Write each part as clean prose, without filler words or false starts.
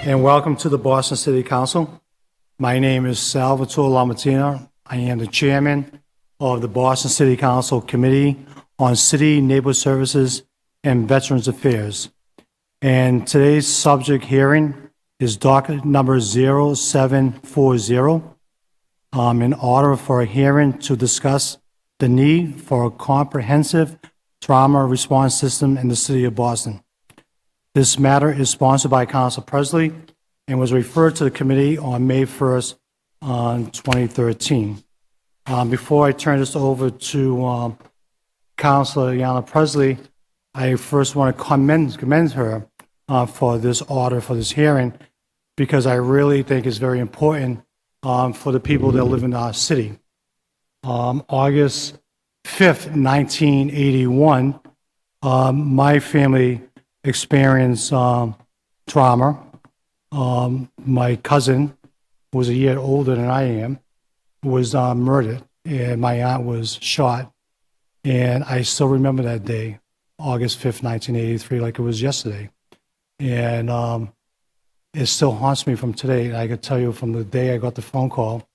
And welcome to the Boston City Council. My name is Salvatore Lamattina. I am the chairman of the Boston City Council Committee on City, Neighborhood Services, and Veterans Affairs. And today's subject hearing is docket number 0740, in order for a hearing to discuss the need for a comprehensive trauma response system in the city of Boston. This matter is sponsored by Council Presley and was referred to the committee on May 1st, 2013. Before I turn this over to Councilor Yana Presley, I first want to commend her for this order, for this hearing, because I really think it's very important for the people that live in our city. August 5th, 1981, my family experienced trauma. My cousin, who was a year older than I am, was murdered, and my aunt was shot. And I still remember that day, August 5th, 1983, like it was yesterday. And it still haunts me from today. And I could tell you from the day I got the phone call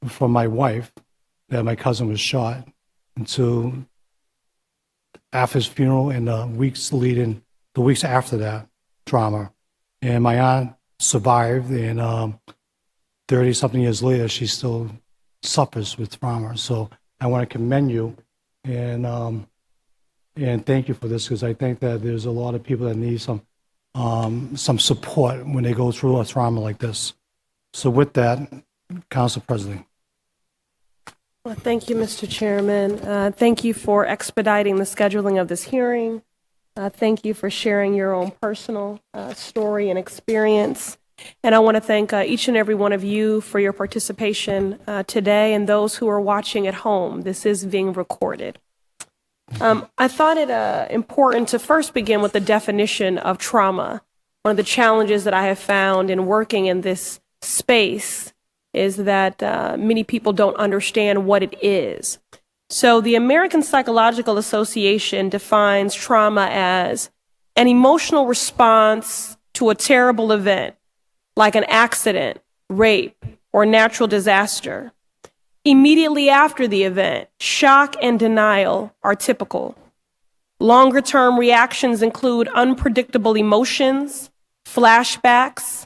from my wife that my cousin was shot until after his funeral and the weeks after that, trauma. And my aunt survived, and 30-something years later, she still suffers with trauma. So I want to commend you and thank you for this, because I think that there's a lot of people that need some support when they go through a trauma like this. So with that, Council President. Well, thank you, Mr. Chairman. Thank you for expediting the scheduling of this hearing. Thank you for sharing your own personal story and experience. And I want to thank each and every one of you for your participation today, and those who are watching at home. This is being recorded. I thought it important to first begin with the definition of trauma. One of the challenges that I have found in working in this space is that many people don't understand what it is. So the American Psychological Association defines trauma as an emotional response to a terrible event, like an accident, rape, or natural disaster. Immediately after the event, shock and denial are typical. Longer-term reactions include unpredictable emotions, flashbacks,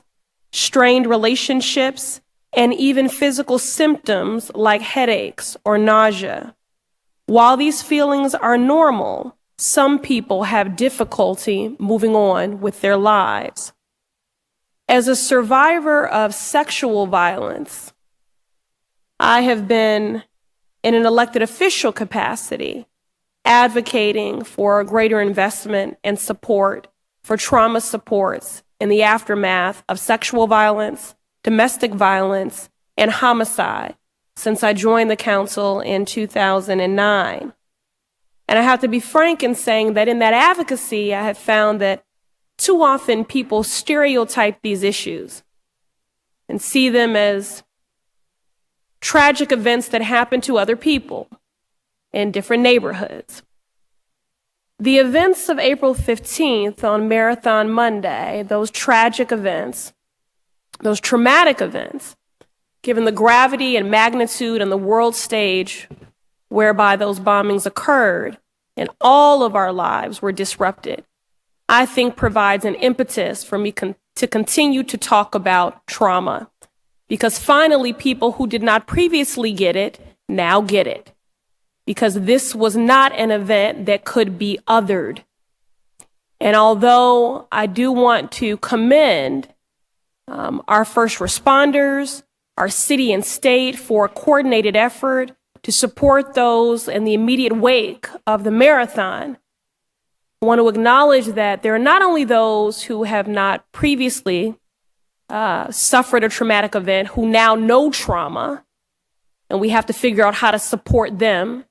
strained relationships, and even physical symptoms like headaches or nausea. While these feelings are normal, some people have difficulty moving on with their lives. As a survivor of sexual violence, I have been in an elected official capacity advocating for a greater investment and support for trauma supports in the aftermath of sexual violence, domestic violence, and homicide since I joined the council in 2009. And I have to be frank in saying that in that advocacy, I have found that too often people stereotype these issues and see them as tragic events that happen to other people in different neighborhoods. The events of April 15th on Marathon Monday, those tragic events, those traumatic events, given the gravity and magnitude and the world stage whereby those bombings occurred and all of our lives were disrupted, I think provides an impetus for me to continue to talk about trauma. Because finally, people who did not previously get it now get it. Because this was not an event that could be othered. And although I do want to commend our first responders, our city and state for a coordinated effort to support those in the immediate wake of the marathon. I want to acknowledge that there are not only those who have not previously suffered a traumatic event who now know trauma, and we have to figure out how to support them,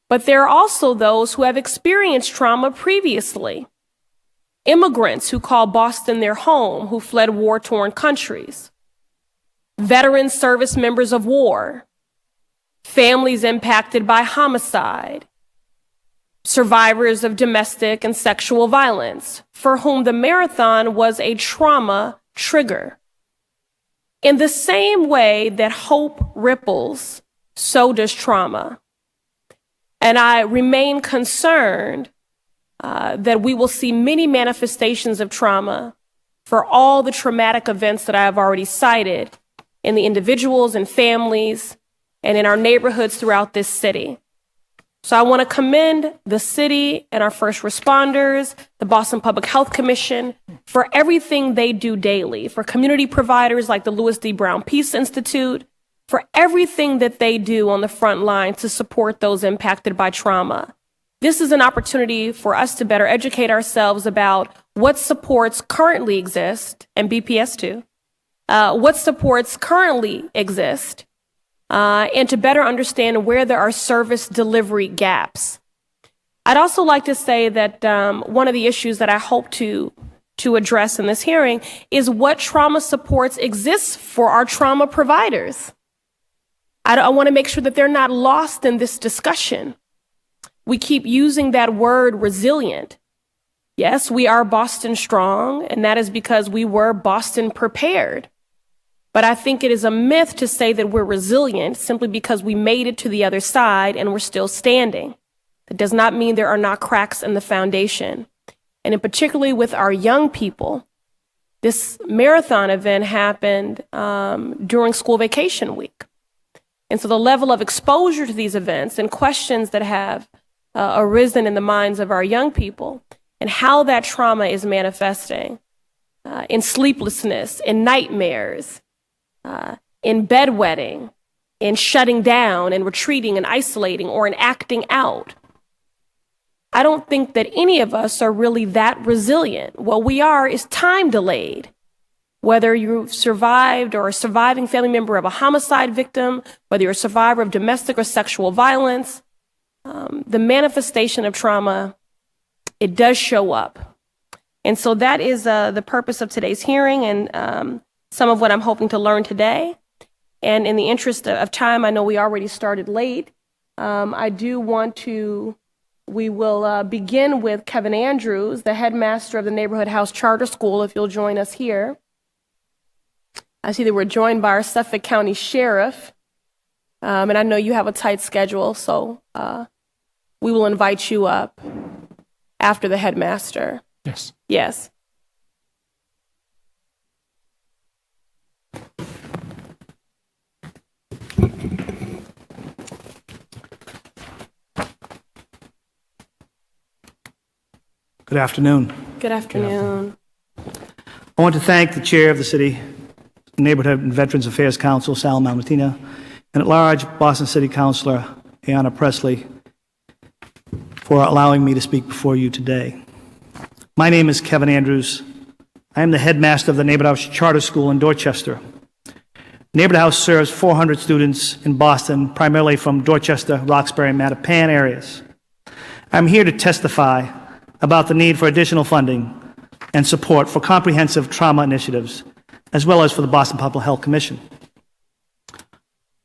but there are also those who have experienced trauma previously. Immigrants who call Boston their home, who fled war-torn countries. Veteran service members of war. Families impacted by homicide. Survivors of domestic and sexual violence, for whom the marathon was a trauma trigger. In the same way that hope ripples, so does trauma. And I remain concerned that we will see many manifestations of trauma for all the traumatic events that I have already cited in the individuals and families and in our neighborhoods throughout this city. So I want to commend the city and our first responders, the Boston Public Health Commission, for everything they do daily, for community providers like the Louis D. Brown Peace Institute, for everything that they do on the front line to support those impacted by trauma. This is an opportunity for us to better educate ourselves about what supports currently exist, and BPS too, what supports currently exist, and to better understand where there are service delivery gaps. I'd also like to say that one of the issues that I hope to address in this hearing is what trauma supports exists for our trauma providers. I want to make sure that they're not lost in this discussion. We keep using that word resilient. Yes, we are Boston strong, and that is because we were Boston prepared. But I think it is a myth to say that we're resilient simply because we made it to the other side and we're still standing. That does not mean there are not cracks in the foundation. And in particularly with our young people, this marathon event happened during school vacation week. And so the level of exposure to these events and questions that have arisen in the minds of our young people and how that trauma is manifesting in sleeplessness, in nightmares, in bedwetting, in shutting down and retreating and isolating or in acting out. I don't think that any of us are really that resilient. What we are is time delayed. Whether you've survived or a surviving family member of a homicide victim, whether you're a survivor of domestic or sexual violence, the manifestation of trauma, it does show up. And so that is the purpose of today's hearing and some of what I'm hoping to learn today. And in the interest of time, I know we already started late. We will begin with Kevin Andrews, the headmaster of the Neighborhood House Charter School, if you'll join us here. I see that we're joined by our Suffolk County Sheriff, and I know you have a tight schedule, so we will invite you up after the headmaster. Yes. Yes. Good afternoon. Good afternoon. I want to thank the chair of the City Neighborhood and Veterans Affairs Council, Sal Malmatina, and at large Boston City Councilor Ayanna Presley for allowing me to speak before you today. My name is Kevin Andrews. I am the headmaster of the Neighborhood House Charter School in Dorchester. Neighborhood House serves 400 students in Boston, primarily from Dorchester, Roxbury, and Mattapan areas. I'm here to testify about the need for additional funding and support for comprehensive trauma initiatives, as well as for the Boston Public Health Commission.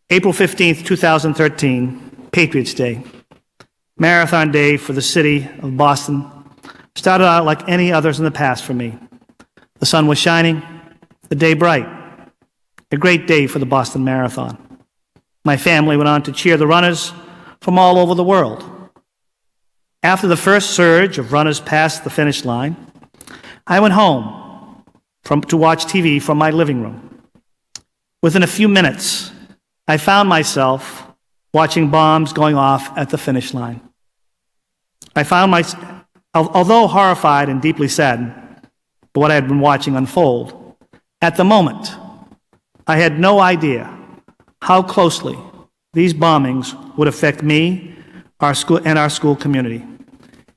April 15th, 2013, Patriots Day, Marathon Day for the city of Boston, started out like any others in the past for me. The sun was shining, the day bright, a great day for the Boston Marathon. My family went on to cheer the runners from all over the world. After the first surge of runners passed the finish line, I went home to watch TV from my living room. Within a few minutes, I found myself watching bombs going off at the finish line. I found myself, although horrified and deeply saddened by what I had been watching unfold, At the moment, I had no idea how closely these bombings would affect me, our school, and our school community.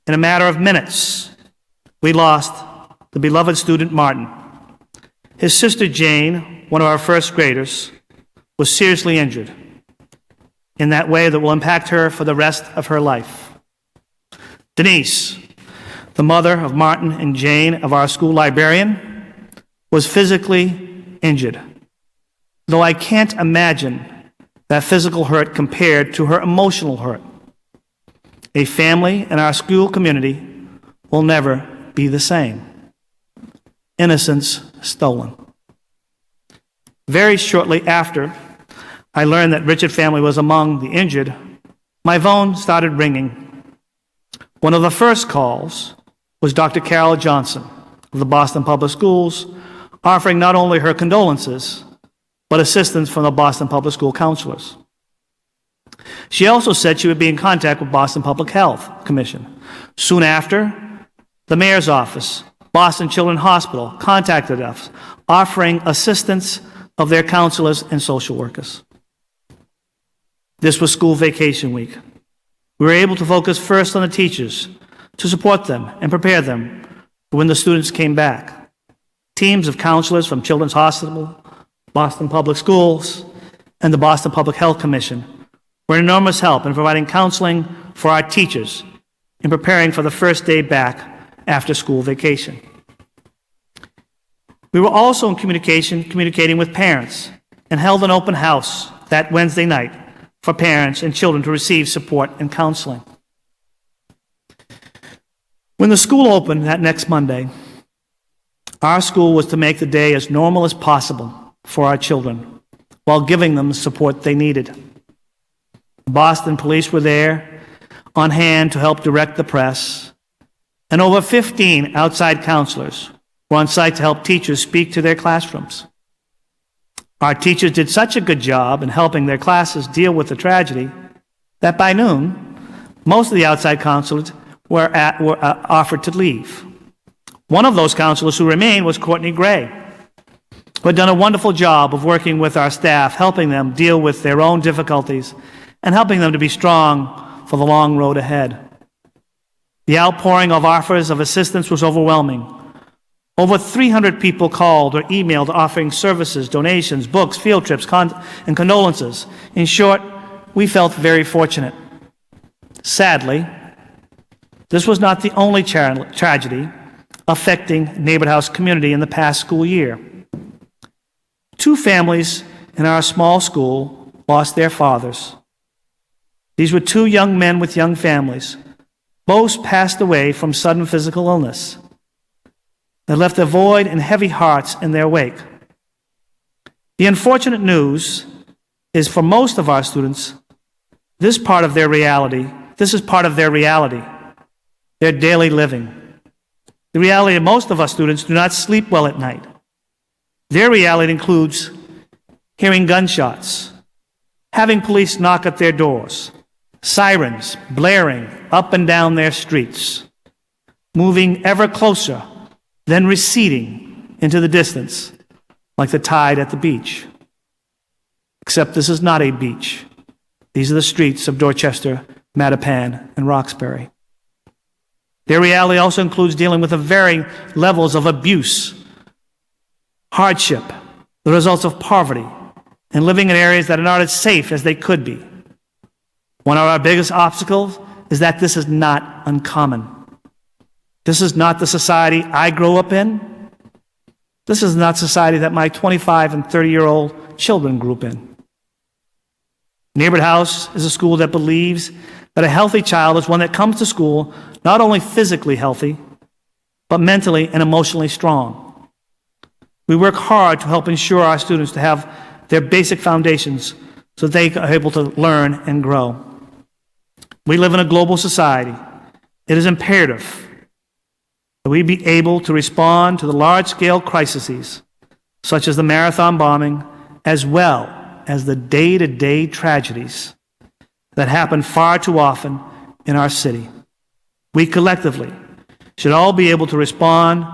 In a matter of minutes, we lost the beloved student Martin. His sister Jane, one of our first graders, was seriously injured in that way that will impact her for the rest of her life. Denise, the mother of Martin and Jane, of our school librarian, was physically injured, though I can't imagine that physical hurt compared to her emotional hurt. A family in our school community will never be the same. Innocence stolen. Very shortly after I learned that Richard family was among the injured, my phone started ringing. One of the first calls was Dr. Carol Johnson of the Boston Public Schools, offering not only her condolences, but assistance from the Boston Public School counselors. She also said she would be in contact with Boston Public Health Commission. Soon after, the mayor's office, Boston Children's Hospital, contacted us, offering assistance of their counselors and social workers. This was school vacation week. We were able to focus first on the teachers to support them and prepare them for when the students came back. Teams of counselors from Children's Hospital, Boston Public Schools, and the Boston Public Health Commission were an enormous help in providing counseling for our teachers in preparing for the first day back after school vacation. We were also in communicating with parents, and held an open house that Wednesday night for parents and children to receive support and counseling. When the school opened that next Monday, our school was to make the day as normal as possible for our children while giving them the support they needed. Boston police were there on hand to help direct the press, and over 15 outside counselors were on site to help teachers speak to their classrooms. Our teachers did such a good job in helping their classes deal with the tragedy that by noon, most of the outside counselors were offered to leave. One of those counselors who remained was Courtney Gray, who had done a wonderful job of working with our staff, helping them deal with their own difficulties and helping them to be strong for the long road ahead. The outpouring of offers of assistance was overwhelming. Over 300 people called or emailed offering services, donations, books, field trips, and condolences. In short, we felt very fortunate. Sadly, this was not the only tragedy affecting Neighborhood House community in the past school year. 2 families in our small school lost their fathers. These were 2 young men with young families. Both passed away from sudden physical illness that left a void and heavy hearts in their wake. The unfortunate news is for most of our students, this is part of their reality, their daily living. The reality of most of our students do not sleep well at night. Their reality includes hearing gunshots, having police knock at their doors, sirens blaring up and down their streets, moving ever closer, then receding into the distance like the tide at the beach. Except this is not a beach. These are the streets of Dorchester, Mattapan, and Roxbury. Their reality also includes dealing with the varying levels of abuse, hardship, the results of poverty, and living in areas that are not as safe as they could be. One of our biggest obstacles is that this is not uncommon. This is not the society I grew up in. This is not society that my 25 and 30-year-old children grew up in. Neighborhood House is a school that believes that a healthy child is one that comes to school not only physically healthy, but mentally and emotionally strong. We work hard to help ensure our students to have their basic foundations so they are able to learn and grow. We live in a global society. It is imperative that we be able to respond to the large-scale crises, such as the marathon bombing, as well as the day-to-day tragedies that happen far too often in our city. We collectively should all be able to respond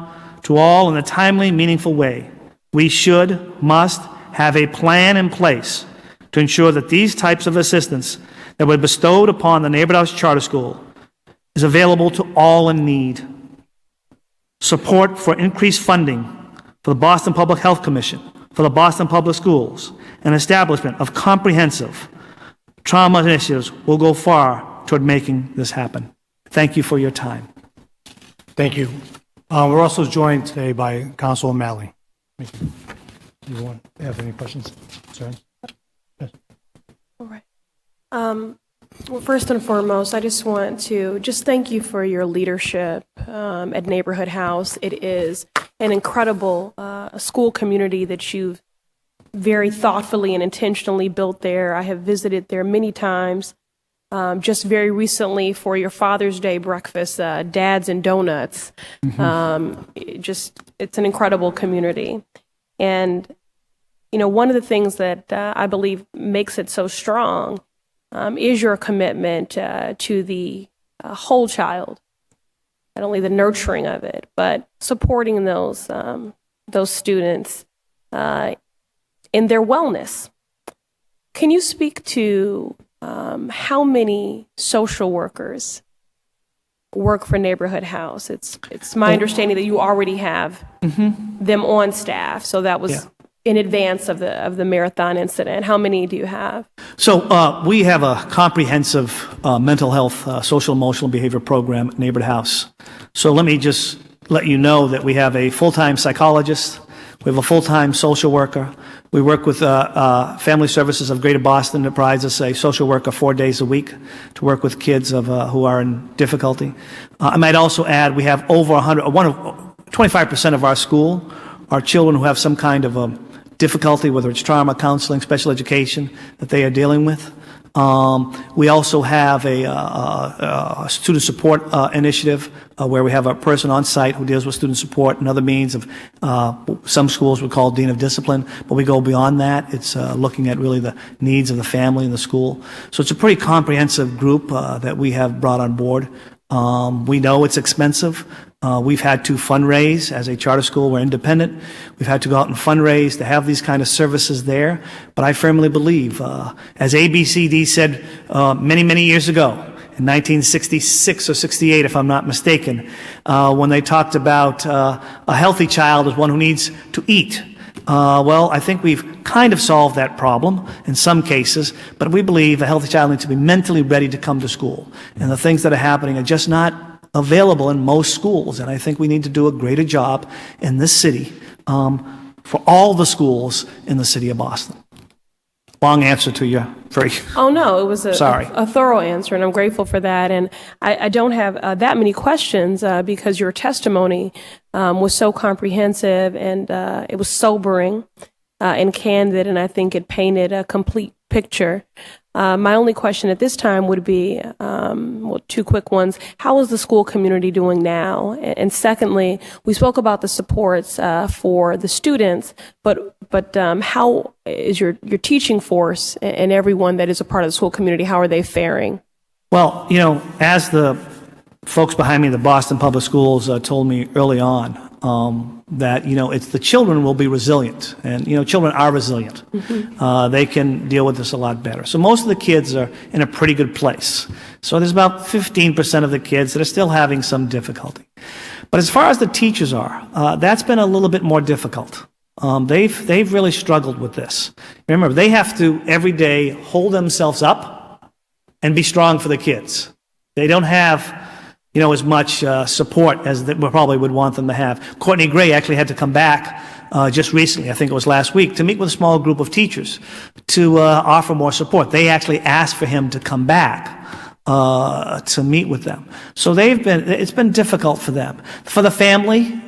to all in a timely, meaningful way We should, must have a plan in place to ensure that these types of assistance that were bestowed upon the Neighborhood House Charter School is available to all in need. Support for increased funding for the Boston Public Health Commission, for the Boston Public Schools, and establishment of comprehensive trauma initiatives will go far toward making this happen. Thank you for your time. Thank you. We're also joined today by Council O'Malley. Do you have any questions, concerns? Yes. All right. Well, first and foremost, I just want to thank you for your leadership at Neighborhood House. It is an incredible school community that you've very thoughtfully and intentionally built there. I have visited there many times. Just very recently for your Father's Day breakfast, Dads and Donuts. It's an incredible community. And, you know, one of the things that I believe makes it so strong is your commitment to the whole child, not only the nurturing of it, but supporting those students in their wellness. Can you speak to how many social workers work for Neighborhood House? It's my understanding that you already have them on staff, so that was in advance of the marathon incident. How many do you have? So we have a comprehensive mental health, social, emotional behavior program at Neighborhood House. So let me just let you know that we have a full-time psychologist, we have a full-time social worker. We work with Family Services of Greater Boston that provides us a social worker 4 days a week to work with kids who are in difficulty. I might also add we have over 25% of our school are children who have some kind of difficulty, whether it's trauma, counseling, special education that they are dealing with. We also have a student support initiative where we have a person on site who deals with student support and other means of some schools we call Dean of Discipline, but we go beyond that. It's looking at really the needs of the family and the school. So it's a pretty comprehensive group that we have brought on board. We know it's expensive. We've had to fundraise as a charter school. We're independent. We've had to go out and fundraise to have these kind of services there. But I firmly believe, as ABCD said many, many years ago, in 1966 or 68, if I'm not mistaken, when they talked about a healthy child is one who needs to eat. Well, I think we've kind of solved that problem in some cases, but we believe a healthy child needs to be mentally ready to come to school. And the things that are happening are just not available in most schools. And I think we need to do a greater job in this city for all the schools in the city of Boston. Long answer to your very... Oh, no, it was Sorry. a thorough answer, and I'm grateful for that. And I don't have that many questions because your testimony was so comprehensive, and it was sobering and candid, and I think it painted a complete picture. My only question at this time would be, two quick ones. How is the school community doing now? And secondly, we spoke about the supports for the students, but how is your teaching force and everyone that is a part of the school community, how are they faring? Well, you know, as the folks behind me, the Boston Public Schools, told me early on, that, you know, it's the children will be resilient. And, you know, children are resilient. They can deal with this a lot better. So most of the kids are in a pretty good place. So there's about 15% of the kids that are still having some difficulty. But as far as the teachers are, that's been a little bit more difficult. They've really struggled with this. Remember, they have to every day hold themselves up and be strong for the kids. They don't have, you know, as much support as we probably would want them to have. Courtney Gray actually had to come back just recently, I think it was last week, to meet with a small group of teachers to offer more support. They actually asked for him to come back to meet with them. So it's been difficult for them. For the family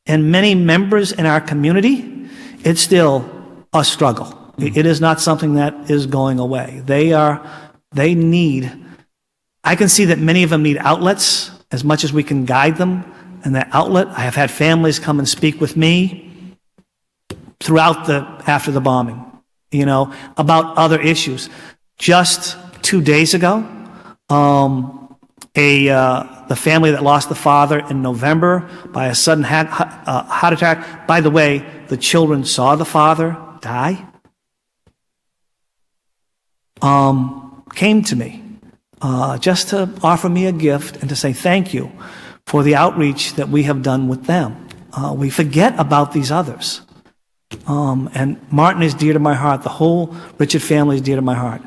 and many members in our community, it's still a struggle. It is not something that is going away. They need... I can see that many of them need outlets as much as we can guide them in that outlet. I have had families come and speak with me after the bombing, you know, about other issues. Just 2 days ago, the the family that lost the father in November by a sudden heart attack. By the way, the children saw the father die. Came to me just to offer me a gift and to say thank you for the outreach that we have done with them. We forget about these others. And Martin is dear to my heart. The whole Richard family is dear to my heart.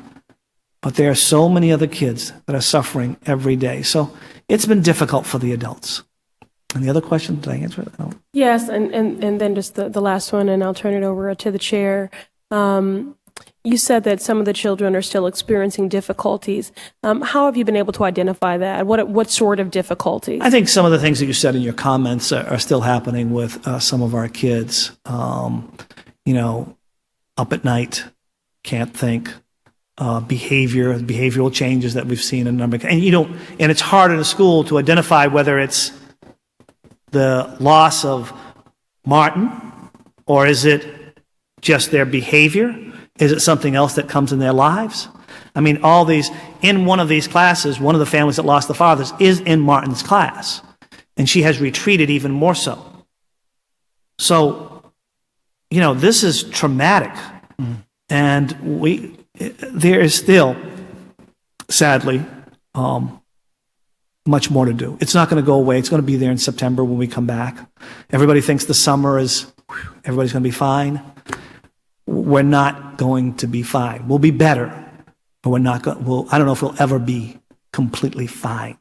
But there are so many other kids that are suffering every day. So it's been difficult for the adults. And the other question, did I answer it? No. Yes, and then just the last one, and I'll turn it over to the chair. You said that some of the children are still experiencing difficulties. How have you been able to identify that? What sort of difficulties? I think some of the things that you said in your comments are still happening with some of our kids. Up at night, can't think, behavioral changes that we've seen in a number of, and it's hard in a school to identify whether it's the loss of Martin or is it just their behavior? Is it something else that comes in their lives? I mean, all these, in one of these classes, one of the families that lost the fathers is in Martin's class, and she has retreated even more so. So, this is traumatic, and there is still, sadly, much more to do. It's not going to go away. It's going to be there in September when we come back. Everybody thinks the summer everybody's going to be fine. We're not going to be fine. We'll be better, but we're not going. I don't know if we'll ever be completely fine.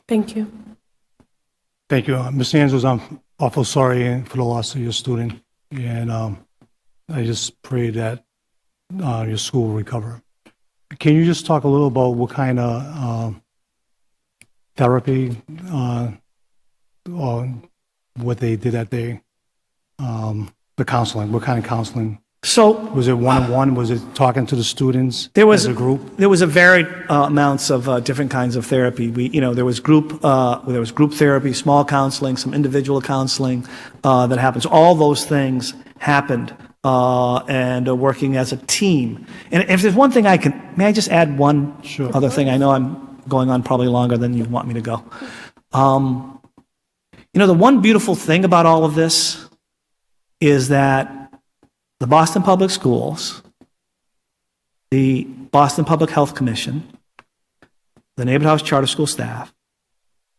Thank you. Thank you. Ms. Andrews, I'm awful sorry for the loss of your student, and I just pray that your school will recover. Can you just talk a little about what kind of therapy or what they did that day? The counseling, what kind of counseling? So was it one-on-one? Was it talking to the students as a group? There was a varied amounts of different kinds of therapy. There was group therapy, small counseling, some individual counseling that happens. All those things happened, and working as a team. And if there's one thing may I just add one other thing? I know I'm going on probably longer than you want me to go. The one beautiful thing about all of this is that the Boston Public Schools, the Boston Public Health Commission, the Neighborhood House Charter School staff,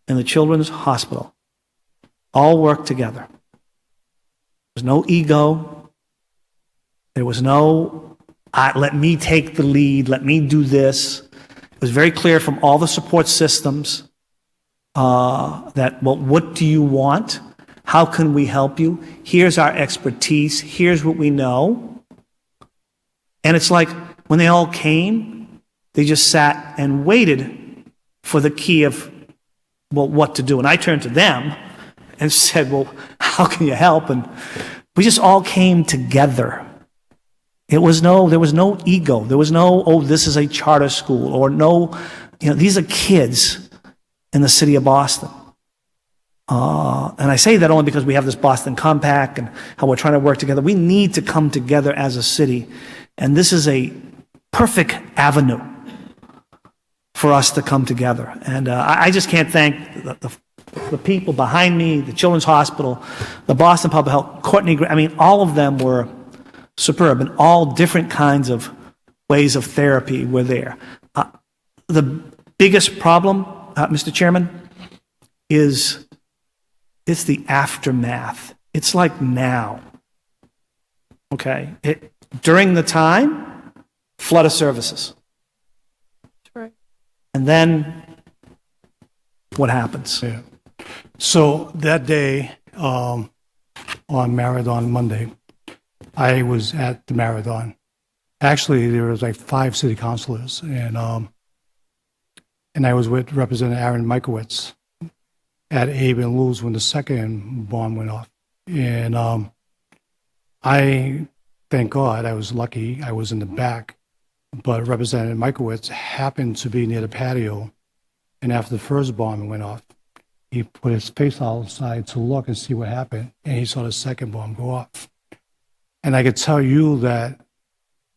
and the Children's Hospital all work together. There was no ego. There was no, let me take the lead, let me do this. It was very clear from all the support systems that, what do you want? How can we help you? Here's our expertise. Here's what we know. And it's like when they all came, they just sat and waited for the key of, what to do. And I turned to them and said, how can you help? And we just all came together. There was no ego. There was no, this is a charter school, or no, these are kids in the city of Boston. And I say that only because we have this Boston Compact and how we're trying to work together. We need to come together as a city, and this is a perfect avenue for us to come together. And I just can't thank the people behind me, the Children's Hospital, the Boston Public Health, Courtney, all of them were superb, and all different kinds of ways of therapy were there. The biggest problem, Mr. Chairman, is it's the aftermath. It's like now. Okay? During the time, flood of services. That's right. And then what happens? Yeah. So that day, on Marathon Monday, I was at the Marathon. Actually, there was like 5 city councilors, and I was with Representative Aaron Mikowitz at Abe and Lou's when the second bomb went off. And I, thank God, I was lucky. I was in the back, but Representative Mikowitz happened to be near the patio, and after the first bomb went off, he put his face outside to look and see what happened, and he saw the second bomb go off. And I could tell you that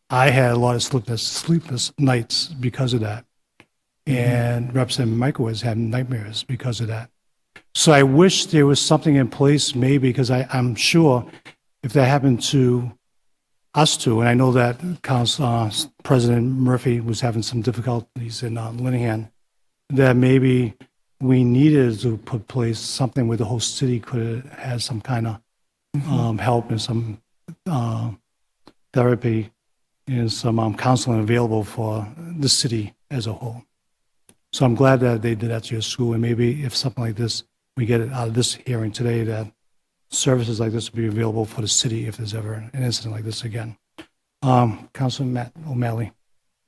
I had a lot of sleepless nights because of that. and Representative Michael was having nightmares because of that. So I wish there was something in place, maybe, because I'm sure if that happened to us two, and I know that President Murphy was having some difficulties in Linehan, that maybe we needed to put in place something where the whole city could have some kind of help and some therapy and some counseling available for the city as a whole. So I'm glad that they did that to your school, and maybe if something like this, we get it out of this hearing today, that services like this will be available for the city if there's ever an incident like this again. Councilman Matt O'Malley.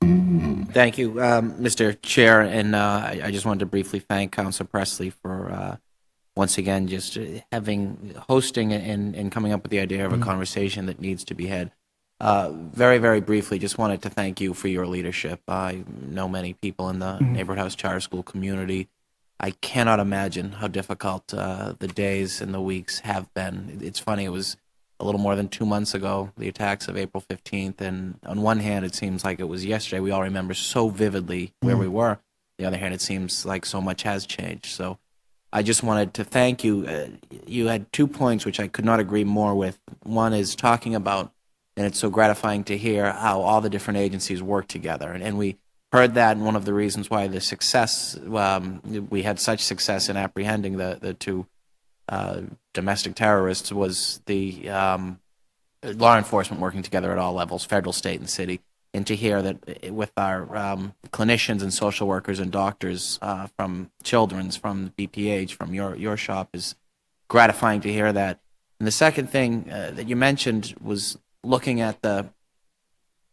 Thank you, Mr. Chair, and I just wanted to briefly thank Councilor Presley for once again just hosting and coming up with the idea of a conversation that needs to be had. Very, very briefly, just wanted to thank you for your leadership. I know many people in the Neighborhood House Charter School community. I cannot imagine how difficult the days and the weeks have been. It's funny, it was a little more than 2 months ago, the attacks of April 15th, and on one hand, it seems like it was yesterday. We all remember so vividly where we were. On the other hand, it seems like so much has changed. So I just wanted to thank you. You had 2 points which I could not agree more with. One is talking about, and it's so gratifying to hear how all the different agencies work together. And we heard that, and one of the reasons why the success, we had such success in apprehending the two domestic terrorists was the law enforcement working together at all levels, federal, state, and city. And to hear that with our clinicians and social workers and doctors from Children's, from BPH, from your shop is gratifying to hear that. And the second thing that you mentioned was looking at the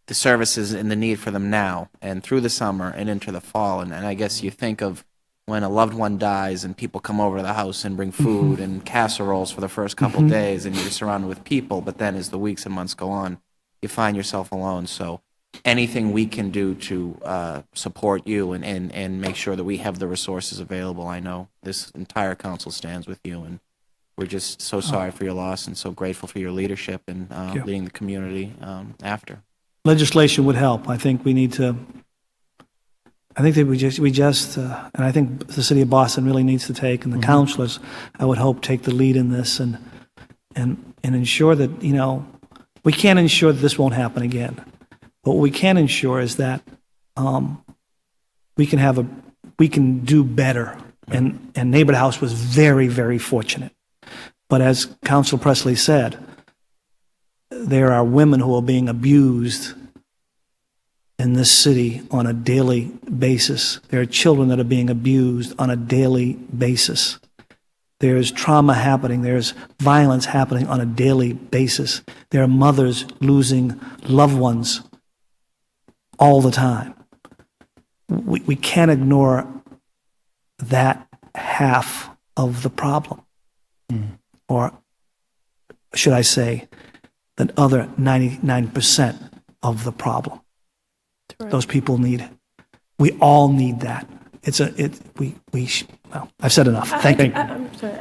services and the need for them now and through the summer and into the fall. And I guess you think of when a loved one dies and people come over to the house and bring food and casseroles for the first couple days, and you're surrounded with people, but then as the weeks and months go on, you find yourself alone. So anything we can do to support you and make sure that we have the resources available, I know this entire council stands with you, and we're just so sorry for your loss and so grateful for your leadership and leading the community after. Legislation would help. I think we need to. I think that and I think the city of Boston really needs to take, and the councilors, I would hope, take the lead in this and ensure that, we can't ensure that this won't happen again. But what we can ensure is that we can do better. And Neighborhood House was very, very fortunate. But as Councilor Presley said, there are women who are being abused in this city on a daily basis. There are children that are being abused on a daily basis. There's trauma happening. There's violence happening on a daily basis. There are mothers losing loved ones all the time. We can't ignore that half of the problem. Or should I say, the other 99% of the problem. Right. Those people need it. We all need that. Well, I've said enough. Thank you. I'm sorry.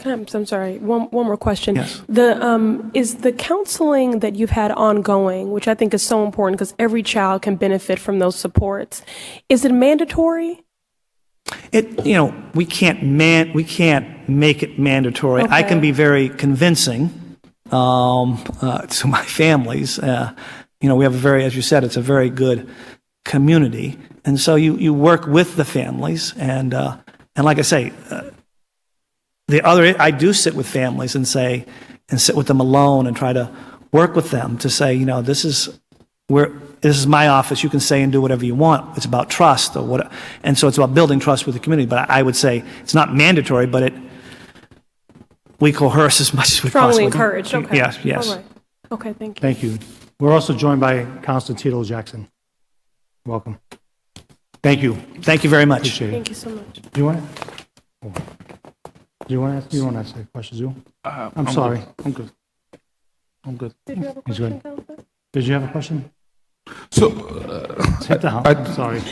I'm sorry. One more question. Yes. Is the counseling that you've had ongoing, which I think is so important because every child can benefit from those supports, is it mandatory? We can't make it mandatory. Okay. I can be very convincing to my families. We have as you said, it's a very good community, and so you work with the families, and like I say, I do sit with families and sit with them alone and try to work with them to say, this is my office. You can say and do whatever you want. It's about trust, and so it's about building trust with the community. But I would say it's not mandatory, but we coerce as much as we Strongly possibly can. encouraged. Okay. Yes. All right. Okay. Thank you. Thank you. We're also joined by Councilor Tito Jackson. Welcome. Thank you. Thank you very much. Appreciate it. Thank you so much. Do you want to ask a question, Zoo? I'm sorry. Good. I'm good. Did you have a He's question, good. Counselor? Did you have a question? So, Sit down. I'm sorry.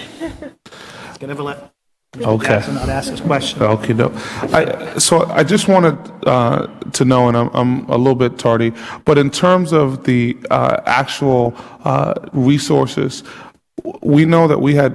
Can never let okay. Jackson not ask his question. Okay, no. So I just wanted to know, and I'm a little bit tardy, but in terms of the actual resources, we know that we had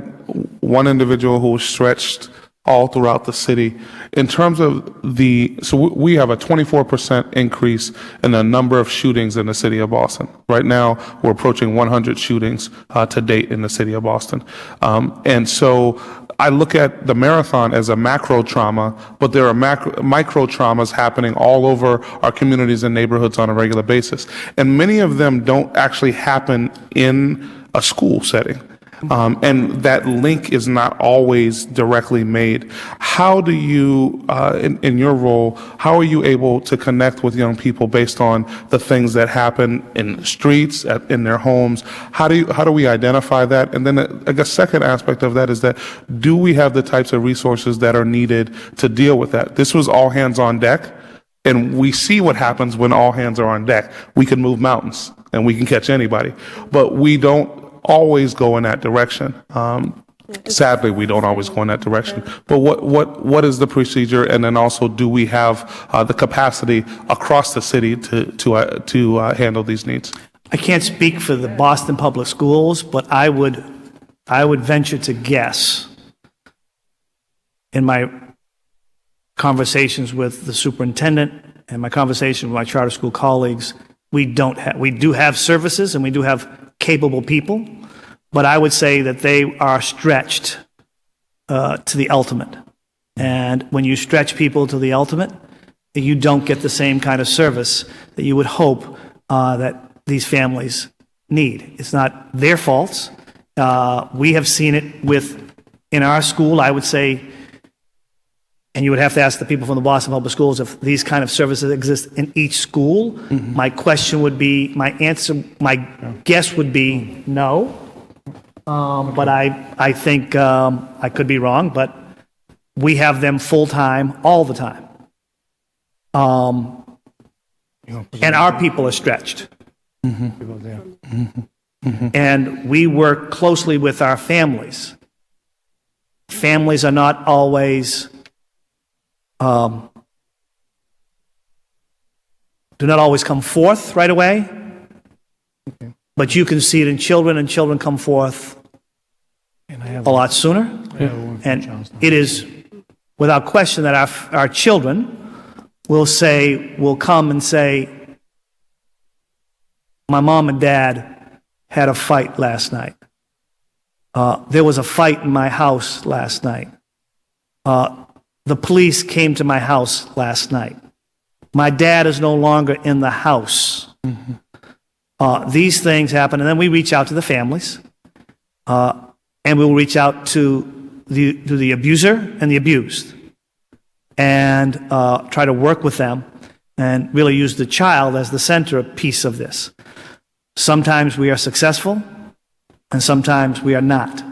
one individual who was stretched all throughout the city. In terms of we have a 24% increase in the number of shootings in the city of Boston. Right now, we're approaching 100 shootings to date in the city of Boston. And so I look at the marathon as a macro trauma, but there are micro traumas happening all over our communities and neighborhoods on a regular basis. And many of them don't actually happen in a school setting. And that link is not always directly made. How do you, in your role, how are you able to connect with young people based on the things that happen in the streets, in their homes? How do we identify that? And then I guess second aspect of that is that, do we have the types of resources that are needed to deal with that? This was all hands on deck. And we see what happens when all hands are on deck. We can move mountains and we can catch anybody, but we don't always go in that direction. Sadly, we don't always go in that direction. But what is the procedure? And then also, do we have the capacity across the city to handle these needs? I can't speak for the Boston Public Schools, but I would venture to guess, in my conversations with the superintendent and my conversation with my charter school colleagues, we do have services and we do have capable people, but I would say that they are stretched to the ultimate. And when you stretch people to the ultimate, you don't get the same kind of service that you would hope that these families need. It's not their faults. We have seen it in our school, I would say, and you would have to ask the people from the Boston Public Schools if these kind of services exist in each school. Mm-hmm. My guess would be no. But I think I could be wrong, but we have them full-time all the time. And our people are stretched. Mm-hmm. And we work closely with our families. Families are not always do not always come forth right away, okay. But you can see it in children, and children come forth a lot sooner. And it is without question that our children will come and say, my mom and dad had a fight last night. There was a fight in my house last night. The police came to my house last night. My dad is no longer in the house. Mm-hmm. These things happen, and then we reach out to the families, and we'll reach out to the abuser and the abused, and try to work with them and really use the child as the centerpiece of this. Sometimes we are successful, and sometimes we are not.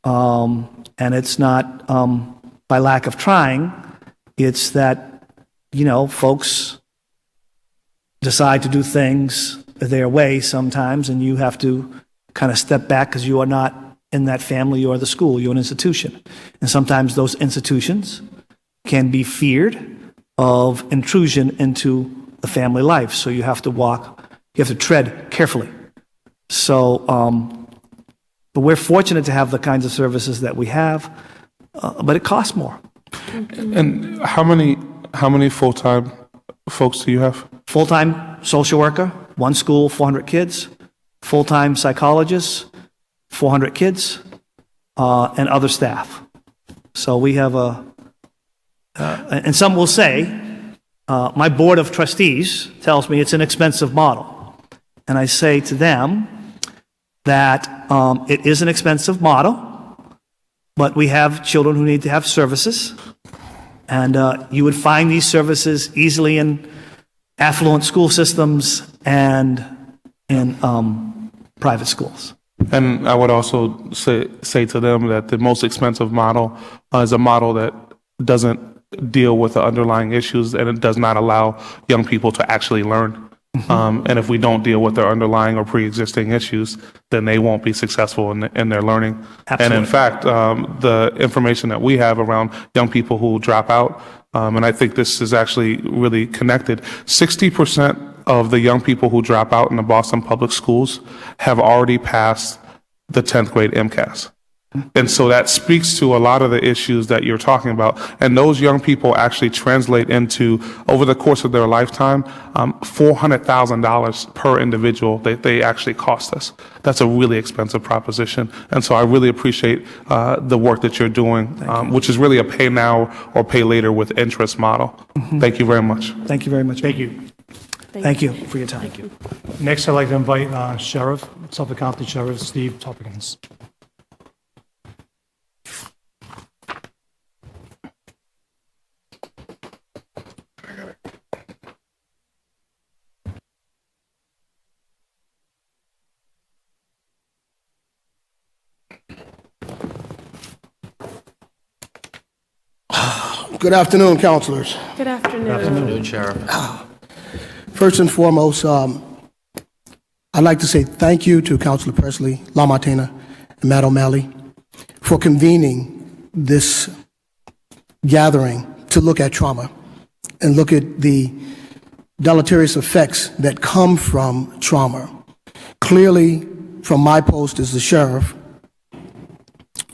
And it's not by lack of trying, it's that, folks decide to do things their way sometimes, and you have to kind of step back because you are not in that family or the school, you're an institution. And sometimes those institutions can be feared of intrusion into the family life, so you have to tread carefully. So, but we're fortunate to have the kinds of services that we have, but it costs more. And how many full-time folks do you have? Full-time social worker, one school, 400 kids. Full-time psychologists, 400 kids, and other staff. So we have and some will say, my board of trustees tells me it's an expensive model. And I say to them that it is an expensive model, but we have children who need to have services. And you would find these services easily in affluent school systems and in private schools. And I would also say to them that the most expensive model is a model that doesn't deal with the underlying issues, and it does not allow young people to actually learn. And if we don't deal with their underlying or pre-existing issues, then they won't be successful in their learning. Absolutely. And in fact, the information that we have around young people who drop out, and I think this is actually really connected, 60% of the young people who drop out in the Boston Public Schools have already passed the 10th grade MCAS. And so that speaks to a lot of the issues that you're talking about. And those young people actually translate into, over the course of their lifetime, $400,000 per individual that they actually cost us. That's a really expensive proposition. And so I really appreciate the work that you're doing, which is really a pay now or pay later with interest model. Thank you very much. Thank you very much. Thank you. Thank you for your time. Thank you. Next, I'd like to invite Sheriff, Suffolk County Sheriff Steve Tompkins. Good afternoon, councilors. Good afternoon. Afternoon, Sheriff. First and foremost, I'd like to say thank you to Councilor Presley, LaMartina, and Matt O'Malley for convening this gathering to look at trauma and look at the deleterious effects that come from trauma. Clearly, from my post as the sheriff,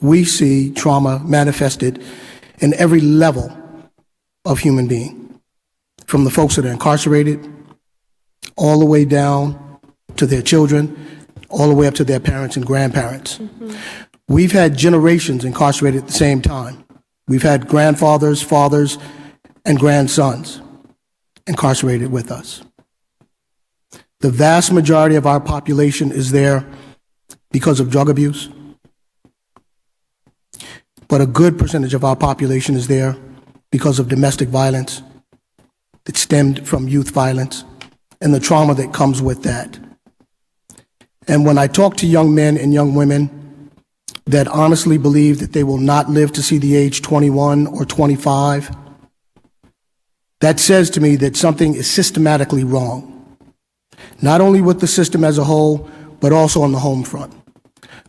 we see trauma manifested in every level of human being, from the folks that are incarcerated, all the way down to their children, all the way up to their parents and grandparents. We've had generations incarcerated at the same time. We've had grandfathers, fathers, and grandsons incarcerated with us. The vast majority of our population is there because of drug abuse, but a good percentage of our population is there because of domestic violence that stemmed from youth violence and the trauma that comes with that. And when I talk to young men and young women that honestly believe that they will not live to see the age 21 or 25, that says to me that something is systematically wrong, not only with the system as a whole, but also on the home front.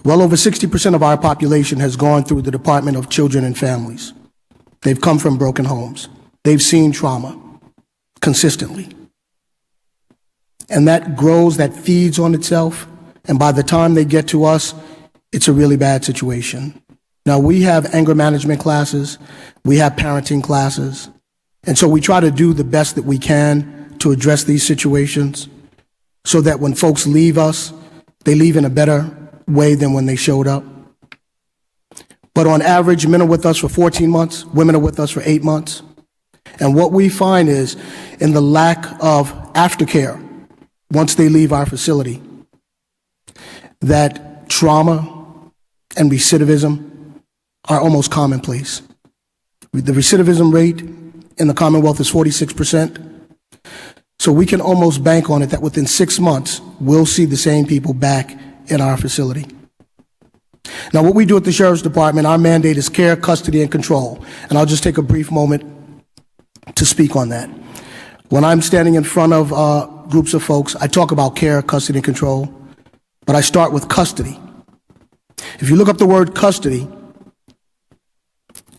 Well over 60% of our population has gone through the Department of Children and Families. They've come from broken homes. They've seen trauma consistently. And that grows, that feeds on itself, and by the time they get to us, it's a really bad situation. Now, we have anger management classes, we have parenting classes, and so we try to do the best that we can to address these situations so that when folks leave us, they leave in a better way than when they showed up. But on average, men are with us for 14 months, women are with us for 8 months. And what we find is in the lack of aftercare once they leave our facility, that trauma and recidivism are almost commonplace. The recidivism rate in the Commonwealth is 46%. So we can almost bank on it that within 6 months, we'll see the same people back in our facility. Now, what we do at the Sheriff's Department, our mandate is care, custody, and control. And I'll just take a brief moment to speak on that. When I'm standing in front of groups of folks, I talk about care, custody, and control, but I start with custody. If you look up the word custody,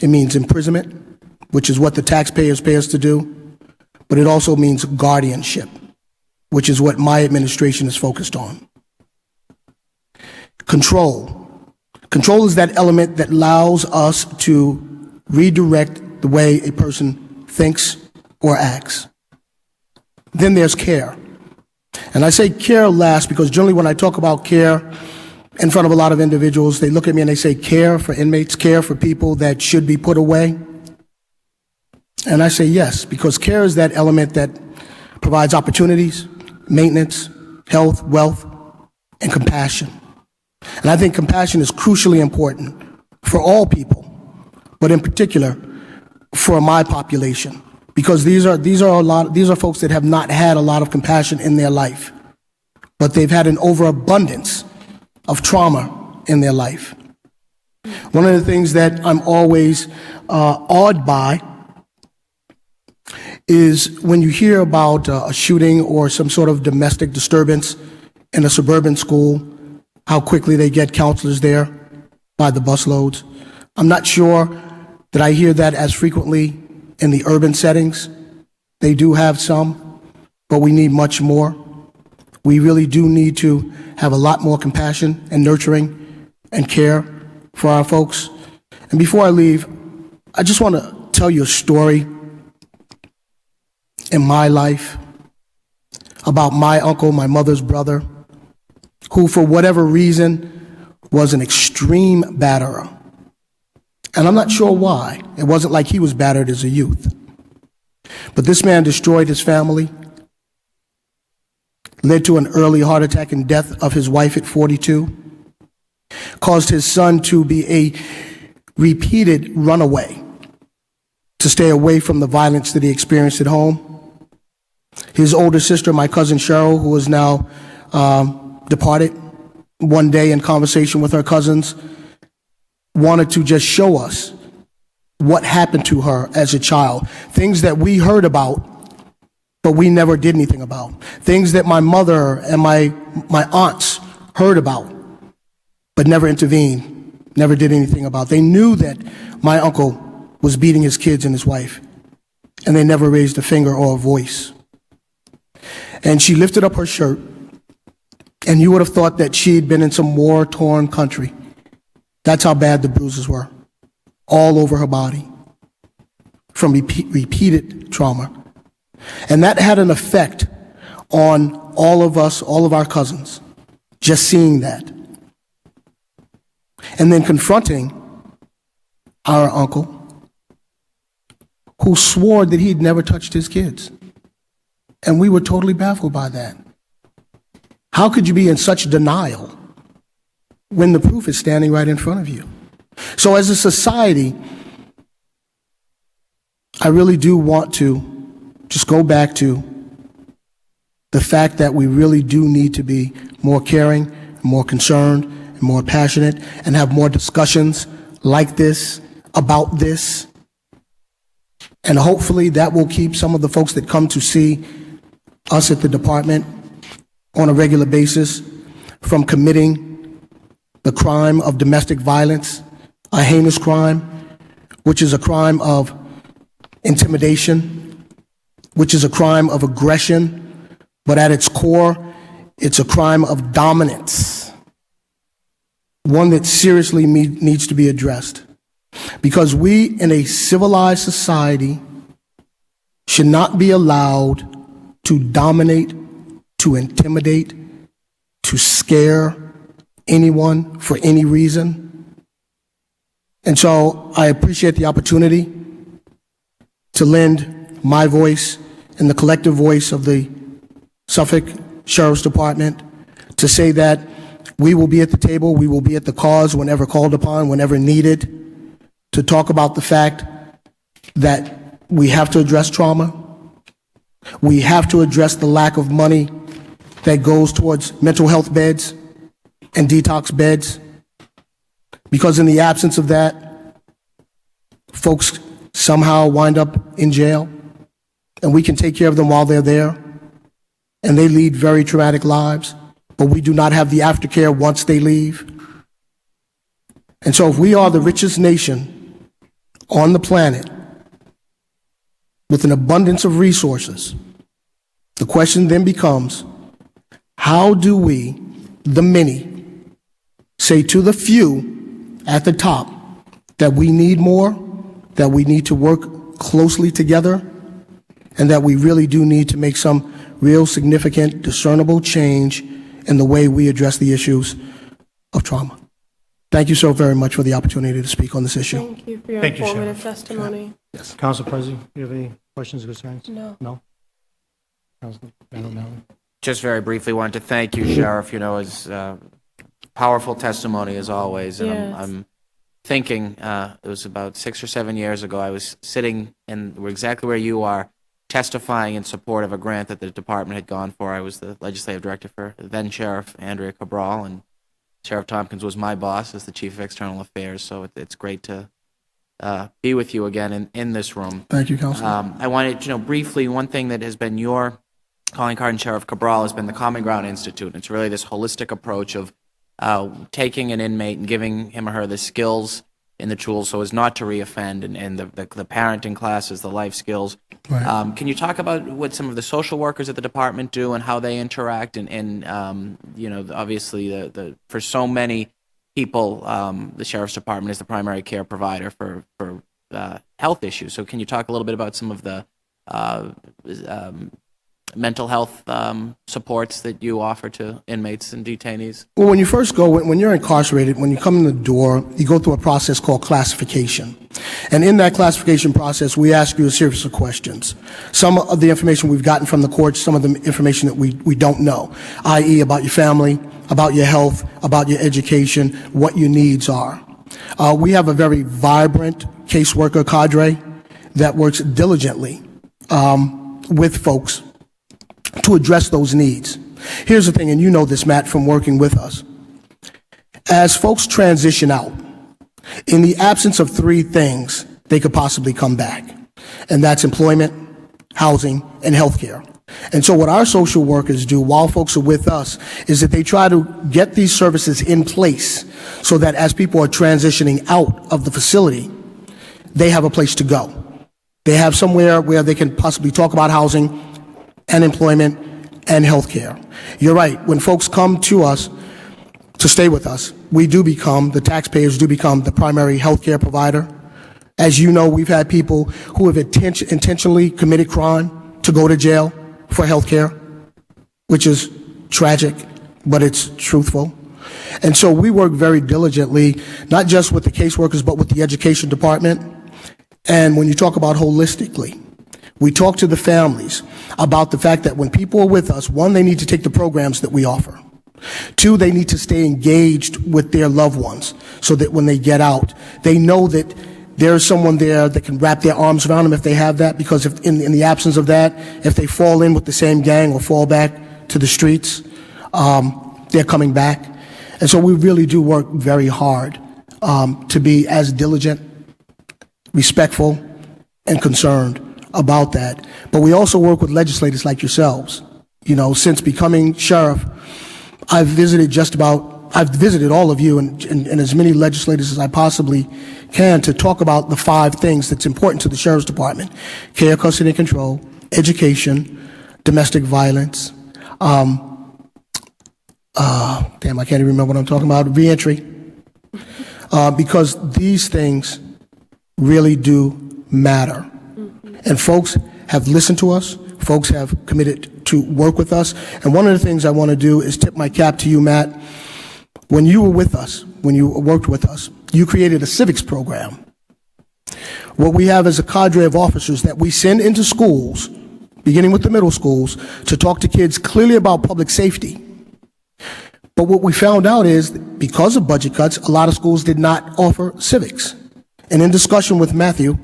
it means imprisonment, which is what the taxpayers pay us to do, but it also means guardianship, which is what my administration is focused on. Control. Control is that element that allows us to redirect the way a person thinks or acts. Then there's care. And I say care last because generally when I talk about care in front of a lot of individuals, they look at me and they say care for inmates, care for people that should be put away. And I say yes, because care is that element that provides opportunities, maintenance, health, wealth, and compassion. And I think compassion is crucially important for all people, but in particular for my population, because these are folks that have not had a lot of compassion in their life, but they've had an overabundance of trauma in their life. One of the things that I'm always awed by is when you hear about a shooting or some sort of domestic disturbance in a suburban school, how quickly they get counselors there by the busloads. I'm not sure that I hear that as frequently in the urban settings. They do have some, but we need much more. We really do need to have a lot more compassion and nurturing and care for our folks. And before I leave, I just want to tell you a story in my life about my uncle, my mother's brother, who for whatever reason was an extreme batterer. And I'm not sure why. It wasn't like he was battered as a youth. But this man destroyed his family, led to an early heart attack and death of his wife at 42, caused his son to be a repeated runaway, to stay away from the violence that he experienced at home. His older sister, my cousin Cheryl, who is now departed, one day in conversation with her cousins, wanted to just show us what happened to her as a child. Things that we heard about, but we never did anything about. Things that my mother and my aunts heard about, but never intervened, never did anything about. They knew that my uncle was beating his kids and his wife, and they never raised a finger or a voice. And she lifted up her shirt, and you would have thought that she had been in some war-torn country. That's how bad the bruises were, all over her body, from repeated trauma. And that had an effect on all of us, all of our cousins, just seeing that. And then confronting our uncle, who swore that he'd never touched his kids. And we were totally baffled by that. How could you be in such denial when the proof is standing right in front of you? So as a society, I really do want to just go back to the fact that we really do need to be more caring, more concerned, and more passionate, and have more discussions like this, about this. And hopefully that will keep some of the folks that come to see us at the department on a regular basis from committing the crime of domestic violence, a heinous crime, which is a crime of intimidation, which is a crime of aggression, but at its core, it's a crime of dominance, one that seriously needs to be addressed. Because we, in a civilized society, should not be allowed to dominate, to intimidate, to scare anyone for any reason. And so I appreciate the opportunity to lend my voice and the collective voice of the Suffolk Sheriff's Department to say that we will be at the table, we will be at the cause whenever called upon, whenever needed, to talk about the fact that we have to address trauma. We have to address the lack of money that goes towards mental health beds and detox beds, because in the absence of that, folks somehow wind up in jail, and we can take care of them while they're there, and they lead very traumatic lives, but we do not have the aftercare once they leave. And so if we are the richest nation on the planet with an abundance of resources, the question then becomes, how do we, the many, say to the few at the top that we need more, that we need to work closely together, and that we really do need to make some real significant, discernible change in the way we address the issues of trauma. Thank you so very much for the opportunity to speak on this issue. Thank you for your Thank you, informative Sheriff. testimony. Council President, do you have any questions or concerns? No. No? Council, I don't know. Just very briefly, wanted to thank you, Sheriff, as powerful testimony as always. And Yes. I'm thinking, it was about 6 or 7 years ago, I was sitting, and we're exactly where you are, testifying in support of a grant that the department had gone for. I was the legislative director for then Sheriff Andrea Cabral, and Sheriff Tompkins was my boss as the Chief of External Affairs, so it's great to be with you again in this room. Thank you, Councilman. I wanted to know briefly, one thing that has been your calling card, and Sheriff Cabral, has been the Common Ground Institute. It's really this holistic approach of taking an inmate and giving him or her the skills and the tools so as not to reoffend, and the parenting classes, the life skills. Right. Can you talk about what some of the social workers at the department do and how they interact? And obviously, for so many people, the sheriff's department is the primary care provider for health issues. So can you talk a little bit about some of the mental health supports that you offer to inmates and detainees? Well, when you first go, when you're incarcerated, when you come in the door, you go through a process called classification. And in that classification process, we ask you a series of questions. Some of the information we've gotten from the courts, some of the information that we don't know, i.e. about your family, about your health, about your education, what your needs are. We have a very vibrant caseworker cadre that works diligently with folks to address those needs. Here's the thing, and you know this, Matt, from working with us. As folks transition out, in the absence of three things, they could possibly come back, and that's employment, housing, and healthcare. And so what our social workers do while folks are with us is that they try to get these services in place so that as people are transitioning out of the facility, they have a place to go. They have somewhere where they can possibly talk about housing and employment and healthcare. You're right, when folks come to us to stay with us, the taxpayers do become the primary healthcare provider. As you know, we've had people who have intentionally committed crime to go to jail for healthcare, which is tragic, but it's truthful. And so we work very diligently, not just with the caseworkers, but with the education department. And when you talk about holistically, we talk to the families about the fact that when people are with us, one, they need to take the programs that we offer. Two, they need to stay engaged with their loved ones so that when they get out, they know that there's someone there that can wrap their arms around them if they have that, because if in the absence of that, if they fall in with the same gang or fall back to the streets, they're coming back. And so we really do work very hard to be as diligent, respectful, and concerned about that. But we also work with legislators like yourselves. You know, since becoming sheriff, I've visited all of you and as many legislators as I possibly can to talk about the 5 things that's important to the sheriff's department: care, custody, and control, education, domestic violence, I can't even remember what I'm talking about, reentry, because these things really do matter. And folks have listened to us. Folks have committed to work with us. And one of the things I want to do is tip my cap to you, Matt. When you were with us, when you worked with us, you created a civics program. What we have is a cadre of officers that we send into schools, beginning with the middle schools, to talk to kids clearly about public safety. But what we found out is, because of budget cuts, a lot of schools did not offer civics. And in discussion with Matthew,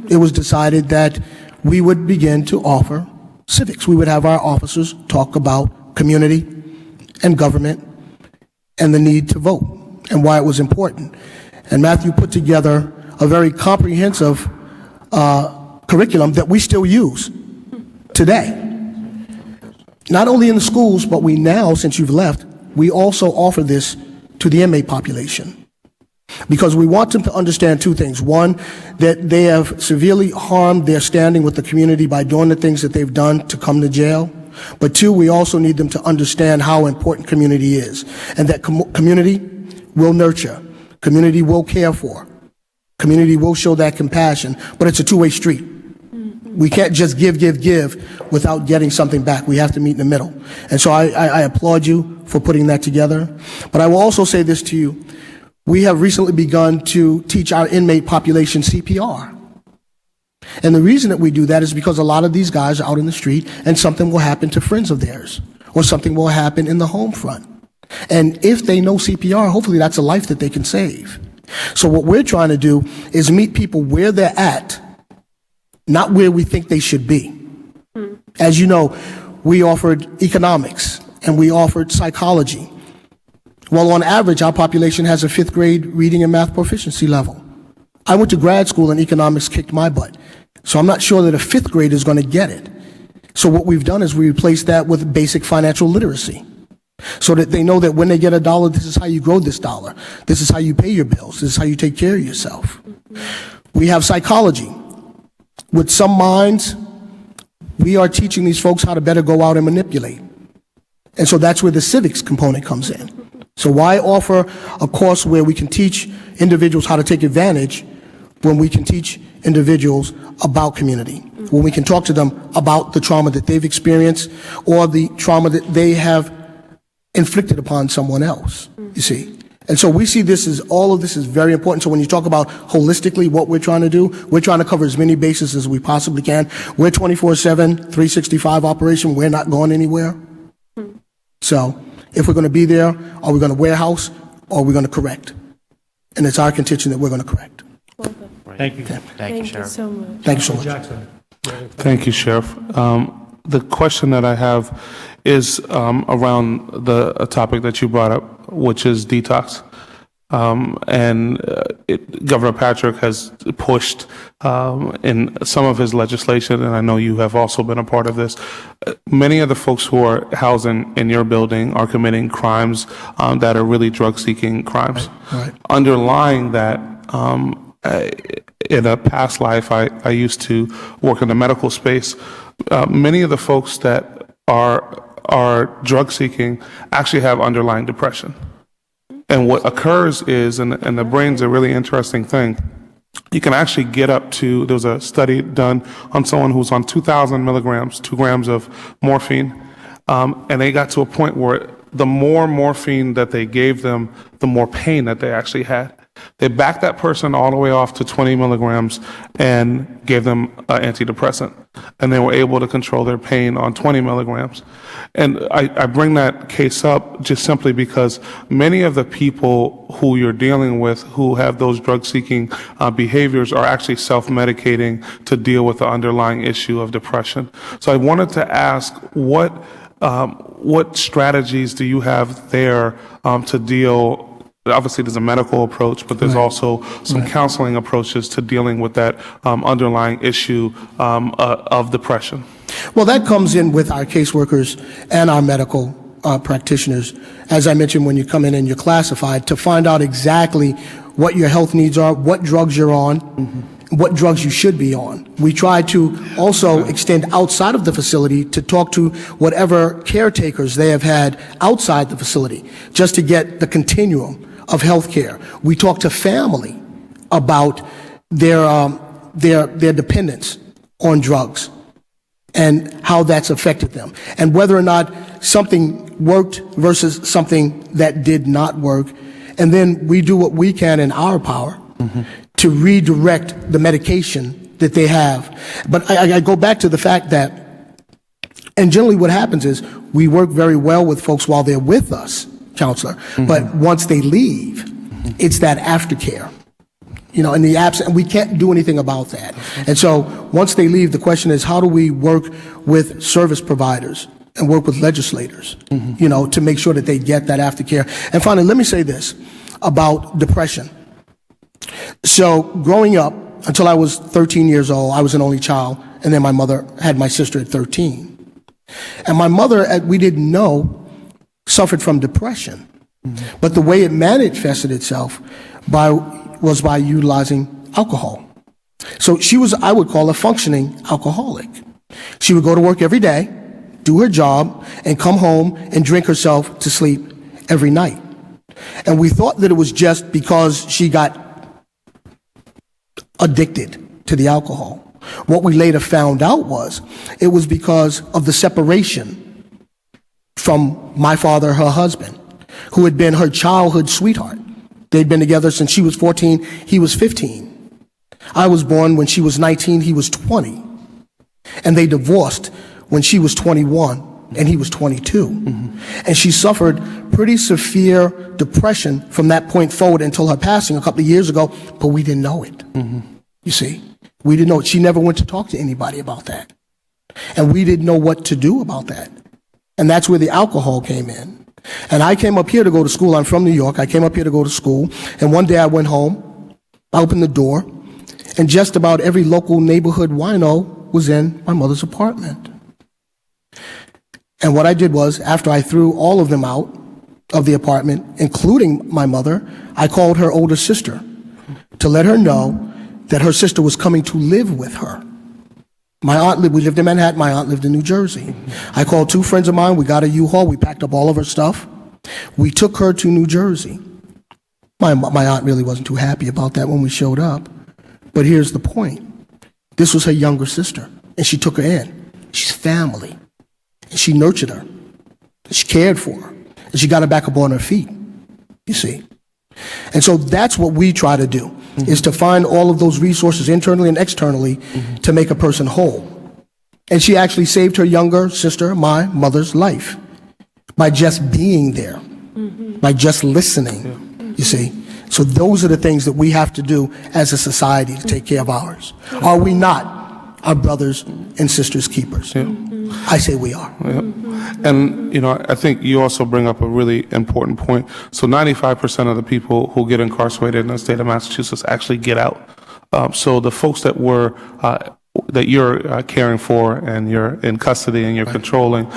it was decided that we would begin to offer civics. We would have our officers talk about community and government and the need to vote and why it was important. And Matthew put together a very comprehensive curriculum that we still use today. Not only in the schools, but we now, since you've left, we also offer this to the inmate population. Because we want them to understand 2 things. One, that they have severely harmed their standing with the community by doing the things that they've done to come to jail. But 2, we also need them to understand how important community is, and that community will nurture, community will care for, community will show that compassion, but it's a 2-way street. We can't just give without getting something back. We have to meet in the middle. And so I applaud you for putting that together. But I will also say this to you. We have recently begun to teach our inmate population CPR. And the reason that we do that is because a lot of these guys are out in the street and something will happen to friends of theirs, or something will happen in the home front. And if they know CPR, hopefully that's a life that they can save. So what we're trying to do is meet people where they're at, not where we think they should be. As you know, we offered economics and we offered psychology. Well, on average, our population has a 5th grade reading and math proficiency level. I went to grad school and economics kicked my butt. So I'm not sure that a 5th grader is going to get it. So what we've done is we replaced that with basic financial literacy, so that they know that when they get $1, this is how you grow this dollar. This is how you pay your bills. This is how you take care of yourself. We have psychology. With some minds, we are teaching these folks how to better go out and manipulate. And so that's where the civics component comes in. So why offer a course where we can teach individuals how to take advantage when we can teach individuals about community, when we can talk to them about the trauma that they've experienced or the trauma that they have inflicted upon someone else, you see. And so we see this as, all of this is very important. So when you talk about holistically what we're trying to do, we're trying to cover as many bases as we possibly can. We're 24/7, 365 operation. We're not going anywhere. So if we're going to be there, are we going to warehouse or are we going to correct? And it's our contention that we're going to correct. Thank you. Thank you, Sheriff. so much. Thank you so much. Jackson. Thank you, Sheriff. The question that I have is around the topic that you brought up, which is detox. Governor Patrick has pushed in some of his legislation, and I know you have also been a part of this. Many of the folks who are housed in your building are committing crimes that are really drug-seeking crimes. Right. Underlying that, in a past life, I used to work in the medical space. Many of the folks that are drug-seeking actually have underlying depression. And what occurs is, and the brain's a really interesting thing, you can actually get up to, there was a study done on someone who was on 2,000 milligrams, 2 grams of morphine, and they got to a point where the more morphine that they gave them, the more pain that they actually had. They backed that person all the way off to 20 milligrams and gave them an antidepressant. And they were able to control their pain on 20 milligrams. And I bring that case up just simply because many of the people who you're dealing with who have those drug-seeking behaviors are actually self-medicating to deal with the underlying issue of depression. So I wanted to ask, what strategies do you have there to deal? Obviously, there's a medical approach, but there's also some counseling approaches to dealing with that underlying issue of depression. Well, that comes in with our caseworkers and our medical practitioners. As I mentioned, when you come in and you're classified, to find out exactly what your health needs are, what drugs you're on, what drugs you should be on. We try to also extend outside of the facility to talk to whatever caretakers they have had outside the facility, just to get the continuum of health care. We talk to family about their dependence on drugs and how that's affected them, and whether or not something worked versus something that did not work. And then we do what we can in our power to redirect the medication that they have. But I go back to the fact that, and generally what happens is we work very well with folks while they're with us, counselor, but once they leave, it's that aftercare. You know, in the absence, and we can't do anything about that. And so once they leave, the question is, how do we work with service providers and work with legislators, you know, to make sure that they get that aftercare? And finally, let me say this about depression. So growing up, until I was 13 years old, I was an only child, and then my mother had my sister at 13. And my mother, we didn't know, suffered from depression. But the way it manifested itself was by utilizing alcohol. So she was, I would call, a functioning alcoholic. She would go to work every day, do her job, and come home and drink herself to sleep every night. And we thought that it was just because she got addicted to the alcohol. What we later found out was it was because of the separation from my father, her husband, who had been her childhood sweetheart. They'd been together since she was 14, he was 15. I was born when she was 19, he was 20. And they divorced when she was 21 and he was 22. And she suffered pretty severe depression from that point forward until her passing a couple of years ago, but we didn't know it. You see, we didn't know it. She never went to talk to anybody about that. And we didn't know what to do about that. And that's where the alcohol came in. And I came up here to go to school. I'm from New York. I came up here to go to school. And one day I went home, I opened the door, and just about every local neighborhood wino was in my mother's apartment. And what I did was, after I threw all of them out of the apartment, including my mother, I called her older sister to let her know that her sister was coming to live with her. My aunt lived, we lived in Manhattan, my aunt lived in New Jersey. I called 2 friends of mine, we got a U-Haul, we packed up all of her stuff, We took her to New Jersey. My aunt really wasn't too happy about that when we showed up. But here's the point. This was her younger sister, and she took her in. She's family. And she nurtured her. And she cared for her. And she got her back up on her feet, you see. And so that's what we try to do, is to find all of those resources internally and externally to make a person whole. And she actually saved her younger sister, my mother's life, by just being there, by just listening, you see. So those are the things that we have to do as a society to take care of ours. Are we not our brothers and sisters' keepers? I say we are. And, I think you also bring up a really important point. So 95% of the people who get incarcerated in the state of Massachusetts actually get out. So the folks that you're caring for and you're in custody and you're controlling,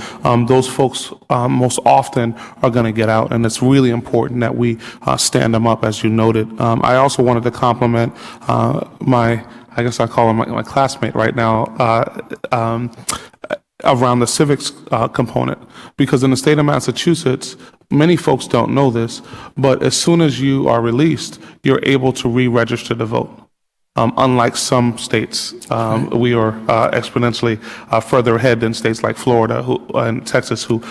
those folks most often are going to get out, and it's really important that we stand them up, as you noted. I also wanted to compliment I guess I call him my classmate right now, around the civics component, because in the state of Massachusetts, many folks don't know this, but as soon as you are released, you're able to re-register to vote. Unlike some states, we are exponentially further ahead than states like Florida and Texas, who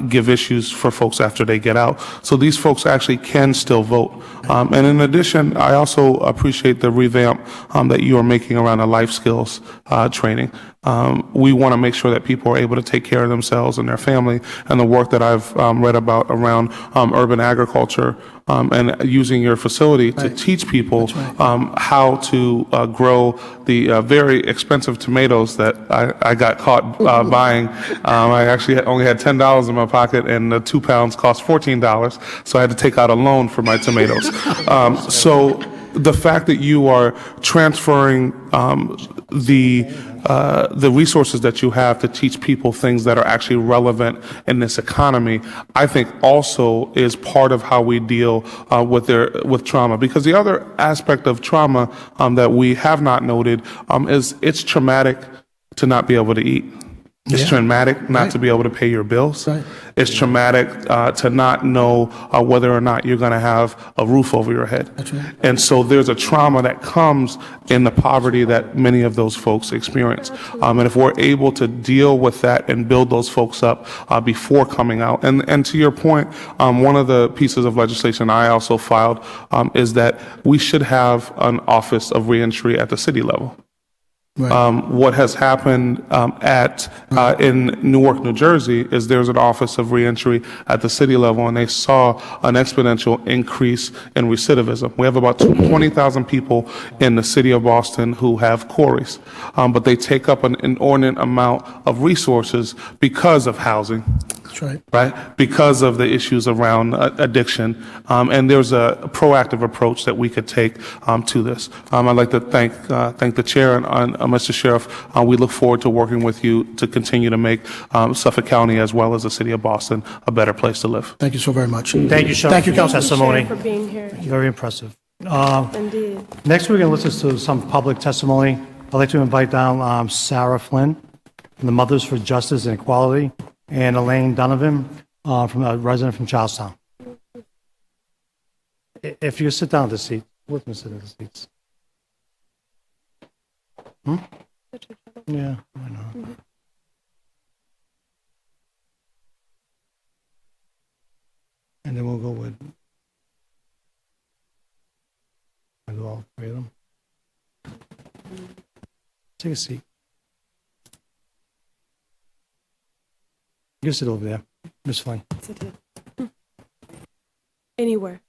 give issues for folks after they get out. So these folks actually can still vote. And in addition, I also appreciate the revamp that you are making around the life skills training. We want to make sure that people are able to take care of themselves and their family, and the work that I've read about around urban agriculture and using your facility to teach people how to grow the very expensive tomatoes that I got caught buying. I actually only had $10 in my pocket, and the 2 pounds cost $14, so I had to take out a loan for my tomatoes. So the fact that you are transferring the resources that you have to teach people things that are actually relevant in this economy, I think also is part of how we deal with trauma. Because the other aspect of trauma that we have not noted is it's traumatic to not be able to eat. It's traumatic not to be able to pay your bills. It's traumatic to not know whether or not you're going to have a roof over your head. And so there's a trauma that comes in the poverty that many of those folks experience. And if we're able to deal with that and build those folks up before coming out. And to your point, one of the pieces of legislation I also filed is that we should have an office of reentry at the city level. What has happened in Newark, New Jersey, is there's an office of reentry at the city level, and they saw an exponential increase in recidivism. We have about 20,000 people in the city of Boston who have quarries, but they take up an inordinate amount of resources because of housing. Right? Because of the issues around addiction. And there's a proactive approach that we could take to this. I'd like to thank the chair and Mr. Sheriff. We look forward to working with you to continue to make Suffolk County, as well as the city of Boston, a better place to live. Thank you so very much. Thank you, Sheriff, Thank you, for your Councilman. testimony. For being here. Very impressive. Indeed. Next, we're going to listen to some public testimony. I'd like to invite down Sarah Flynn from the Mothers for Justice and Equality, and Elaine Donovan, from a resident from Charlestown. If you sit down at the seat, let them sit at the seats. Yeah, I know. And then we'll go with all three of them. Take a seat. You can sit over there, Miss Flynn. Sit here. Anywhere.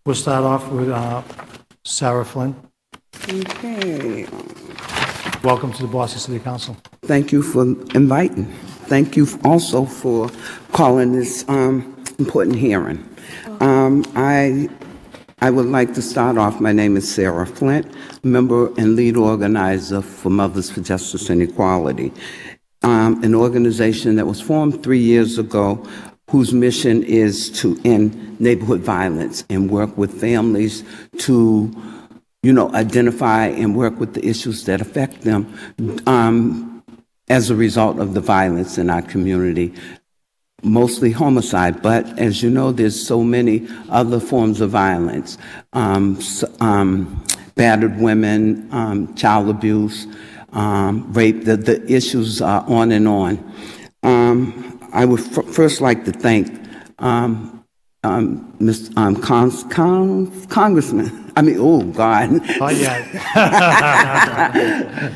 We'll start off with Sarah Flynn. Okay. Welcome to the Boston City Council. Thank you for inviting. Thank you also for calling this important hearing. I would like to start off. My name is Sarah Flint, member and lead organizer for Mothers for Justice and Equality, an organization that was formed 3 years ago, whose mission is to end neighborhood violence and work with families to, identify and work with the issues that affect them as a result of the violence in our community. mostly homicide, but as you know, there's so many other forms of violence, battered women, child abuse, rape, the issues are on and on. I would first like to thank Congressman, oh God. Oh, yeah.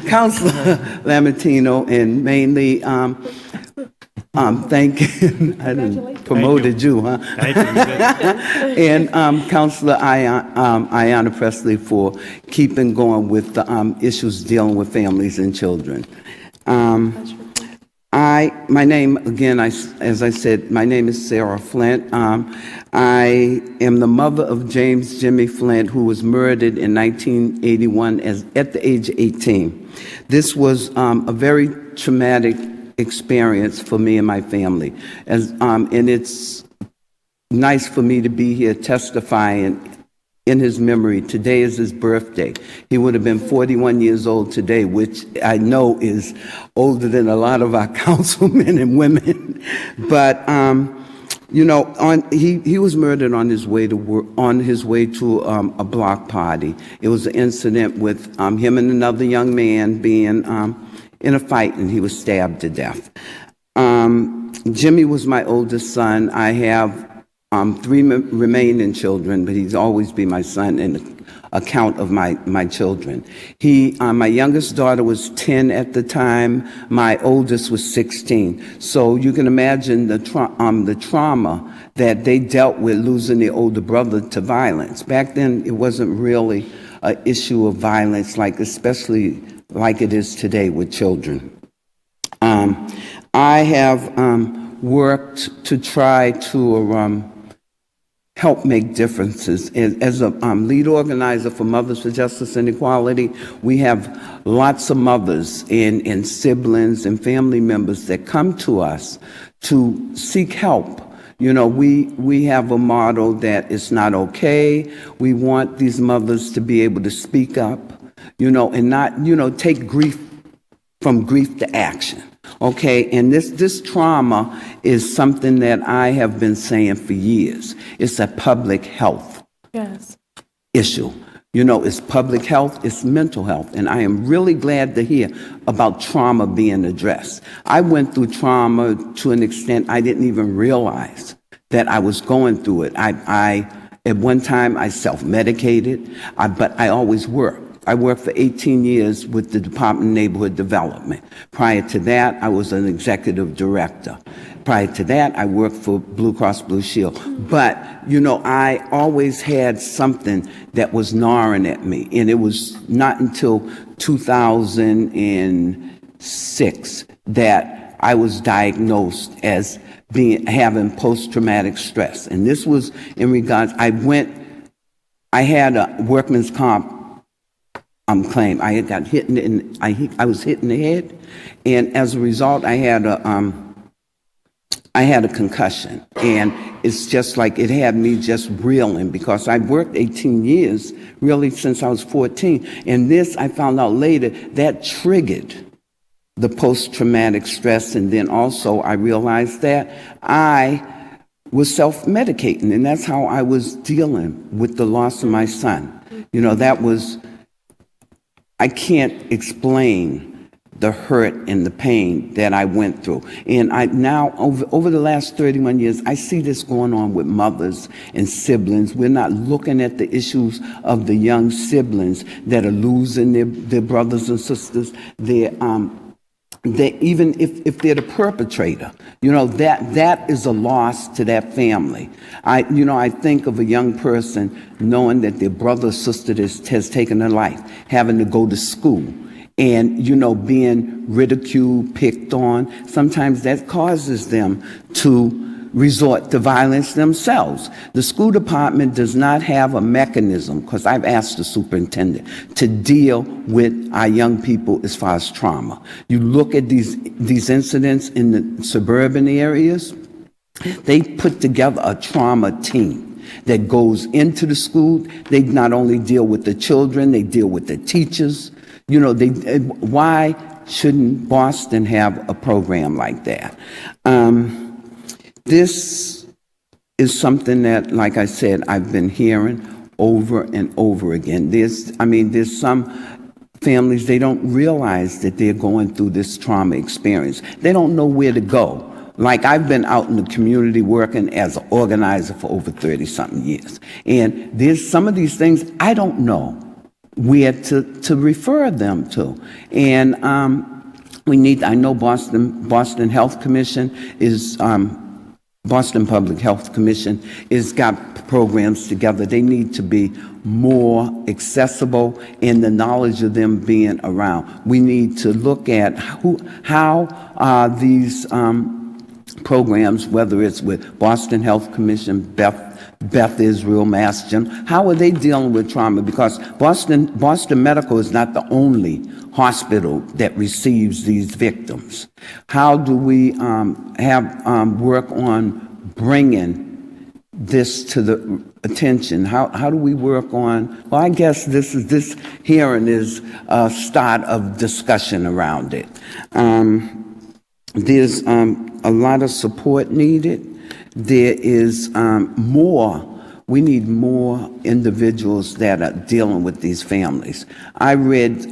Councilor Lamartino, and mainly thank I didn't promoted you, huh? Thank you. And Councilor Ayanna Presley for keeping going with the issues dealing with families and children. My name, again, as I said, my name is Sarah Flint. I am the mother of James Jimmy Flint, who was murdered in 1981 at the age of 18. This was a very traumatic experience for me and my family. And it's nice for me to be here testifying in his memory. Today is his birthday. He would have been 41 years old today, which I know is older than a lot of our councilmen and women. But he was murdered on his way to work, on his way to a block party. It was an incident with him and another young man being in a fight, and he was stabbed to death. Jimmy was my oldest son. I have 3 remaining children, but he's always been my son in account of my children. My youngest daughter was 10 at the time. My oldest was 16. So you can imagine the trauma that they dealt with losing their older brother to violence. Back then, it wasn't really an issue of violence, especially like it is today with children. I have worked to try to help make differences. As a lead organizer for Mothers for Justice and Equality, we have lots of mothers and siblings and family members that come to us to seek help. We have a model that it's not okay. We want these mothers to be able to speak up, and not, take grief from grief to action. Okay, and this trauma is something that I have been saying for years. It's a public health issue. It's public health, it's mental health, and I am really glad to hear about trauma being addressed. I went through trauma to an extent I didn't even realize that I was going through it. At one time, I self-medicated, but I always worked. I worked for 18 years with the Department of Neighborhood Development. Prior to that, I was an executive director. Prior to that, I worked for Blue Cross Blue Shield. But, I always had something that was gnawing at me. And it was not until 2006 that I was diagnosed as having post-traumatic stress. And this was in regards, I had a workman's comp claim. I had got hit I was hit in the head, and as a result, I had a concussion, and it's just like it had me just reeling because I worked 18 years, really since I was 14, and this I found out later that triggered the post-traumatic stress, and then also I realized that I was self-medicating, and that's how I was dealing with the loss of my son. That was. I can't explain the hurt and the pain that I went through. And I now, over the last 31 years, I see this going on with mothers and siblings. We're not looking at the issues of the young siblings that are losing their brothers and sisters. Even if they're the perpetrator, that is a loss to that family. I think of a young person knowing that their brother or sister has taken their life, having to go to school, and, being ridiculed, picked on. Sometimes that causes them to resort to violence themselves. The school department does not have a mechanism, because I've asked the superintendent, to deal with our young people as far as trauma. You look at these incidents in the suburban areas, they put together a trauma team that goes into the school. They not only deal with the children, they deal with the teachers. Why shouldn't Boston have a program like that? This is something that, like I said, I've been hearing over and over again. There's some families, they don't realize that they're going through this trauma experience. They don't know where to go. Like, I've been out in the community working as an organizer for over 30-something years. And there's some of these things I don't know where to refer them to. And I know Boston Health Commission is, Boston Public Health Commission has got programs together. They need to be more accessible in the knowledge of them being around. We need to look at how these programs, whether it's with Boston Health Commission, Beth Israel, Mass General, how are they dealing with trauma? Because Boston Medical is not the only hospital that receives these victims. How do we have work on bringing this to the attention? How do we work on? Well, I guess this hearing is a start of discussion around it. There's a lot of support needed. There is we need more individuals that are dealing with these families. I read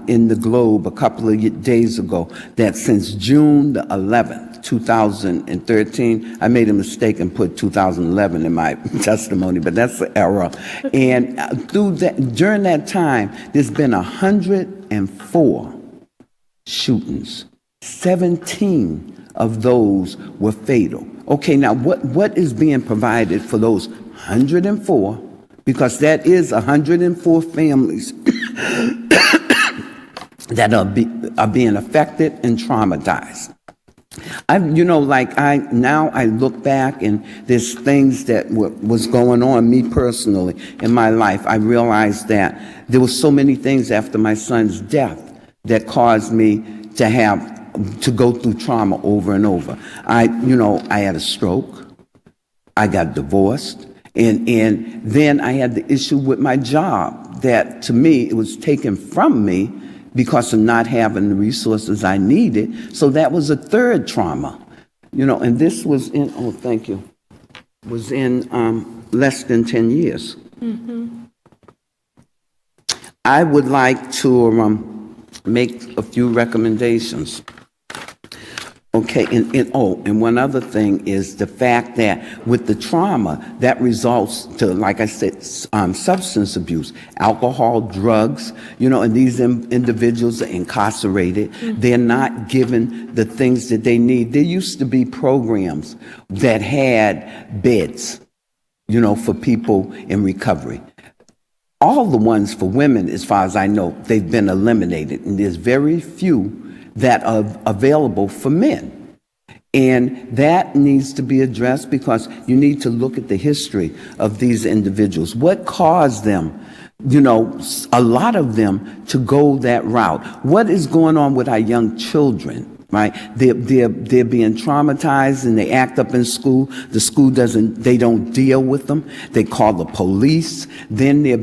in the Globe a couple of days ago that since June the 11th, 2013, I made a mistake and put 2011 in my testimony, but that's the error. And during that time, there's been 104 shootings. 17 of those were fatal. Okay, now what is being provided for those 104? Because that is 104 families that are being affected and traumatized. I look back and there's things that was going on me personally in my life. I realized that there were so many things after my son's death that caused me to go through trauma over and over. I had a stroke. I got divorced. And then I had the issue with my job that, to me, it was taken from me because of not having the resources I needed. So that was a third trauma. And this was in, was in less than 10 years. Mm-hmm. I would like to make a few recommendations. Okay, and one other thing is the fact that with the trauma, that results to, like I said, substance abuse, alcohol, drugs, and these individuals are incarcerated. Mm-hmm. They're not given the things that they need. There used to be programs that had beds, for people in recovery. All the ones for women, as far as I know, they've been eliminated, and there's very few that are available for men. And that needs to be addressed because you need to look at the history of these individuals. What caused them, a lot of them, to go that route? What is going on with our young children? Right, they're being traumatized and they act up in school. The school they don't deal with them. They call the police. Then they're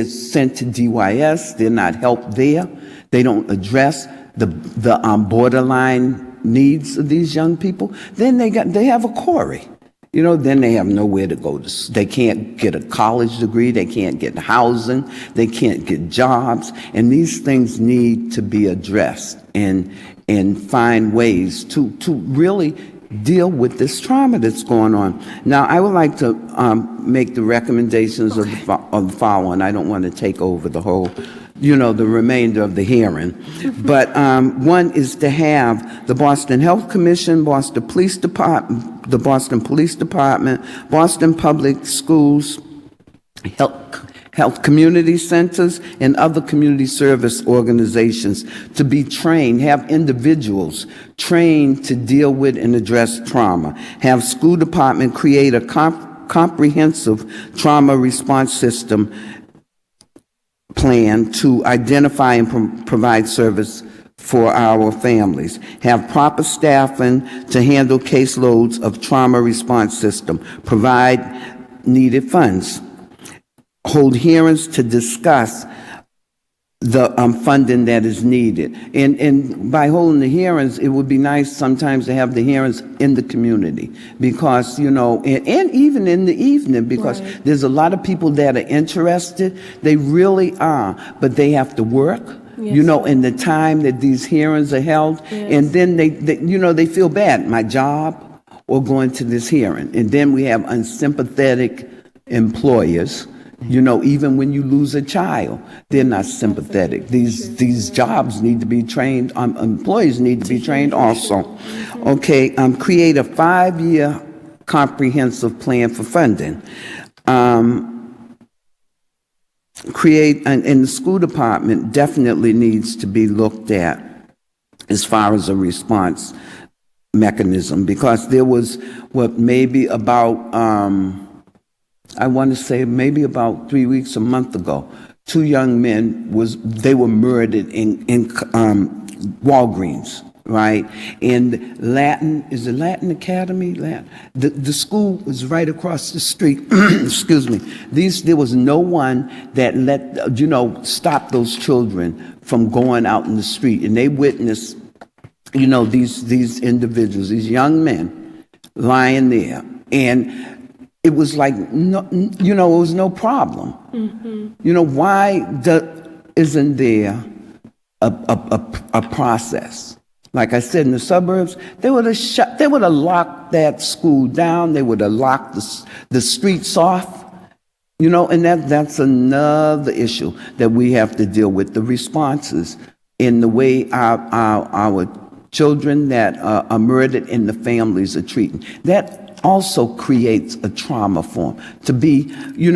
sent to DYS. They're not helped there. They don't address the borderline needs of these young people. Then they have a quarry. Then they have nowhere to go. They can't get a college degree. They can't get housing. They can't get jobs. And these things need to be addressed and find ways to really deal with this trauma that's going on. Now, I would like to make the recommendations of the following. I don't want to take over the whole, the remainder of the hearing. But one is to have the Boston Health Commission, Boston Police Department, the Boston Police Department, Boston Public Schools, health community centers, and other community service organizations to be trained, have individuals trained to deal with and address trauma, have school department create a comprehensive trauma response system plan to identify and provide service for our families, have proper staffing to handle caseloads of trauma response system, provide needed funds, hold hearings to discuss the funding that is needed. And by holding the hearings, it would be nice sometimes to have the hearings in the community because, you know, and even in the evening because Right. there's a lot of people that are interested. They really are, but they have to work. You Yes. know, in the time that these hearings are held, and then they, you know, they feel bad. My job or going to this hearing. And then we have unsympathetic employers. You know, even when you lose a child, they're not sympathetic. These jobs need to be trained. Employees need to be trained also. Okay, create a 5-year comprehensive plan for funding. Create, and the school department definitely needs to be looked at as far as a response mechanism because there was maybe about I want to say maybe about 3 weeks, a month ago, 2 young men they were murdered in Walgreens, right? And is it Latin Academy? The school was right across the street. Excuse me. There was no one that stop those children from going out in the street, and they witnessed, you know, these individuals, these young men, lying there, and it was like, no, you know, it was no problem. You know, why isn't there a process? Like I said, in the suburbs, they would have locked that school down. They would have locked the streets off. You know, and that's another issue that we have to deal with, the responses in the way our children that are murdered and the families are treated. That also creates a trauma for them to be, you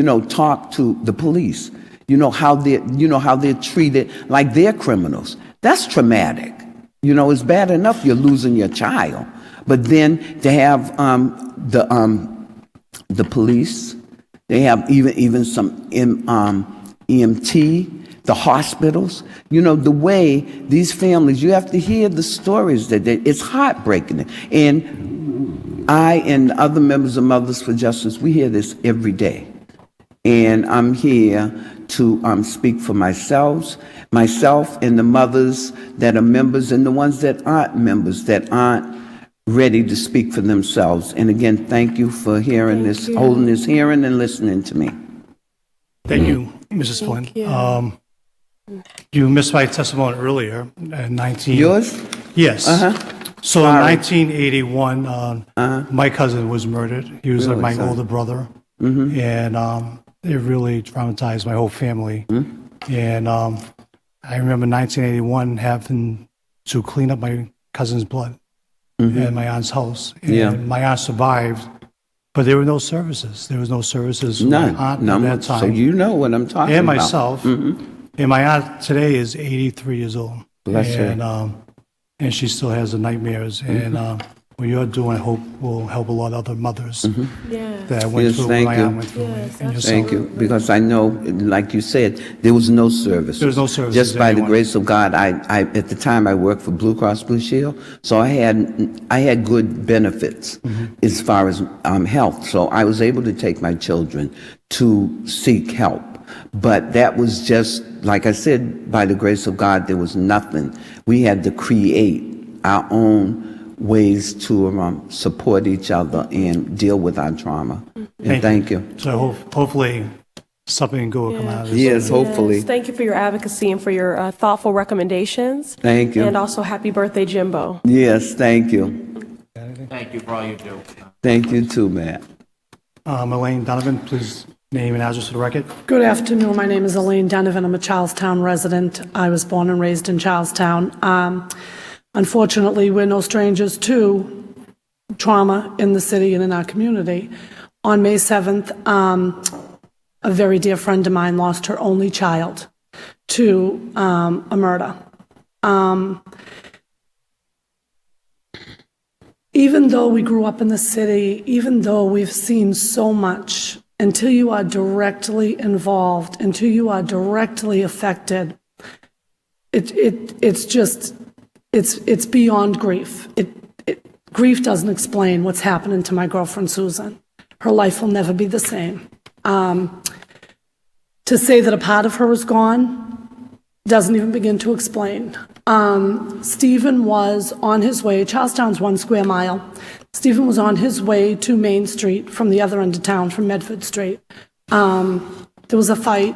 know, talk to the police, you know, how they're treated like they're criminals. That's traumatic. You know, it's bad enough you're losing your child, but then to have the police, they have even some EMT, the hospitals, you know, the way these families, you have to hear the stories it's heartbreaking. And I and other members of Mothers for Justice, we hear this every day. And I'm here to speak for myself and the mothers that are members and the ones that aren't members, that aren't ready to speak for themselves. And again, thank you for holding this hearing and listening to me. Thank you, Mrs. Flynn. you. You missed my testimony earlier, 19... Yours? Yes. So Sorry. in 1981, my cousin was murdered. He was like my older brother. And it really traumatized my whole family. And I remember 1981 having to clean up my cousin's blood at my aunt's house. And my aunt survived, but there were no services. There was no services for my aunt at that time. So you know what I'm talking And about. myself. And my aunt today is 83 years old. Bless her. And she still has the nightmares. And what you're doing, I hope, will help a lot of other mothers Yes. that went Yes, through thank what my you. aunt went through. Yes, and yourself. Thank you, because I know, like you said, there was no service. There was no services Just by the anyone. grace of God, I at the time I worked for Blue Cross Blue Shield, so I had good benefits as far as health. So I was able to take my children to seek help. But that was just, like I said, by the grace of God, there was nothing. We had to create our own ways to support each other and deal with our trauma. And thank you. So hopefully something good will come out of this. Yes, hopefully. Yes. Thank you for your advocacy and for your thoughtful recommendations. Thank you. And also, happy birthday, Jimbo. Yes, thank you. Thank you for all you do. Thank you too, Matt. Elaine Donovan, please name and address for the record. Good afternoon. My name is Elaine Donovan. I'm a Charlestown resident. I was born and raised in Charlestown. Unfortunately, we're no strangers to trauma in the city and in our community. On May 7th, a very dear friend of mine lost her only child to a murder. Even though we grew up in the city, even though we've seen so much, until you are directly involved, until you are directly affected, it's beyond grief. Grief doesn't explain what's happening to my girlfriend Susan. Her life will never be the same. To say that a part of her is gone doesn't even begin to explain. Stephen was on his way, Charlestown's 1 square mile. Stephen was on his way to Main Street from the other end of town, from Medford Street. There was a fight.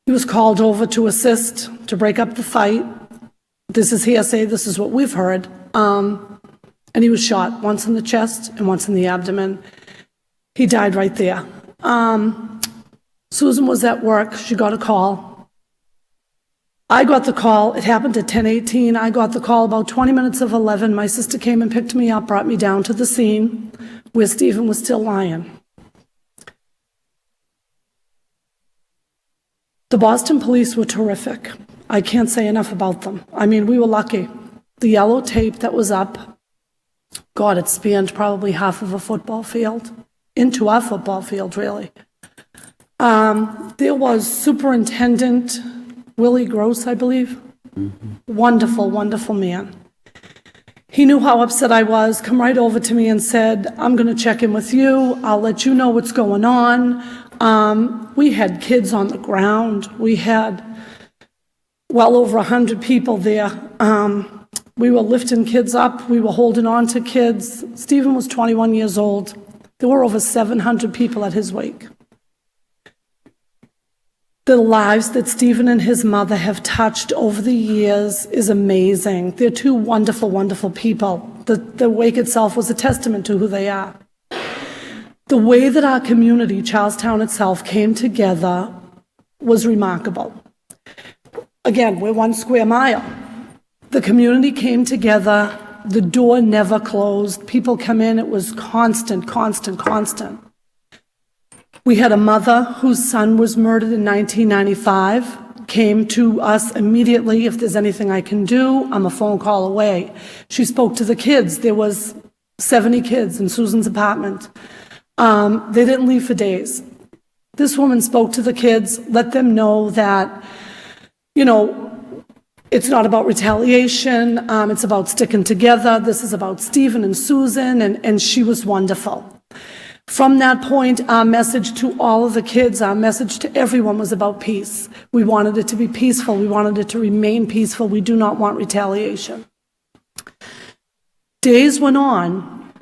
He was called over to assist, to break up the fight. This is hearsay, this is what we've heard. And he was shot, once in the chest and once in the abdomen. He died right there. Susan was at work, she got a call. I got the call, it happened at 10:18. I got the call about 20 minutes of 11. My sister came and picked me up, brought me down to the scene where Stephen was still lying. The Boston police were terrific. I can't say enough about them. I mean, we were lucky. The yellow tape that was up, God, it spanned probably half of a football field, into our football field, really. There was Superintendent Willie Gross, I believe. Wonderful, wonderful man. He knew how upset I was, come right over to me and said, I'm going to check in with you. I'll let you know what's going on. We had kids on the ground. We had well over 100 people there. We were lifting kids up. We were holding on to kids. Stephen was 21 years old. There were over 700 people at his wake. The lives that Stephen and his mother have touched over the years is amazing. They're two wonderful, wonderful people. The wake itself was a testament to who they are. The way that our community, Charlestown itself, came together was remarkable. Again, we're 1 square mile. The community came together. The door never closed. People come in. It was constant, constant, constant. We had a mother whose son was murdered in 1995, came to us immediately. If there's anything I can do, I'm a phone call away. She spoke to the kids. There was 70 kids in Susan's apartment. They didn't leave for days. This woman spoke to the kids, let them know that, you know, it's not about retaliation. It's about sticking together. This is about Stephen and Susan, and she was wonderful. From that point, our message to all of the kids, our message to everyone was about peace. We wanted it to be peaceful. We wanted it to remain peaceful. We do not want retaliation. Days went on,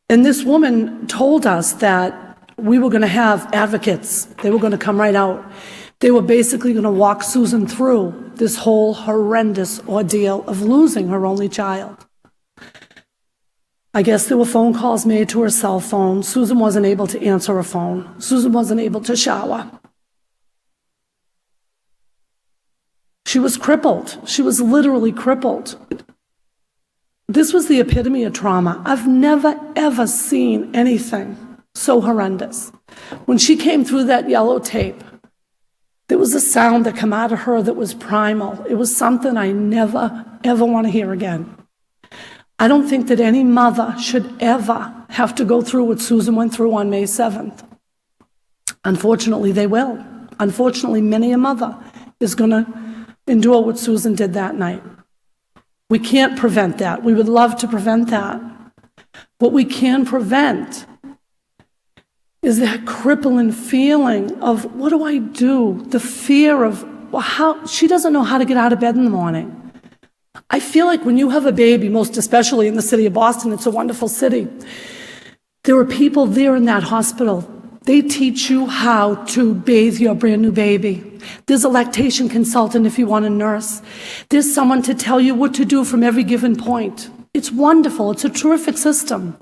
and this woman told us that we were going to have advocates. They were going to come right out. They were basically going to walk Susan through this whole horrendous ordeal of losing her only child. I guess there were phone calls made to her cell phone. Susan wasn't able to answer her phone. Susan wasn't able to shower. She was crippled. She was literally crippled. This was the epitome of trauma. I've never, ever seen anything so horrendous. When she came through that yellow tape, there was a sound that came out of her that was primal. It was something I never, ever want to hear again. I don't think that any mother should ever have to go through what Susan went through on May 7th. Unfortunately, they will. Unfortunately, many a mother is going to endure what Susan did that night. We can't prevent that. We would love to prevent that. What we can prevent is that crippling feeling of, what do I do? The fear of, well, how she doesn't know how to get out of bed in the morning. I feel like when you have a baby, most especially in the city of Boston, it's a wonderful city, there are people there in that hospital. They teach you how to bathe your brand new baby. There's a lactation consultant if you want a nurse. There's someone to tell you what to do from every given point. It's wonderful. It's a terrific system.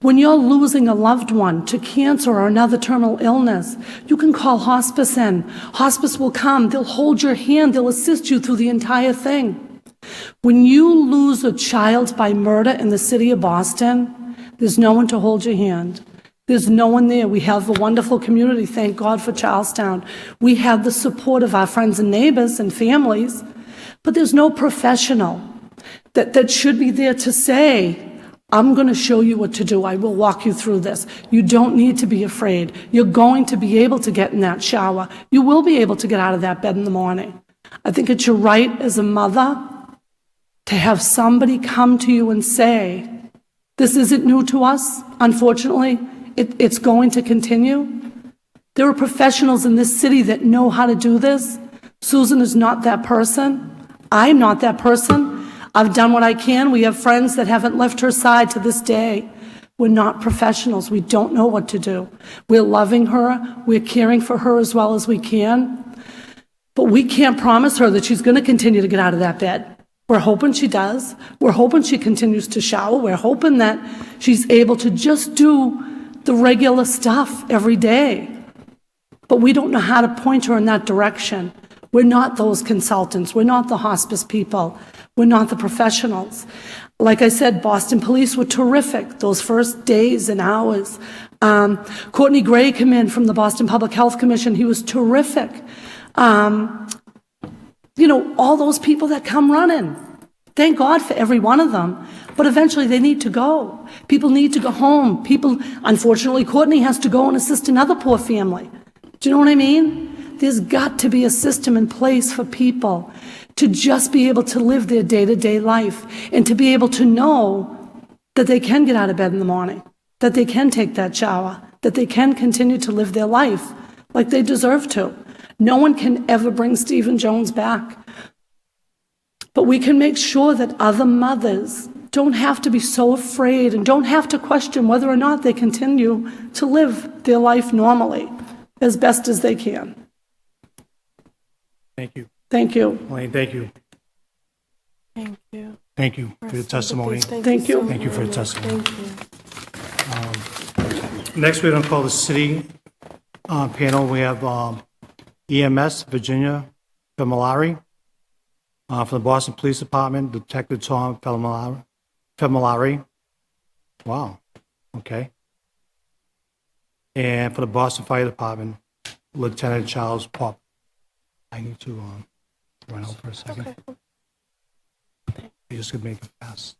When you're losing a loved one to cancer or another terminal illness, you can call hospice in. Hospice will come. They'll hold your hand. They'll assist you through the entire thing. When you lose a child by murder in the city of Boston, there's no one to hold your hand. There's no one there. We have a wonderful community, thank God for Charlestown. We have the support of our friends and neighbors and families, but there's no professional that should be there to say, I'm going to show you what to do. I will walk you through this. You don't need to be afraid. You're going to be able to get in that shower. You will be able to get out of that bed in the morning. I think it's your right as a mother to have somebody come to you and say, this isn't new to us, unfortunately. It's going to continue. There are professionals in this city that know how to do this. Susan is not that person. I'm not that person. I've done what I can. We have friends that haven't left her side to this day. We're not professionals. We don't know what to do. We're loving her. We're caring for her as well as we can. But we can't promise her that she's going to continue to get out of that bed. We're hoping she does. We're hoping she continues to shower. We're hoping that she's able to just do the regular stuff every day. But we don't know how to point her in that direction. We're not those consultants. We're not the hospice people. We're not the professionals. Like I said, Boston police were terrific those first days and hours. Courtney Gray came in from the Boston Public Health Commission. He was terrific. You know, all those people that come running. Thank God for every one of them. But eventually they need to go. People need to go home. People, unfortunately, Courtney has to go and assist another poor family. Do you know what I mean? There's got to be a system in place for people to just be able to live their day-to-day life and to be able to know that they can get out of bed in the morning, that they can take that shower, that they can continue to live their life like they deserve to. No one can ever bring Stephen Jones back. But we can make sure that other mothers don't have to be so afraid and don't have to question whether or not they continue to live their life normally as best as they can. Thank you. Thank you. Elaine, thank you. Thank you. Thank you for your testimony. Thank you. Thank you for your testimony. Thank you. Next, we're going to call the city panel. We have EMS, Virginia Femilari. From the Boston Police Department, Detective Tom Femilari. Wow. Okay. And for the Boston Fire Department, Lieutenant Charles Pop. I need to run out for a second. Okay. You just could make it fast.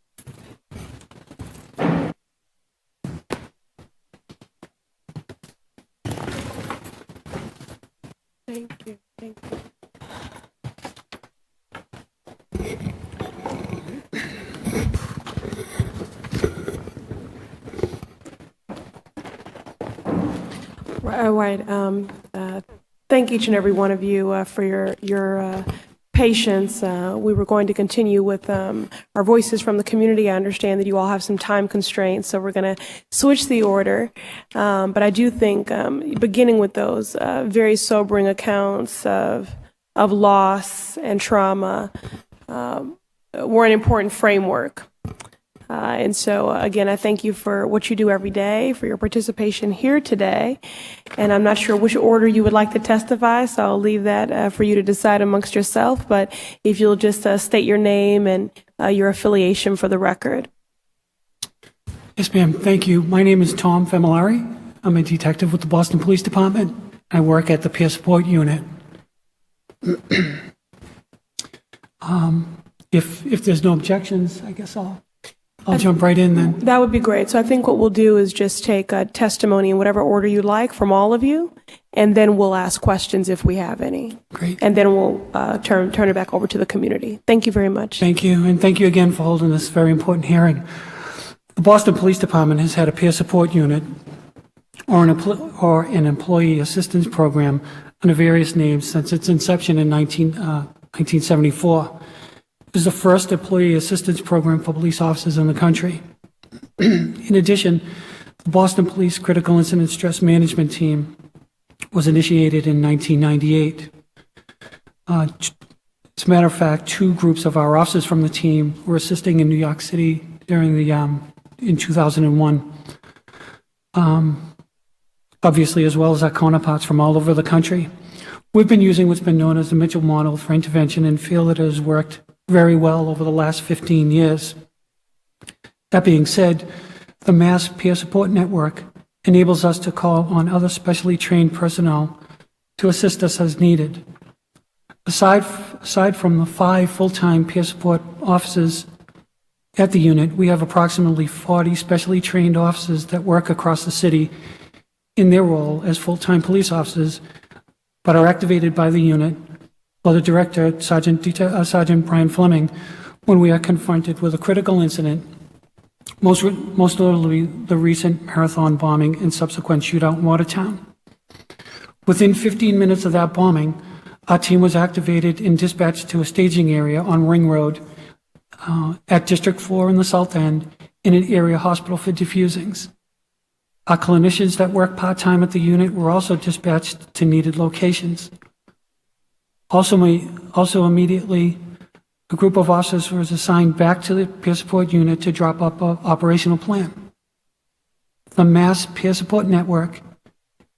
Thank you. Thank you. All right. Thank each and every one of you for your patience. We were going to continue with our voices from the community. I understand that you all have some time constraints, so we're going to switch the order. But I do think, beginning with those very sobering accounts of loss and trauma, were an important framework. And so, again, I thank you for what you do every day, for your participation here today. And I'm not sure which order you would like to testify, so I'll leave that for you to decide amongst yourself. But if you'll just state your name and your affiliation for the record. Yes, ma'am. Thank you. My name is Tom Femilari. I'm a detective with the Boston Police Department. I work at the Peer Support Unit. If there's no objections, I guess I'll jump right in then. That would be great. So I think what we'll do is just take a testimony in whatever order you like from all of you, and then we'll ask questions if we have any. Great. And then we'll turn it back over to the community. Thank you very much. Thank you, and thank you again for holding this very important hearing. The Boston Police Department has had a peer support unit or an employee assistance program under various names since its inception in 1974. It is the first employee assistance program for police officers in the country. In addition, the Boston Police Critical Incident Stress Management Team was initiated in 1998. As a matter of fact, 2 groups of our officers from the team were assisting in New York City during in 2001. Obviously, as well as our counterparts from all over the country. We've been using what's been known as the Mitchell model for intervention and feel that it has worked very well over the last 15 years. That being said, the Mass Peer Support Network enables us to call on other specially trained personnel to assist us as needed. Aside from the 5 full-time peer support officers at the unit, we have approximately 40 specially trained officers that work across the city in their role as full-time police officers, but are activated by the unit or the director, Sergeant Brian Fleming, when we are confronted with a critical incident, most notably the recent marathon bombing and subsequent shootout in Watertown. Within 15 minutes of that bombing, our team was activated and dispatched to a staging area on Ring Road at District 4 in the South End in an area hospital for defusings. Our clinicians that work part-time at the unit were also dispatched to needed locations. Also immediately, a group of officers was assigned back to the peer support unit to drop up an operational plan. The Mass Peer Support Network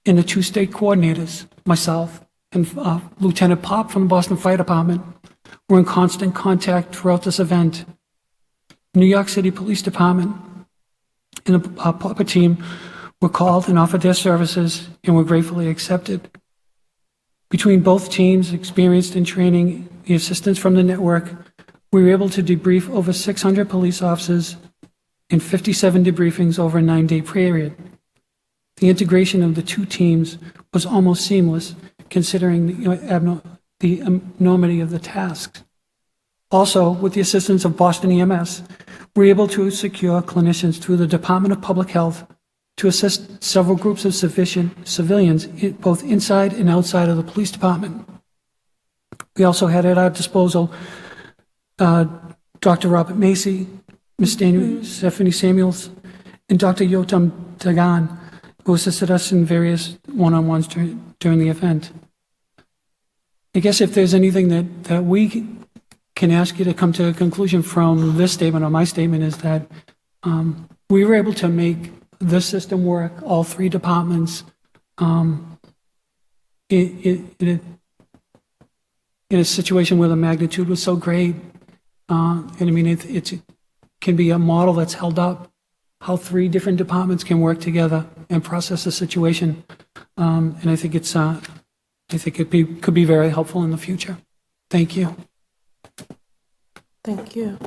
and the two state coordinators, myself and Lieutenant Pop from the Boston Fire Department, were in constant contact throughout this event. New York City Police Department and the Papa team were called and offered their services and were gratefully accepted. Between both teams, experienced in training, the assistance from the network, we were able to debrief over 600 police officers in 57 debriefings over a 9-day period. The integration of the two teams was almost seamless, considering the enormity of the tasks. Also, with the assistance of Boston EMS, we were able to secure clinicians through the Department of Public Health to assist several groups of civilians, both inside and outside of the police department. We also had at our disposal Dr. Robert Macy, Ms. Stephanie Samuels, and Dr. Yotam Dagan, who assisted us in various one-on-ones during the event. I guess if there's anything that we can ask you to come to a conclusion from this statement or my statement is that we were able to make this system work, all three departments, in a situation where the magnitude was so great. And I mean, it can be a model that's held up, how three different departments can work together and process a situation. And I think it could be very helpful in the future. Thank you. Thank you.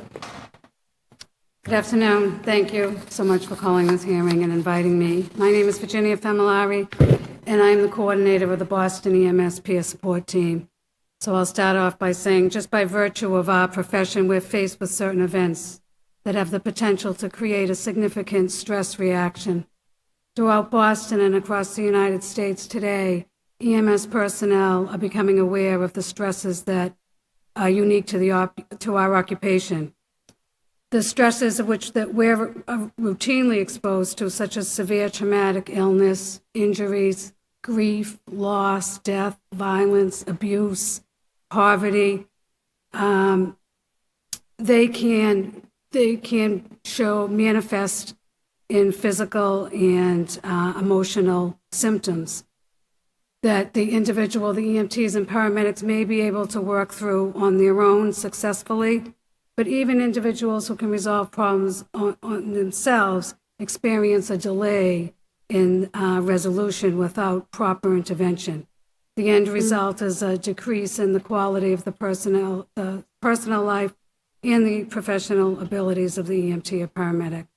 Good afternoon. Thank you so much for calling this hearing and inviting me. My name is Virginia Femilari, and I'm the coordinator of the Boston EMS Peer Support Team. So I'll start off by saying, just by virtue of our profession, we're faced with certain events that have the potential to create a significant stress reaction. Throughout Boston and across the United States today, EMS personnel are becoming aware of the stresses that are unique to our occupation. The stresses of which that we're routinely exposed to, such as severe traumatic illness, injuries, grief, loss, death, violence, abuse, poverty, they can manifest in physical and emotional symptoms that the individual, the EMTs and paramedics may be able to work through on their own successfully, but even individuals who can resolve problems on themselves experience a delay in resolution without proper intervention. The end result is a decrease in the quality of the personal life and the professional abilities of the EMT or paramedic.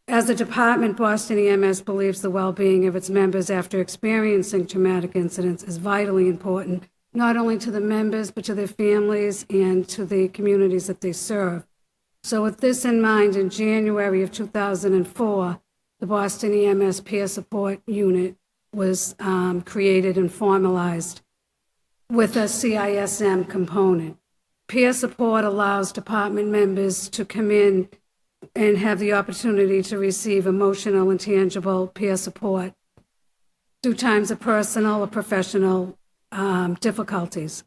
As a department, Boston EMS believes the well-being of its members after experiencing traumatic incidents is vitally important, not only to the members, but to their families and to the communities that they serve. So with this in mind, in January of 2004, the Boston EMS Peer Support Unit was created and formalized with a CISM component. Peer support allows department members to come in and have the opportunity to receive emotional and tangible peer support through times of personal or professional difficulties.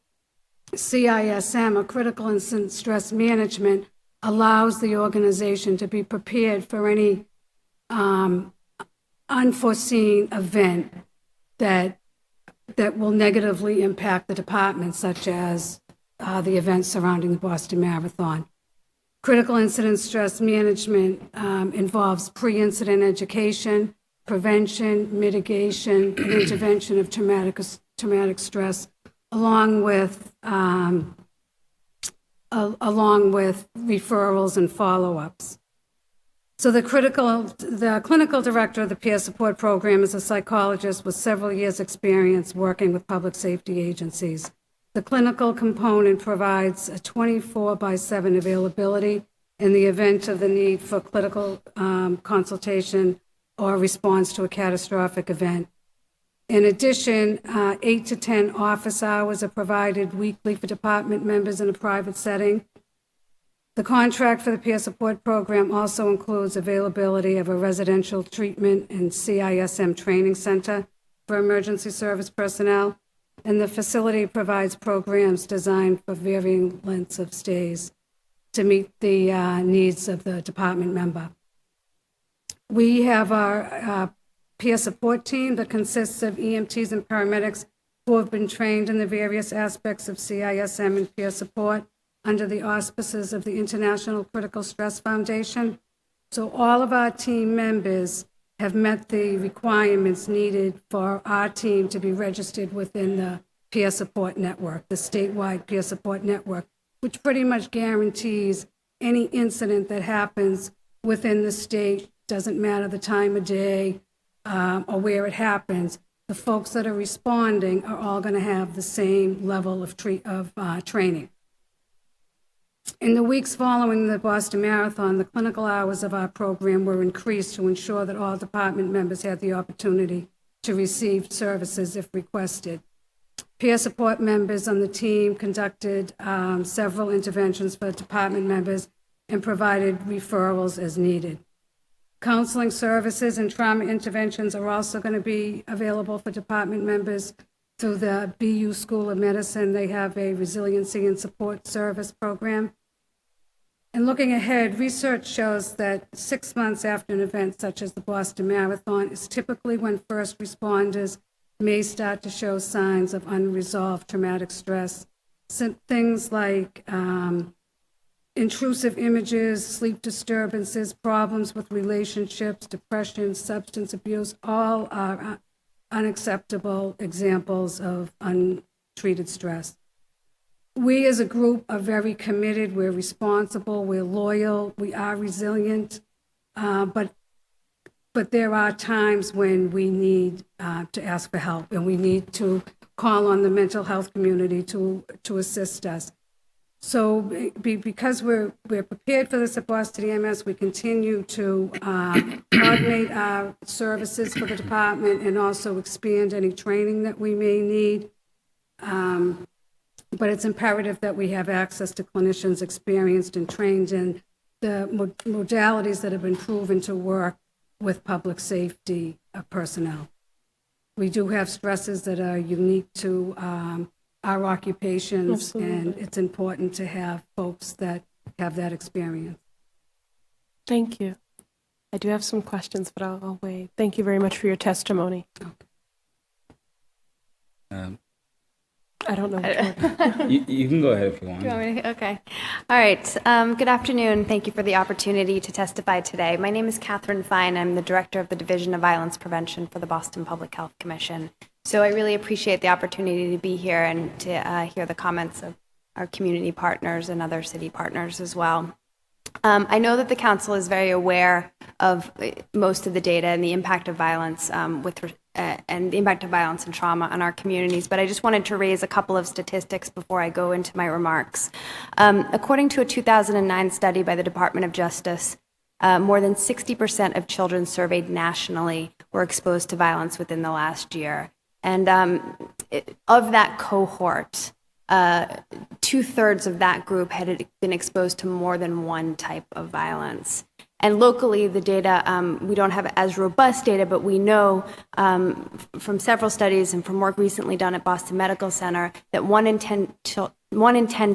CISM, or Critical Incident Stress Management, allows the organization to be prepared for any unforeseen event that will negatively impact the department, such as the events surrounding the Boston Marathon. Critical Incident Stress Management involves pre-incident education, prevention, mitigation, and intervention of traumatic stress, along with referrals and follow-ups. So the clinical director of the peer support program is a psychologist with several years' experience working with public safety agencies. The clinical component provides a 24/7 availability in the event of the need for clinical consultation or response to a catastrophic event. In addition, 8 to 10 office hours are provided weekly for department members in a private setting. The contract for the peer support program also includes availability of a residential treatment and CISM training center for emergency service personnel, and the facility provides programs designed for varying lengths of stays to meet the needs of the department member. We have our peer support team that consists of EMTs and paramedics who have been trained in the various aspects of CISM and peer support under the auspices of the International Critical Stress Foundation. So all of our team members have met the requirements needed for our team to be registered within the peer support network, the statewide peer support network, which pretty much guarantees any incident that happens within the state, doesn't matter the time of day or where it happens, the folks that are responding are all going to have the same level of training. In the weeks following the Boston Marathon, the clinical hours of our program were increased to ensure that all department members had the opportunity to receive services if requested. Peer support members on the team conducted several interventions for department members and provided referrals as needed. Counseling services and trauma interventions are also going to be available for department members through the BU School of Medicine. They have a resiliency and support service program. And looking ahead, research shows that 6 months after an event such as the Boston Marathon is typically when first responders may start to show signs of unresolved traumatic stress. Things like intrusive images, sleep disturbances, problems with relationships, depression, substance abuse, all are unacceptable examples of untreated stress. We as a group are very committed, we're responsible, we're loyal, we are resilient, but there are times when we need to ask for help, and we need to call on the mental health community to assist us. So because we're prepared for this at Boston EMS, we continue to coordinate our services for the department and also expand any training that we may need. But it's imperative that we have access to clinicians experienced and trained in the modalities that have been proven to work with public safety personnel. We do have stresses that are unique to our occupations, Absolutely. and it's important to have folks that have that experience. Thank you. I do have some questions, but I'll wait. Thank you very much for your testimony. I don't know which one. You can go ahead if you want. You want me to? Okay. All right. Good afternoon. Thank you for the opportunity to testify today. My name is Catherine Fine. I'm the Director of the Division of Violence Prevention for the Boston Public Health Commission. So I really appreciate the opportunity to be here and to hear the comments of our community partners and other city partners as well. I know that the council is very aware of most of the data and the impact of violence and the impact of violence and trauma on our communities, but I just wanted to raise a couple of statistics before I go into my remarks. According to a 2009 study by the Department of Justice, more than 60% of children surveyed nationally were exposed to violence within the last year. And of that cohort, 2/3 of that group had been exposed to more than one type of violence. And locally, the data, we don't have as robust data, but we know from several studies and from work recently done at Boston Medical Center that 1 in 10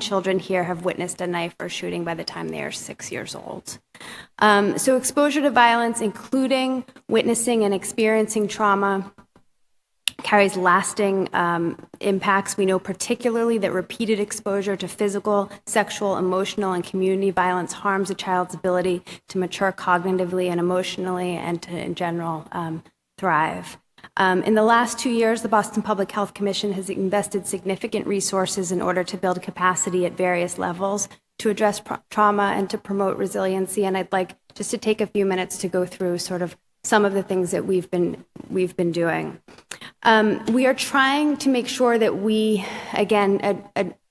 children here have witnessed a knife or shooting by the time they are 6 years old. So exposure to violence, including witnessing and experiencing trauma, carries lasting impacts. We know particularly that repeated exposure to physical, sexual, emotional, and community violence harms a child's ability to mature cognitively and emotionally and to, in general, thrive. In the last 2 years, the Boston Public Health Commission has invested significant resources in order to build capacity at various levels to address trauma and to promote resiliency. And I'd like just to take a few minutes to go through sort of some of the things that we've been doing. We are trying to make sure that we, again,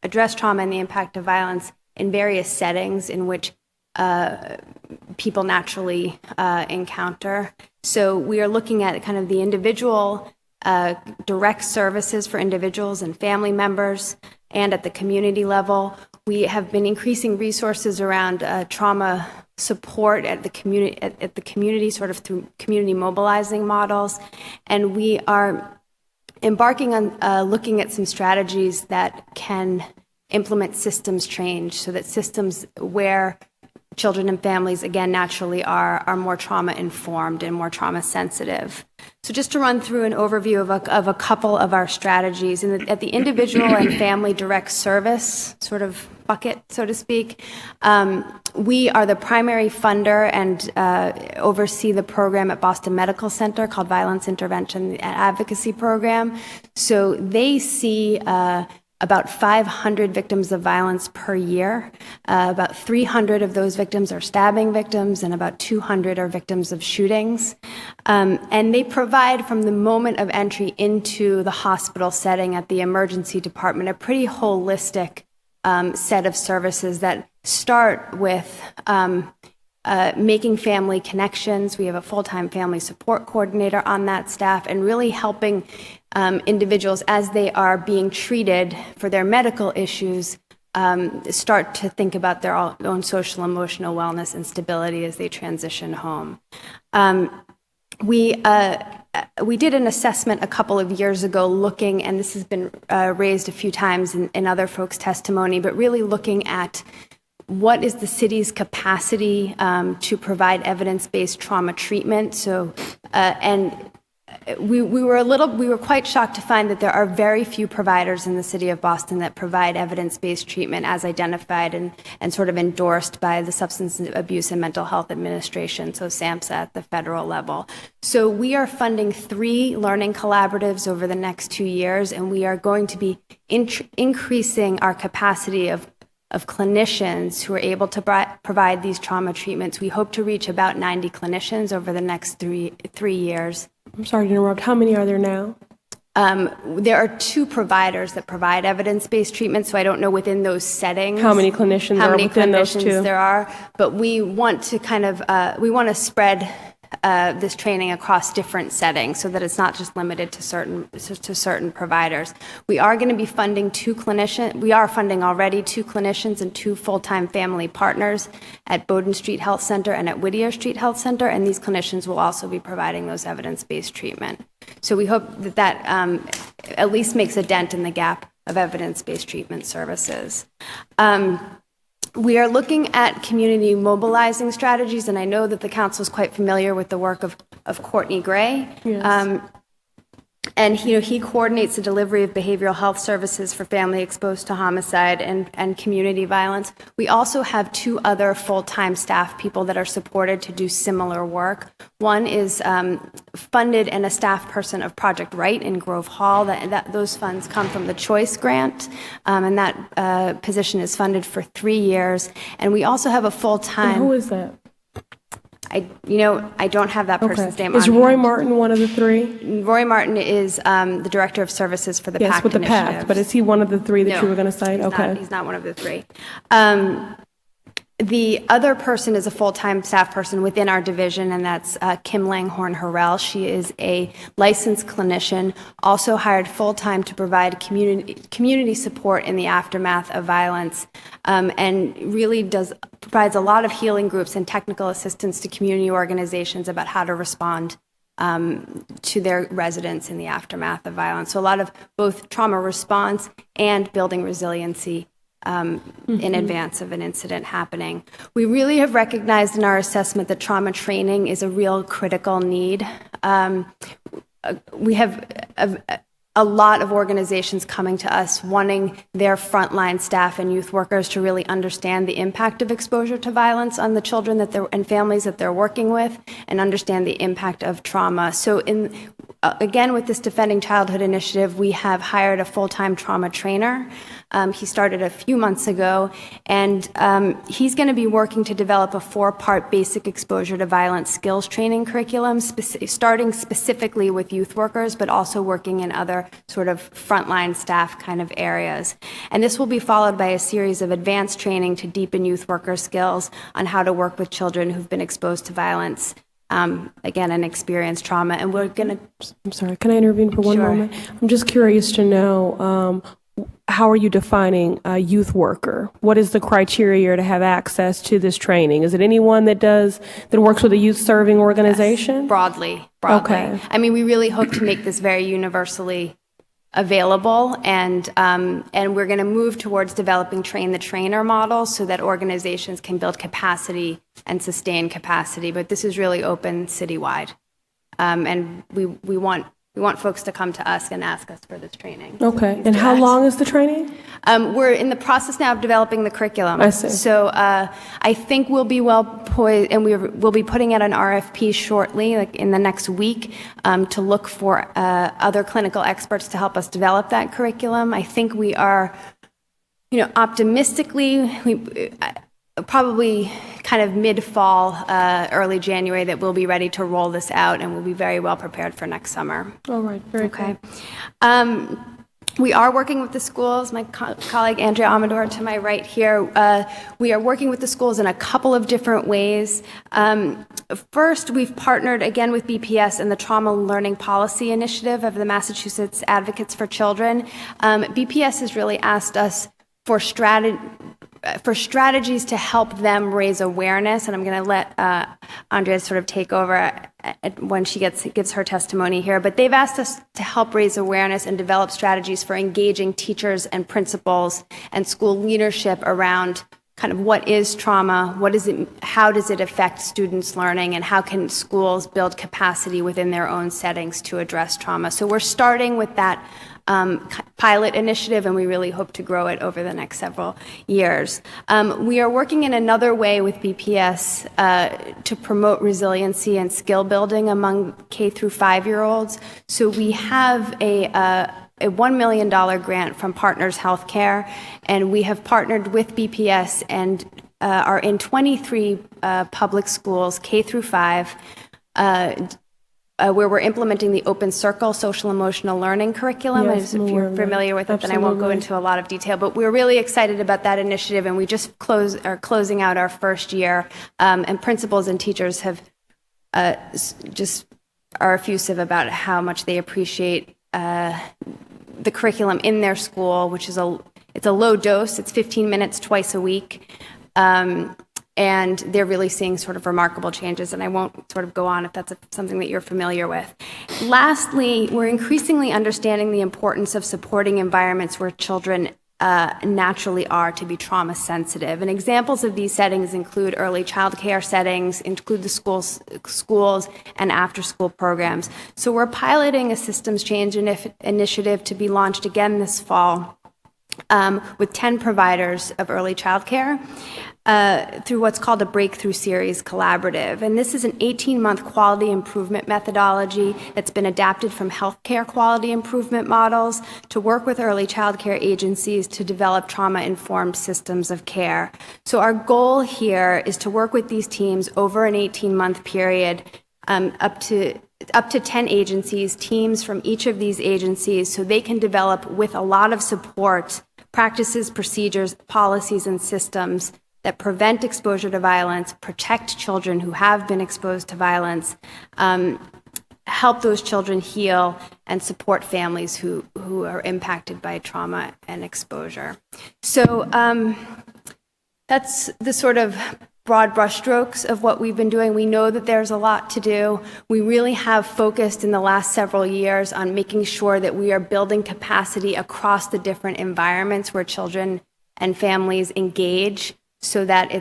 address trauma and the impact of violence in various settings in which people naturally encounter. So we are looking at kind of the individual direct services for individuals and family members, and at the community level. We have been increasing resources around trauma support at the community, sort of through community mobilizing models, and we are embarking on looking at some strategies that can implement systems change, so that systems where children and families, again, naturally are more trauma-informed and more trauma-sensitive. So just to run through an overview of a couple of our strategies. At the individual and family direct service sort of bucket, so to speak, we are the primary funder and oversee the program at Boston Medical Center called Violence Intervention and Advocacy Program. So they see about 500 victims of violence per year. About 300 of those victims are stabbing victims, and about 200 are victims of shootings. And they provide, from the moment of entry into the hospital setting at the emergency department, a pretty holistic set of services that start with making family connections. We have a full-time family support coordinator on that staff, and really helping individuals as they are being treated for their medical issues start to think about their own social emotional wellness and stability as they transition home. We did an assessment a couple of years ago looking, and this has been raised a few times in other folks' testimony, but really looking at what is the city's capacity to provide evidence-based trauma treatment. So, and we were quite shocked to find that there are very few providers in the city of Boston that provide evidence-based treatment as identified and sort of endorsed by the Substance Abuse and Mental Health Administration, so SAMHSA at the federal level. So we are funding 3 learning collaboratives over the next 2 years, and we are going to be increasing our capacity of clinicians who are able to provide these trauma treatments. We hope to reach about 90 clinicians over the next three years. I'm sorry to interrupt. How many are there now? There are 2 providers that provide evidence-based treatment, so I don't know within those settings How many clinicians are within those 2? There are, but we want to spread this training across different settings so that it's not just limited to certain providers. We are going to be funding 2 clinicians. We are funding already 2 clinicians and 2 full-time family partners at Bowdoin Street Health Center and at Whittier Street Health Center, and these clinicians will also be providing those evidence-based treatment. So we hope that at least makes a dent in the gap of evidence-based treatment services. We are looking at community mobilizing strategies, and I know that the council is quite familiar with the work of Courtney Gray. Yes. And he coordinates the delivery of behavioral health services for family exposed to homicide and community violence. We also have 2 other full-time staff people that are supported to do similar work. One is funded and a staff person of Project Right in Grove Hall. Those funds come from the Choice Grant, and that position is funded for 3 years. And we also have a full-time. And who is that? I don't have that person's name. Is Roy Martin one of the 3? Roy Martin is the director of services for the PACT with the initiative. PACT, but is he one of the 3 that No, you were going to cite? He's not one of the 3. The other person is a full-time staff person within our division, and that's Kim Langhorn-Harrell. She is a licensed clinician, also hired full-time to provide community support in the aftermath of violence, and really provides a lot of healing groups and technical assistance to community organizations about how to respond to their residents in the aftermath of violence. So a lot of both trauma response and building resiliency in advance of an incident happening. We really have recognized in our assessment that trauma training is a real critical need. We have a lot of organizations coming to us wanting their frontline staff and youth workers to really understand the impact of exposure to violence on the children and families that they're working with, and understand the impact of trauma. So again, with this Defending Childhood initiative, we have hired a full-time trauma trainer. He started a few months ago, and he's going to be working to develop a 4-part basic exposure to violence skills training curriculum, starting specifically with youth workers, but also working in other sort of frontline staff kind of areas. And this will be followed by a series of advanced training to deepen youth worker skills on how to work with children who've been exposed to violence again, and experience trauma. And we're going to, I'm sorry, can I intervene for one Sure. moment? I'm just curious to know, how are you defining a youth worker? What is the criteria to have access to this training? Is it anyone that works with a youth serving organization? broadly. Okay. I mean, we really hope to make this very universally available, and we're going to move towards developing train-the-trainer models so that organizations can build capacity and sustain capacity. But this is really open citywide, and we want folks to come to us and ask us for this training. Okay. And how long is the training? We're in the process now of developing the curriculum. I see. So I think we'll be well poised, and we'll be putting out an RFP shortly, like in the next week, to look for other clinical experts to help us develop that curriculum. I think we are, optimistically, probably kind of mid-fall, early January, that we'll be ready to roll this out, and we'll be very well prepared for next summer. All right. Very Okay. good. We are working with the schools. My colleague Andrea Amador to my right here. We are working with the schools in a couple of different ways. First, we've partnered again with BPS and the Trauma Learning Policy Initiative of the Massachusetts Advocates for Children. BPS has really asked us for strategies to help them raise awareness, and I'm going to let Andrea sort of take over when she gives her testimony here. But they've asked us to help raise awareness and develop strategies for engaging teachers and principals and school leadership around kind of what is trauma, what is it, how does it affect students' learning, and how can schools build capacity within their own settings to address trauma. So we're starting with that pilot initiative, and we really hope to grow it over the next several years. We are working in another way with BPS to promote resiliency and skill building among K through 5-year-olds. So we have a $1 million grant from Partners Healthcare, and we have partnered with BPS and are in 23 public schools, K through 5, where we're implementing the Open Circle social emotional learning curriculum. Yes, If you're familiar with it, then I won't go Absolutely. into a lot of detail. But we're really excited about that initiative, and we just are closing out our first year. And principals and teachers have just are effusive about how much they appreciate the curriculum in their school, which is it's a low dose. It's 15 minutes twice a week. And they're really seeing sort of remarkable changes, and I won't sort of go on if that's something that you're familiar with. Lastly, we're increasingly understanding the importance of supporting environments where children naturally are to be trauma sensitive. And examples of these settings include early child care settings, include the schools and after-school programs. So we're piloting a systems change initiative to be launched again this fall with 10 providers of early child care. Through what's called a Breakthrough Series Collaborative. And this is an 18-month quality improvement methodology that's been adapted from healthcare quality improvement models to work with early child care agencies to develop trauma-informed systems of care. So our goal here is to work with these teams over an 18-month period, up to 10 agencies, teams from each of these agencies, so they can develop with a lot of support practices, procedures, policies, and systems that prevent exposure to violence, protect children who have been exposed to violence, help those children heal, and support families who are impacted by trauma and exposure. So that's the sort of broad brushstrokes of what we've been doing. We know that there's a lot to do. We really have focused in the last several years on making sure that we are building capacity across the different environments where children and families engage, so that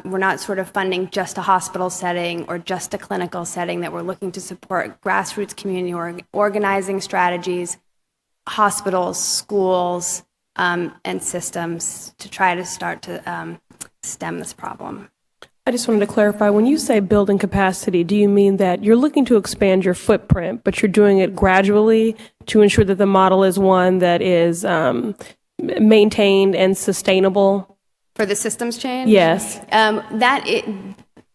we're not sort of funding just a hospital setting or just a clinical setting, that we're looking to support grassroots community organizing strategies, hospitals, schools, and systems to try to start to stem this problem. I just wanted to clarify, when you say building capacity, do you mean that you're looking to expand your footprint, but you're doing it gradually to ensure that the model is one that is maintained and sustainable? For the systems change? Yes.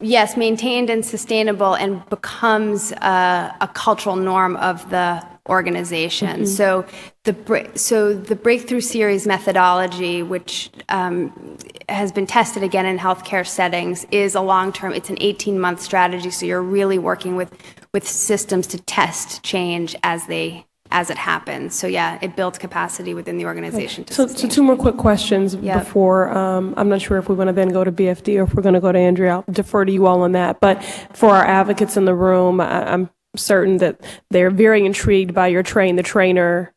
Yes, maintained and sustainable, and becomes a cultural norm of the organization. So the Breakthrough Series methodology, which has been tested again in healthcare settings, is a long-term. It's an 18-month strategy. So you're really working with systems to test change as it happens. So yeah, it builds capacity within the organization. So two more quick questions before, I'm not sure if we want to then go to BFD or if we're going to go to Andrea. I'll defer to you all on that. But for our advocates in the room, I'm certain that they're very intrigued by your train the trainer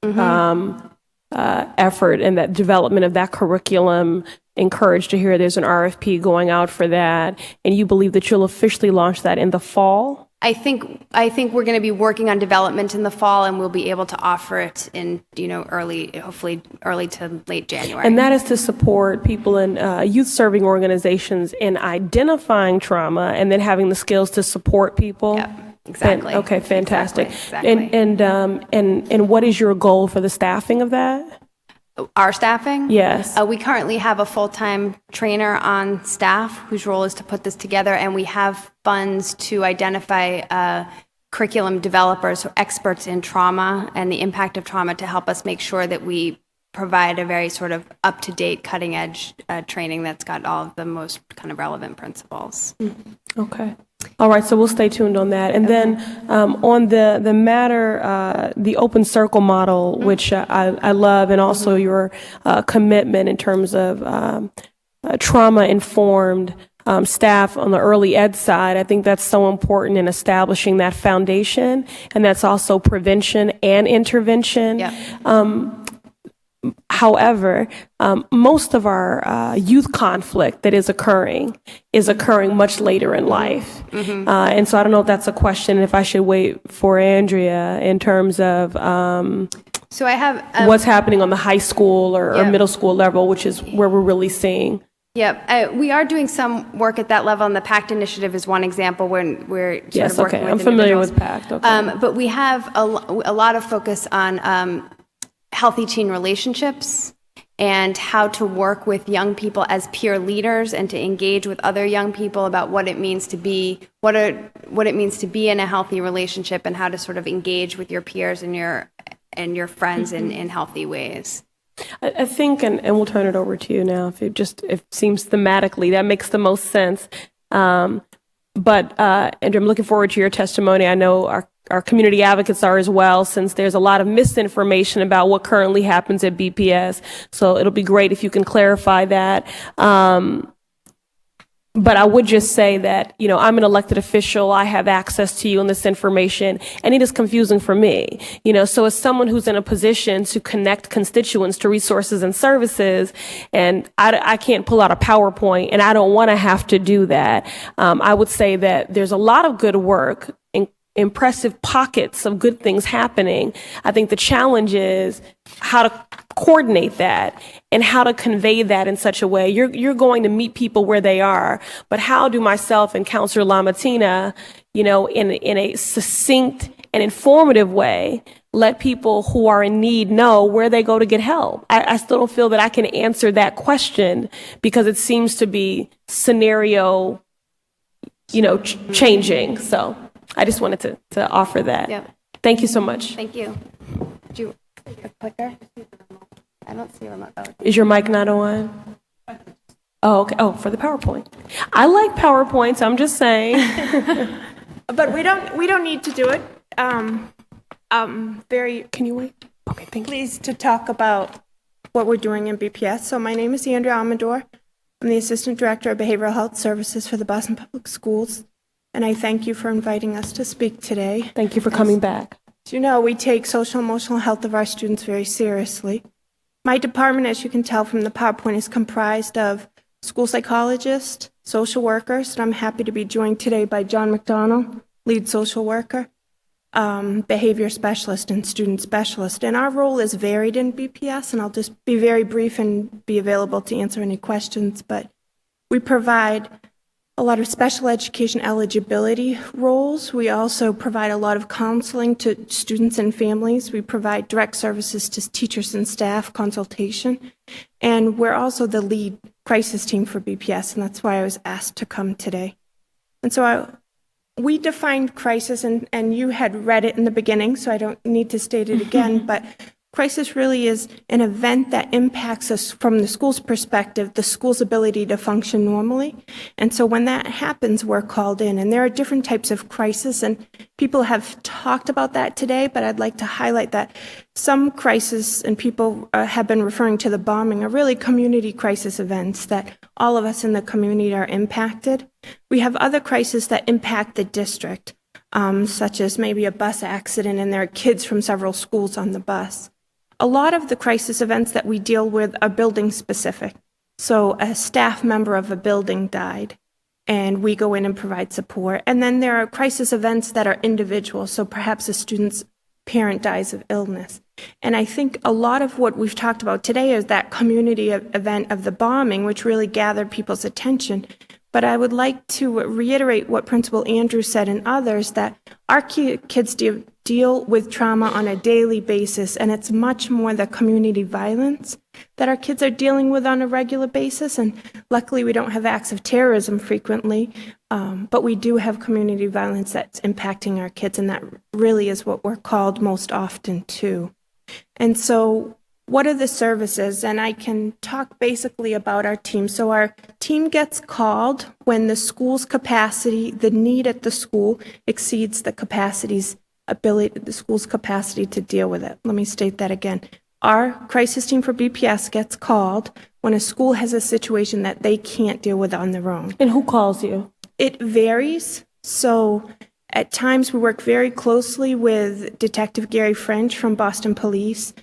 effort and that development of that curriculum. Encouraged to hear there's an RFP going out for that, and you believe that you'll officially launch that in the fall? I think we're going to be working on development in the fall, and we'll be able to offer it in hopefully early to late January. And that is to support people in youth-serving organizations in identifying trauma and then having the skills to support people. Yep. Exactly. Okay, fantastic. Exactly. And what is your goal for the staffing of that? Our staffing? Yes. We currently have a full-time trainer on staff whose role is to put this together, and we have funds to identify curriculum developers, so experts in trauma and the impact of trauma, to help us make sure that we provide a very sort of up-to-date, cutting-edge training that's got all of the most kind of relevant principles. Okay. All right, so we'll stay tuned on that. And then on the matter, the open circle model, which I love, and also your commitment in terms of trauma-informed staff on the early ed side, I think that's so important in establishing that foundation, and that's also prevention and intervention. Yeah. However, most of our youth conflict that is occurring much later in life. And so I don't know if that's a question, if I should wait for Andrea in terms of So I have what's happening on the high school or middle school level, which is where we're really seeing. Yeah, we are doing some work at that level, and the PACT initiative is one example when we're sort of working with I'm familiar individuals. with PACT. Okay. But we have a lot of focus on healthy teen relationships and how to work with young people as peer leaders and to engage with other young people about what it means to be what it means to be in a healthy relationship, and how to sort of engage with your peers and your friends in healthy ways. I think, and we'll turn it over to you now, if it seems thematically, that makes the most sense. But Andrew, I'm looking forward to your testimony. I know our community advocates are as well, since there's a lot of misinformation about what currently happens at BPS. So it'll be great if you can clarify that. But I would just say that, I'm an elected official. I have access to you and this information, and it is confusing for me. So as someone who's in a position to connect constituents to resources and services, and I can't pull out a PowerPoint, and I don't want to have to do that. I would say that there's a lot of good work, impressive pockets of good things happening. I think the challenge is how to coordinate that and how to convey that in such a way. You're going to meet people where they are, but how do myself and Councilor LaMattina, in a succinct and informative way, let people who are in need know where they go to get help? I still don't feel that I can answer that question, because it seems to be scenario, changing. So I just wanted to offer that. Yeah. Thank you so much. Thank you. Do you a clicker? I don't see a remote. Oh. Is your mic not on? Oh, okay. Oh, for the PowerPoint. I like PowerPoints. I'm just saying. But we don't need to do it. Very Can you wait? Okay, thank you. pleased to talk about what we're doing in BPS. So my name is Andrea Amador. I'm the Assistant Director of Behavioral Health Services for the Boston Public Schools, and I thank you for inviting us to speak today. Thank you for coming back. As you know, we take social and emotional health of our students very seriously. My department, as you can tell from the PowerPoint, is comprised of school psychologists, social workers, and I'm happy to be joined today by John McDonald, lead social worker, behavior specialist, and student specialist. And our role is varied in BPS, and I'll just be very brief and be available to answer any questions, but we provide a lot of special education eligibility roles. We also provide a lot of counseling to students and families. We provide direct services to teachers and staff, consultation, and we're also the lead crisis team for BPS, and that's why I was asked to come today. And so we defined crisis, and you had read it in the beginning, so I don't need to state it again, but crisis really is an event that impacts us from the school's perspective, the school's ability to function normally. And so when that happens, we're called in. And there are different types of crisis, and people have talked about that today, but I'd like to highlight that some crisis, and people have been referring to the bombing, are really community crisis events that all of us in the community are impacted. We have other crises that impact the district, such as maybe a bus accident and there are kids from several schools on the bus. A lot of the crisis events that we deal with are building specific. So a staff member of a building died, and we go in and provide support. And then there are crisis events that are individual. So perhaps a student's parent dies of illness. And I think a lot of what we've talked about today is that community event of the bombing, which really gathered people's attention. But I would like to reiterate what Principal Andrew said and others, that our kids deal with trauma on a daily basis, and it's much more the community violence that our kids are dealing with on a regular basis. And luckily, we don't have acts of terrorism frequently, but we do have community violence that's impacting our kids, and that really is what we're called most often to. And so what are the services? And I can talk basically about our team. So our team gets called when the school's capacity, the need at the school exceeds the school's capacity to deal with it. Let me state that again. Our crisis team for BPS gets called when a school has a situation that they can't deal with on their own. And who calls you? It varies. So at times we work very closely with Detective Gary French from Boston Police,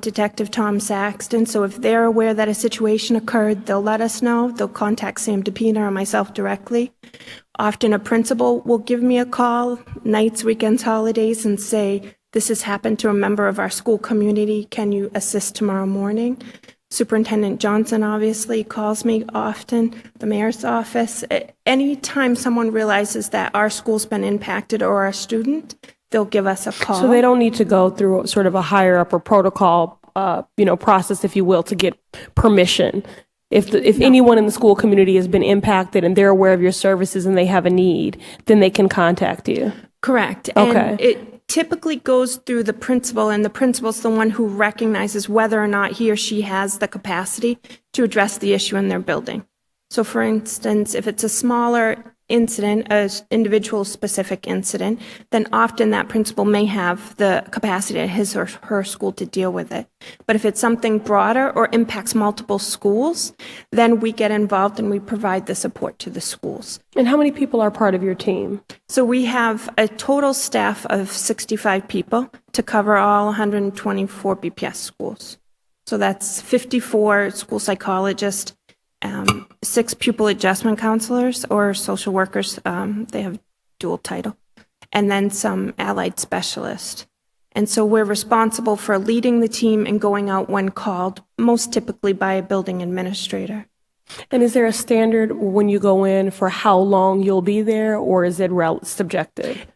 Detective Tom Saxton. So if they're aware that a situation occurred, they'll let us know. They'll contact Sam DePina or myself directly. Often a principal will give me a call, nights, weekends, holidays, and say, this has happened to a member of our school community. Can you assist tomorrow morning? Superintendent Johnson obviously calls me often, the mayor's office. Anytime someone realizes that our school's been impacted or our student, they'll give us a call. So they don't need to go through sort of a higher up or protocol, process, if you will, to get permission. If anyone in the school community has been impacted and they're aware of your services and they have a need, then they can contact you. Correct. Okay. And it typically goes through the principal, and the principal's the one who recognizes whether or not he or she has the capacity to address the issue in their building. So for instance, if it's a smaller incident, an individual specific incident, then often that principal may have the capacity at his or her school to deal with it. But if it's something broader or impacts multiple schools, then we get involved and we provide the support to the schools. And how many people are part of your team? So we have a total staff of 65 people to cover all 124 BPS schools. So that's 54 school psychologists, 6 pupil adjustment counselors or social workers, they have dual title, and then some allied specialists. And so we're responsible for leading the team and going out when called, most typically by a building administrator. And is there a standard when you go in for how long you'll be there, or is it subjective?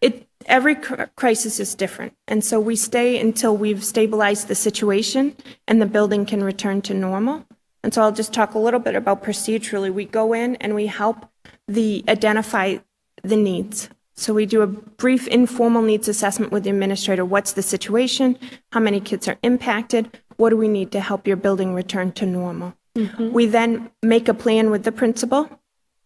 Every crisis is different. And so we stay until we've stabilized the situation and the building can return to normal. And so I'll just talk a little bit about procedurally. We go in and we help identify the needs. So we do a brief informal needs assessment with the administrator. What's the situation? How many kids are impacted? What do we need to help your building return to normal? Mm-hmm. We then make a plan with the principal.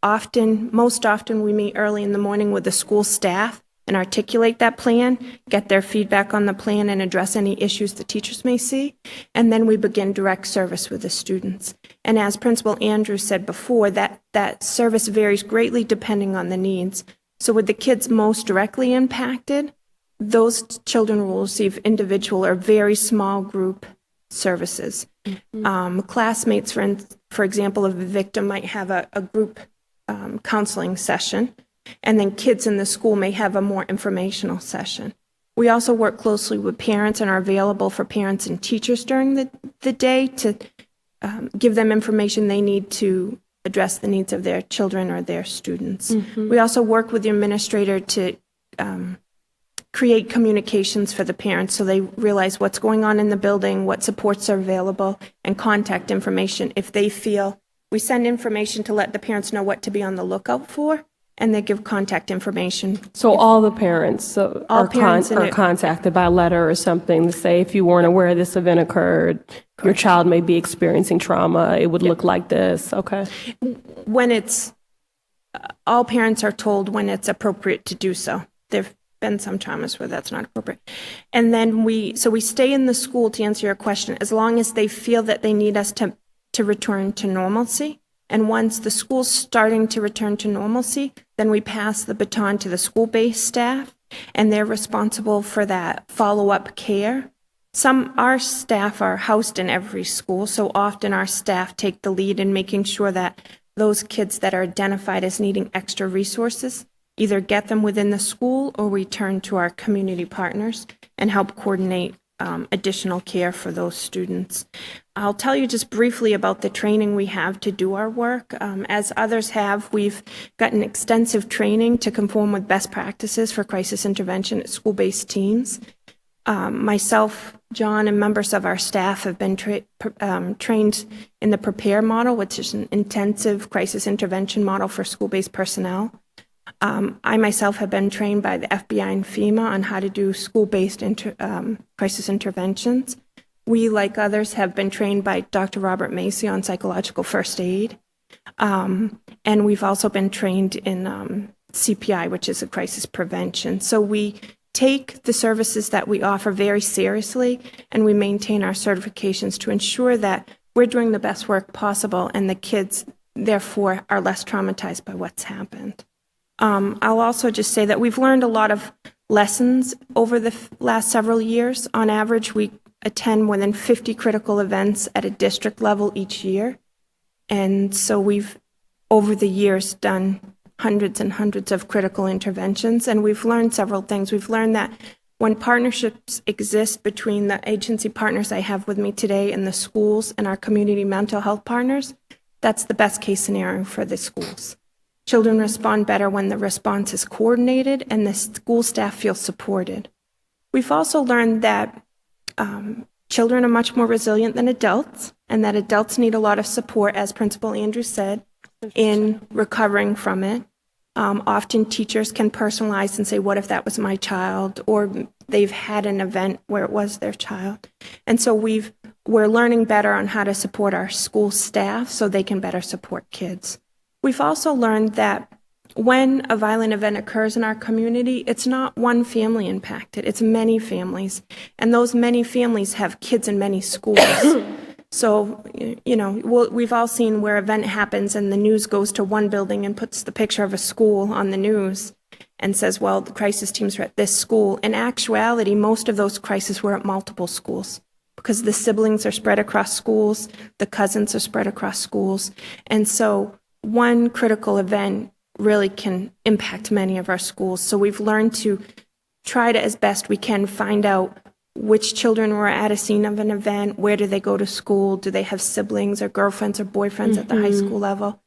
Most often we meet early in the morning with the school staff and articulate that plan, get their feedback on the plan, and address any issues the teachers may see. And then we begin direct service with the students. And as Principal Andrew said before, that service varies greatly depending on the needs. So with the kids most directly impacted, those children will receive individual or very small group services. Mm-hmm. Classmates, for example, of a victim might have a group counseling session. And then kids in the school may have a more informational session. We also work closely with parents and are available for parents and teachers during the day to give them information they need to address the needs of their children or their students. Mm-hmm. We also work with the administrator to create communications for the parents so they realize what's going on in the building, what supports are available, and contact information if they feel. We send information to let the parents know what to be on the lookout for, and they give contact information. So all the parents All are parents in are it. contacted by letter or something to say, if you weren't aware this event occurred, your child may be experiencing trauma, it would look like this, okay? When it's, all parents are told when it's appropriate to do so. There've been some traumas where that's not appropriate. And then we stay in the school, to answer your question, as long as they feel that they need us to return to normalcy. And once the school's starting to return to normalcy, then we pass the baton to the school-based staff, and they're responsible for that follow-up care. Our staff are housed in every school, so often our staff take the lead in making sure that those kids that are identified as needing extra resources either get them within the school or we turn to our community partners and help coordinate additional care for those students. I'll tell you just briefly about the training we have to do our work. As others have, we've gotten extensive training to conform with best practices for crisis intervention at school-based teams. Myself, John, and members of our staff have been trained in the PREPARE model, which is an intensive crisis intervention model for school-based personnel. I myself have been trained by the FBI and FEMA on how to do school-based crisis interventions. We, like others, have been trained by Dr. Robert Macy on psychological first aid. And we've also been trained in CPI, which is a crisis prevention. So we take the services that we offer very seriously, and we maintain our certifications to ensure that we're doing the best work possible and the kids, therefore, are less traumatized by what's happened. I'll also just say that we've learned a lot of lessons over the last several years. On average, we attend more than 50 critical events at a district level each year. And so we've, over the years, done hundreds and hundreds of critical interventions, and we've learned several things. We've learned that when partnerships exist between the agency partners I have with me today and the schools and our community mental health partners, that's the best case scenario for the schools. Children respond better when the response is coordinated and the school staff feel supported. We've also learned that children are much more resilient than adults, and that adults need a lot of support, as Principal Andrews said, in recovering from it. Often teachers can personalize and say, what if that was my child? Or they've had an event where it was their child. And so we're learning better on how to support our school staff so they can better support kids. We've also learned that when a violent event occurs in our community, it's not one family impacted, it's many families. And those many families have kids in many schools. So, we've all seen where an event happens and the news goes to one building and puts the picture of a school on the news and says, well, the crisis teams are at this school. In actuality, most of those crises were at multiple schools because the siblings are spread across schools, the cousins are spread across schools. And so one critical event really can impact many of our schools. So we've learned to try to, as best we can, find out which children were at a scene of an event, where do they go to school, do they have siblings or girlfriends or boyfriends at the high school level,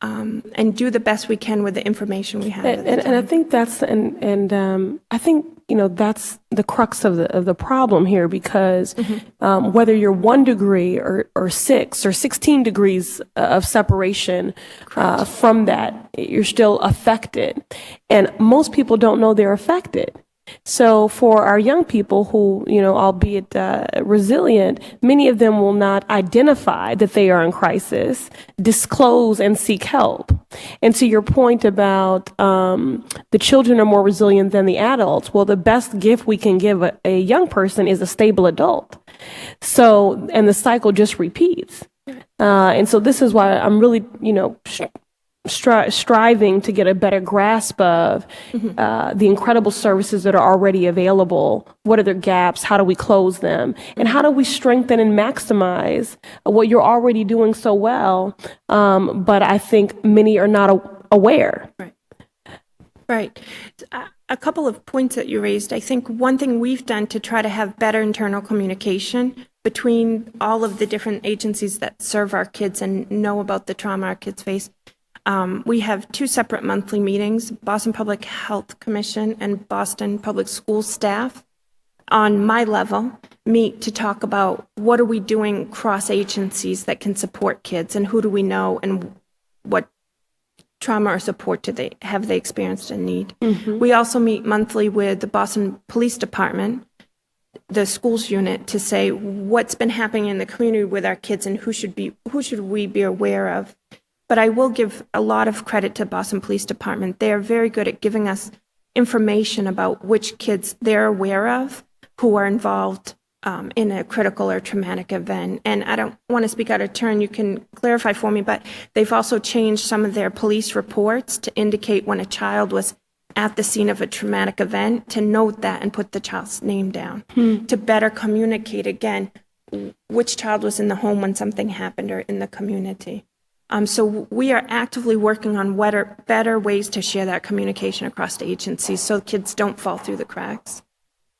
and do the best we can with the information we have. And I think that's I think that's the crux of the problem here, because whether you're 1 degree or 6 or 16 degrees of separation from that, you're still affected, and most people don't know they're affected. So for our young people who, albeit resilient, many of them will not identify that they are in crisis, disclose, and seek help. And to your point about the children are more resilient than the adults, well, the best gift we can give a young person is a stable adult. So, and the cycle just repeats. And so this is why I'm really, striving to get a better grasp of the incredible services that are already available. What are their gaps? How do we close them? And how do we strengthen and maximize what you're already doing so well? But I think many are not aware. Right. A couple of points that you raised. I think one thing we've done to try to have better internal communication between all of the different agencies that serve our kids and know about the trauma our kids face. We have 2 separate monthly meetings, Boston Public Health Commission and Boston Public School staff on my level meet to talk about what are we doing cross agencies that can support kids and who do we know and what trauma or support have they experienced a need. We also meet monthly with the Boston Police Department, the schools unit, to say what's been happening in the community with our kids and who should we be aware of. But I will give a lot of credit to Boston Police Department. They are very good at giving us information about which kids they're aware of who are involved in a critical or traumatic event. And I don't want to speak out of turn, you can clarify for me, but they've also changed some of their police reports to indicate when a child was at the scene of a traumatic event, to note that and put the child's name down, to better communicate, again, which child was in the home when something happened or in the community. So we are actively working on better ways to share that communication across the agencies so kids don't fall through the cracks.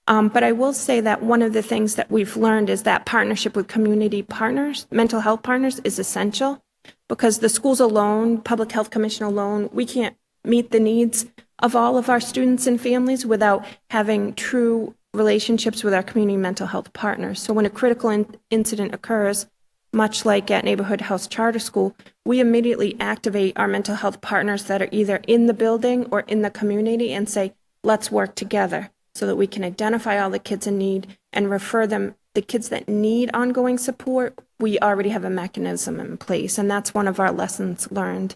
But I will say that one of the things that we've learned is that partnership with community partners, mental health partners, is essential, because the schools alone, Public Health Commission alone, we can't meet the needs of all of our students and families without having true relationships with our community mental health partners. So when a critical incident occurs, much like at Neighborhood House Charter School, we immediately activate our mental health partners that are either in the building or in the community and say, let's work together so that we can identify all the kids in need and refer them. The kids that need ongoing support, we already have a mechanism in place, and that's one of our lessons learned.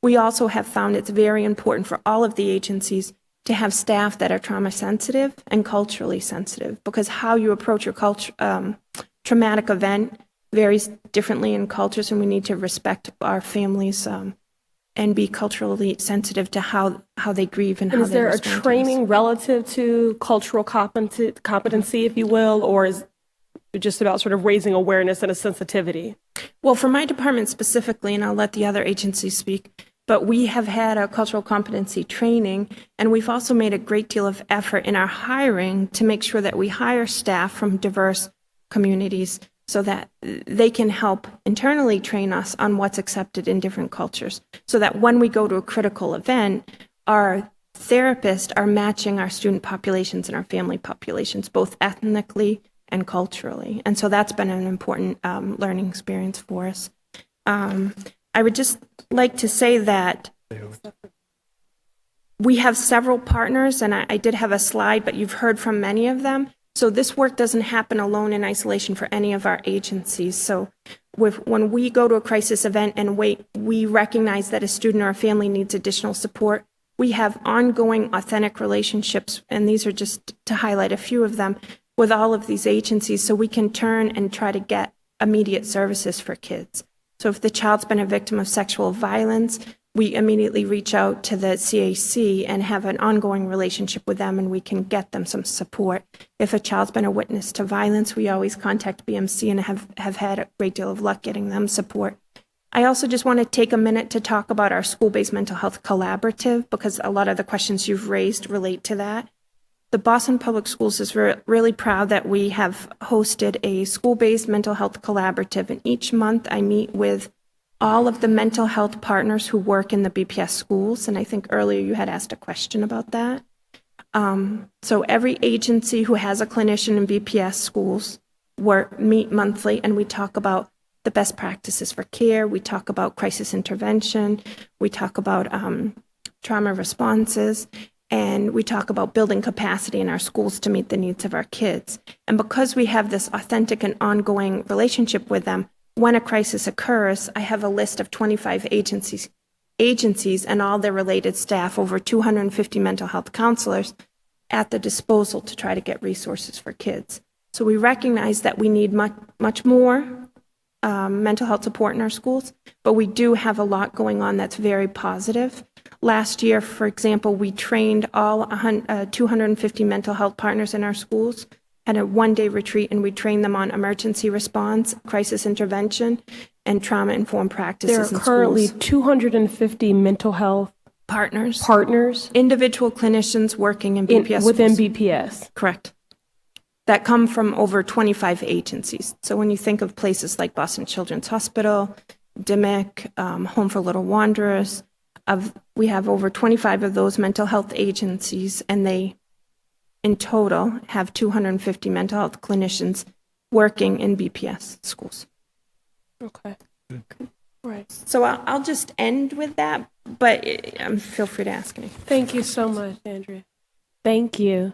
We also have found it's very important for all of the agencies to have staff that are trauma sensitive and culturally sensitive, because how you approach a traumatic event varies differently in cultures, and we need to respect our families and be culturally sensitive to how they grieve and how they respond. Is there a training relative to cultural competency, if you will, or is it just about sort of raising awareness and a sensitivity? Well, for my department specifically, and I'll let the other agencies speak, but we have had a cultural competency training, and we've also made a great deal of effort in our hiring to make sure that we hire staff from diverse communities so that they can help internally train us on what's accepted in different cultures, so that when we go to a critical event, our therapists are matching our student populations and our family populations, both ethnically and culturally. And so that's been an important learning experience for us. I would just like to say that we have several partners, and I did have a slide, but you've heard from many of them. So this work doesn't happen alone in isolation for any of our agencies. So when we go to a crisis event and we recognize that a student or a family needs additional support, we have ongoing authentic relationships, and these are just to highlight a few of them, with all of these agencies, so we can turn and try to get immediate services for kids. So if the child's been a victim of sexual violence, we immediately reach out to the CAC and have an ongoing relationship with them, and we can get them some support. If a child's been a witness to violence, we always contact BMC and have had a great deal of luck getting them support. I also just want to take a minute to talk about our school-based mental health collaborative, because a lot of the questions you've raised relate to that. The Boston Public Schools is really proud that we have hosted a school-based mental health collaborative, and each month I meet with all of the mental health partners who work in the BPS schools, and I think earlier you had asked a question about that. So every agency who has a clinician in BPS schools meet monthly, and we talk about the best practices for care, we talk about crisis intervention, we talk about trauma responses, and we talk about building capacity in our schools to meet the needs of our kids. And because we have this authentic and ongoing relationship with them, when a crisis occurs, I have a list of 25 agencies and all their related staff, over 250 mental health counselors at the disposal to try to get resources for kids. So we recognize that we need much more mental health support in our schools, but we do have a lot going on that's very positive. Last year, for example, we trained all 250 mental health partners in our schools at a one-day retreat, and we trained them on emergency response, crisis intervention, and trauma-informed practices in schools. There are currently 250 mental health partners, individual clinicians working in BPS within schools. BPS. Correct. That come from over 25 agencies. So when you think of places like Boston Children's Hospital, DMIC, Home for Little Wanderers, we have over 25 of those mental health agencies, and they, in total, have 250 mental health clinicians working in BPS schools. Okay. Right. So I'll just end with that but feel free to ask me. Thank you so much, Andrea. Thank you.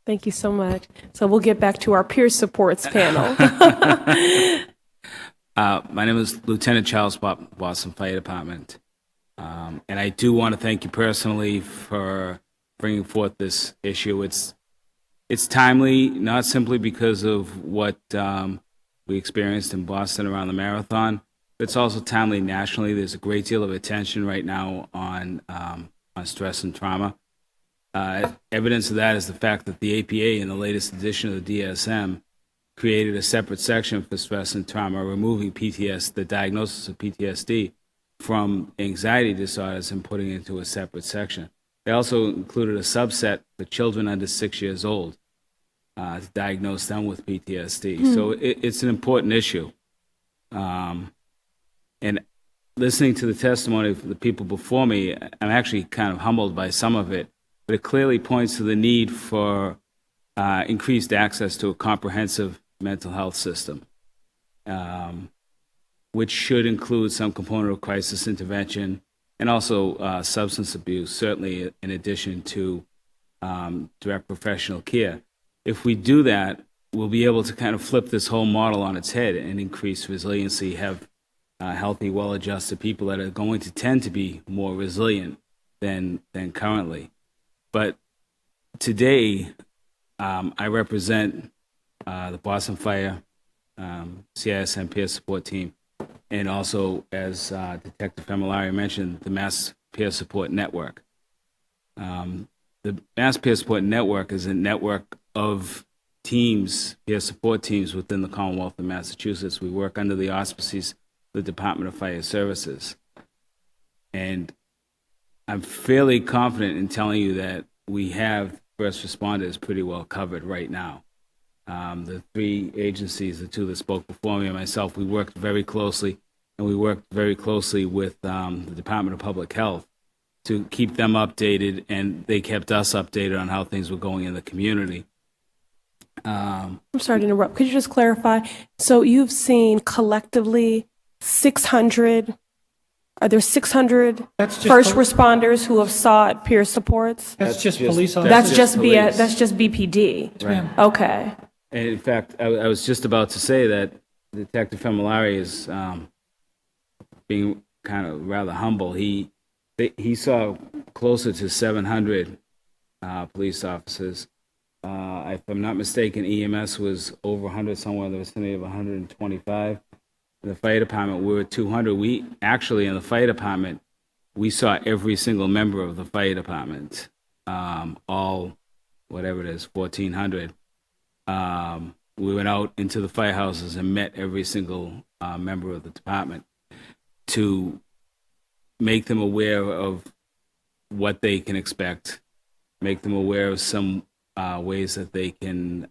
Thank you so much. So we'll get back to our peer supports panel. My name is Lieutenant Charles Boston Fire Department. And I do want to thank you personally for bringing forth this issue. It's timely, not simply because of what we experienced in Boston around the marathon, but it's also timely nationally. There's a great deal of attention right now on stress and trauma. Evidence of that is the fact that the APA, in the latest edition of the DSM, created a separate section for stress and trauma, removing PTSD, the diagnosis of PTSD, from anxiety disorders and putting it into a separate section. They also included a subset for children under 6 years old to diagnose them with PTSD. So it's an important issue. And listening to the testimony of the people before me, I'm actually kind of humbled by some of it, but it clearly points to the need for increased access to a comprehensive mental health system, which should include some component of crisis intervention and also substance abuse, certainly in addition to direct professional care. If we do that, we'll be able to kind of flip this whole model on its head and increase resiliency, have healthy, well-adjusted people that are going to tend to be more resilient than currently. But today, I represent the Boston Fire CISM peer support team, and also, as Detective Familari mentioned, the Mass Peer Support Network. The Mass Peer Support Network is a network of teams, peer support teams within the Commonwealth of Massachusetts. We work under the auspices of the Department of Fire Services. And I'm fairly confident in telling you that we have first responders pretty well covered right now. The three agencies, the two that spoke before me and myself, we worked very closely, and we worked very closely with the Department of Public Health to keep them updated, and they kept us updated on how things were going in the community. I'm sorry to interrupt. Could you just clarify? So you've seen collectively 600, are there 600 first responders who have sought peer supports? That's just police officers. That's just BPD. Right. Okay. And in fact, I was just about to say that Detective Familari is being kind of rather humble. He saw closer to 700 police officers. If I'm not mistaken, EMS was over 100, somewhere in the vicinity of 125. In the fire department, we were 200. We actually, in the fire department, we saw every single member of the fire department, all, whatever it is, 1,400. We went out into the firehouses and met every single member of the department to make them aware of what they can expect, make them aware of some ways that they can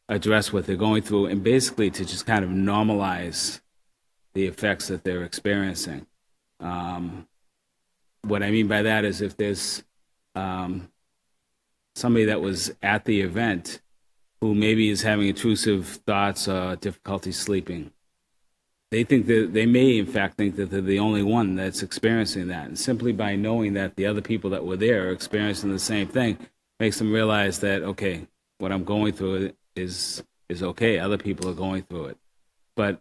address what they're going through, and basically to just kind of normalize the effects that they're experiencing. What I mean by that is if there's somebody that was at the event who maybe is having intrusive thoughts or difficulty sleeping, they may in fact think that they're the only one that's experiencing that. And simply by knowing that the other people that were there are experiencing the same thing makes them realize that, okay, what I'm going through is okay. Other people are going through it. But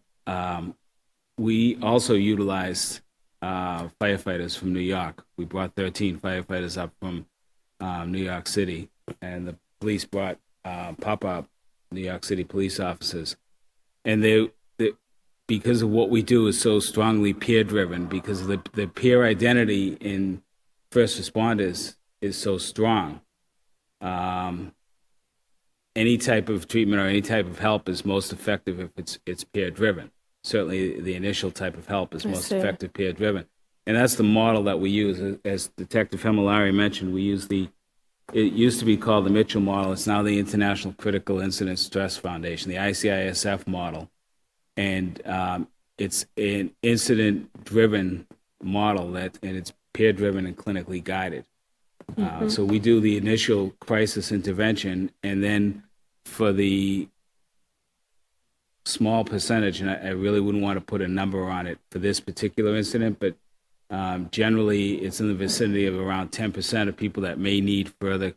we also utilized firefighters from New York. We brought 13 firefighters up from New York City, and the police brought pop-up New York City police officers. And they because of what we do is so strongly peer-driven, because the peer identity in first responders is so strong. Any type of treatment or any type of help is most effective if it's peer-driven. Certainly the initial type of help is most effective peer-driven. And that's the model that we use. As Detective Familari mentioned, we use it used to be called the Mitchell model. It's now the International Critical Incident Stress Foundation, the ICISF model. And it's an incident-driven model and it's peer-driven and clinically guided. So we do the initial crisis intervention, and then for the small percentage, and I really wouldn't want to put a number on it for this particular incident, but Generally, it's in the vicinity of around 10% of people that may need further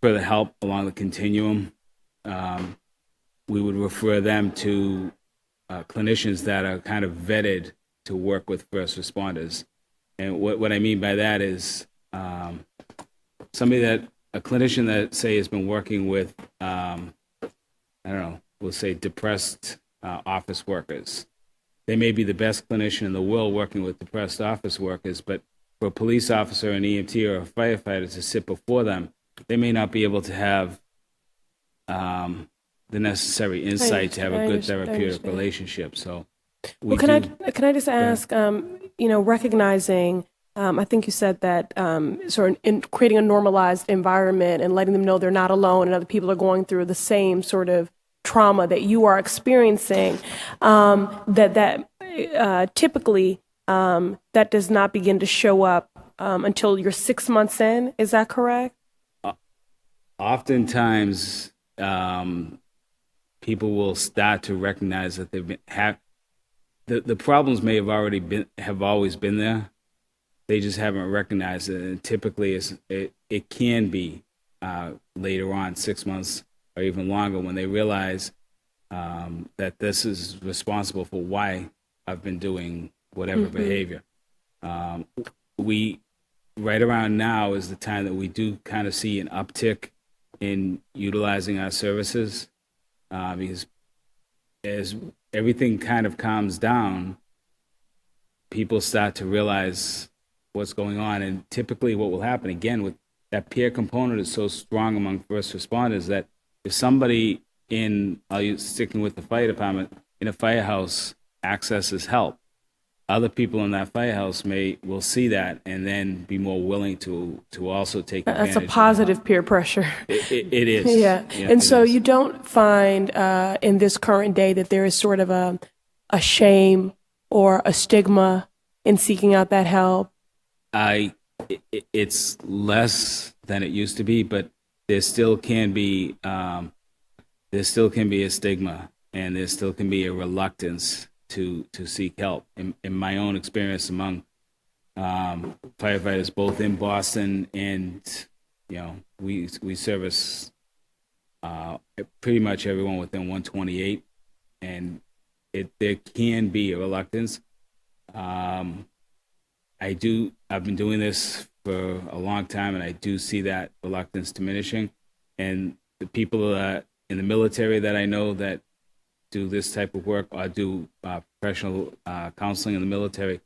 help along the continuum. We would refer them to clinicians that are kind of vetted to work with first responders. And what I mean by that is a clinician that, say, has been working with, we'll say depressed office workers. They may be the best clinician in the world working with depressed office workers, but for a police officer, an EMT, or a firefighter to sit before them, they may not be able to have the necessary insight to have a good therapeutic relationship. So, can I just ask, recognizing, I think you said that sort of in creating a normalized environment and letting them know they're not alone and other people are going through the same sort of trauma that you are experiencing, typically that does not begin to show up until you're 6 months in. Is that correct? Oftentimes, people will start to recognize that the problems may have always been there. They just haven't recognized it. And typically, it can be later on, 6 months or even longer, when they realize that this is responsible for why I've been doing whatever behavior. Right around now is the time that we do kind of see an uptick in utilizing our services, because as everything kind of calms down, people start to realize what's going on. And typically what will happen, again, with that peer component is so strong among first responders, that if somebody sticking with the fire department, in a firehouse accesses help, other people in that firehouse will see that and then be more willing to also take advantage. That's a positive peer pressure. It is. Yeah. And so you don't find in this current day that there is sort of a shame or a stigma in seeking out that help? It's less than it used to be, but there still can be a stigma, and there still can be a reluctance to seek help. In my own experience among firefighters, both in Boston and, we service pretty much everyone within 128, and there can be a reluctance. I've been doing this for a long time, and I do see that reluctance diminishing. And the people in the military that I know that do this type of work or do professional counseling in the military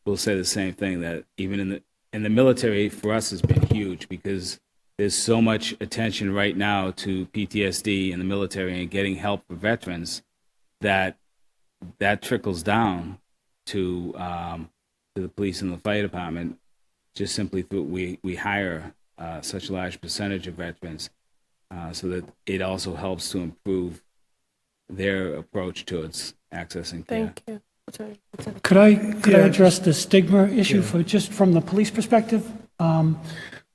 will say the same thing, that even in the military for us has been huge, because there's so much attention right now to PTSD in the military and getting help for veterans that trickles down to the police and the fire department, just simply through we hire such a large percentage of veterans, so that it also helps to improve their approach towards accessing care. Thank you. Could I address the stigma issue just from the police perspective?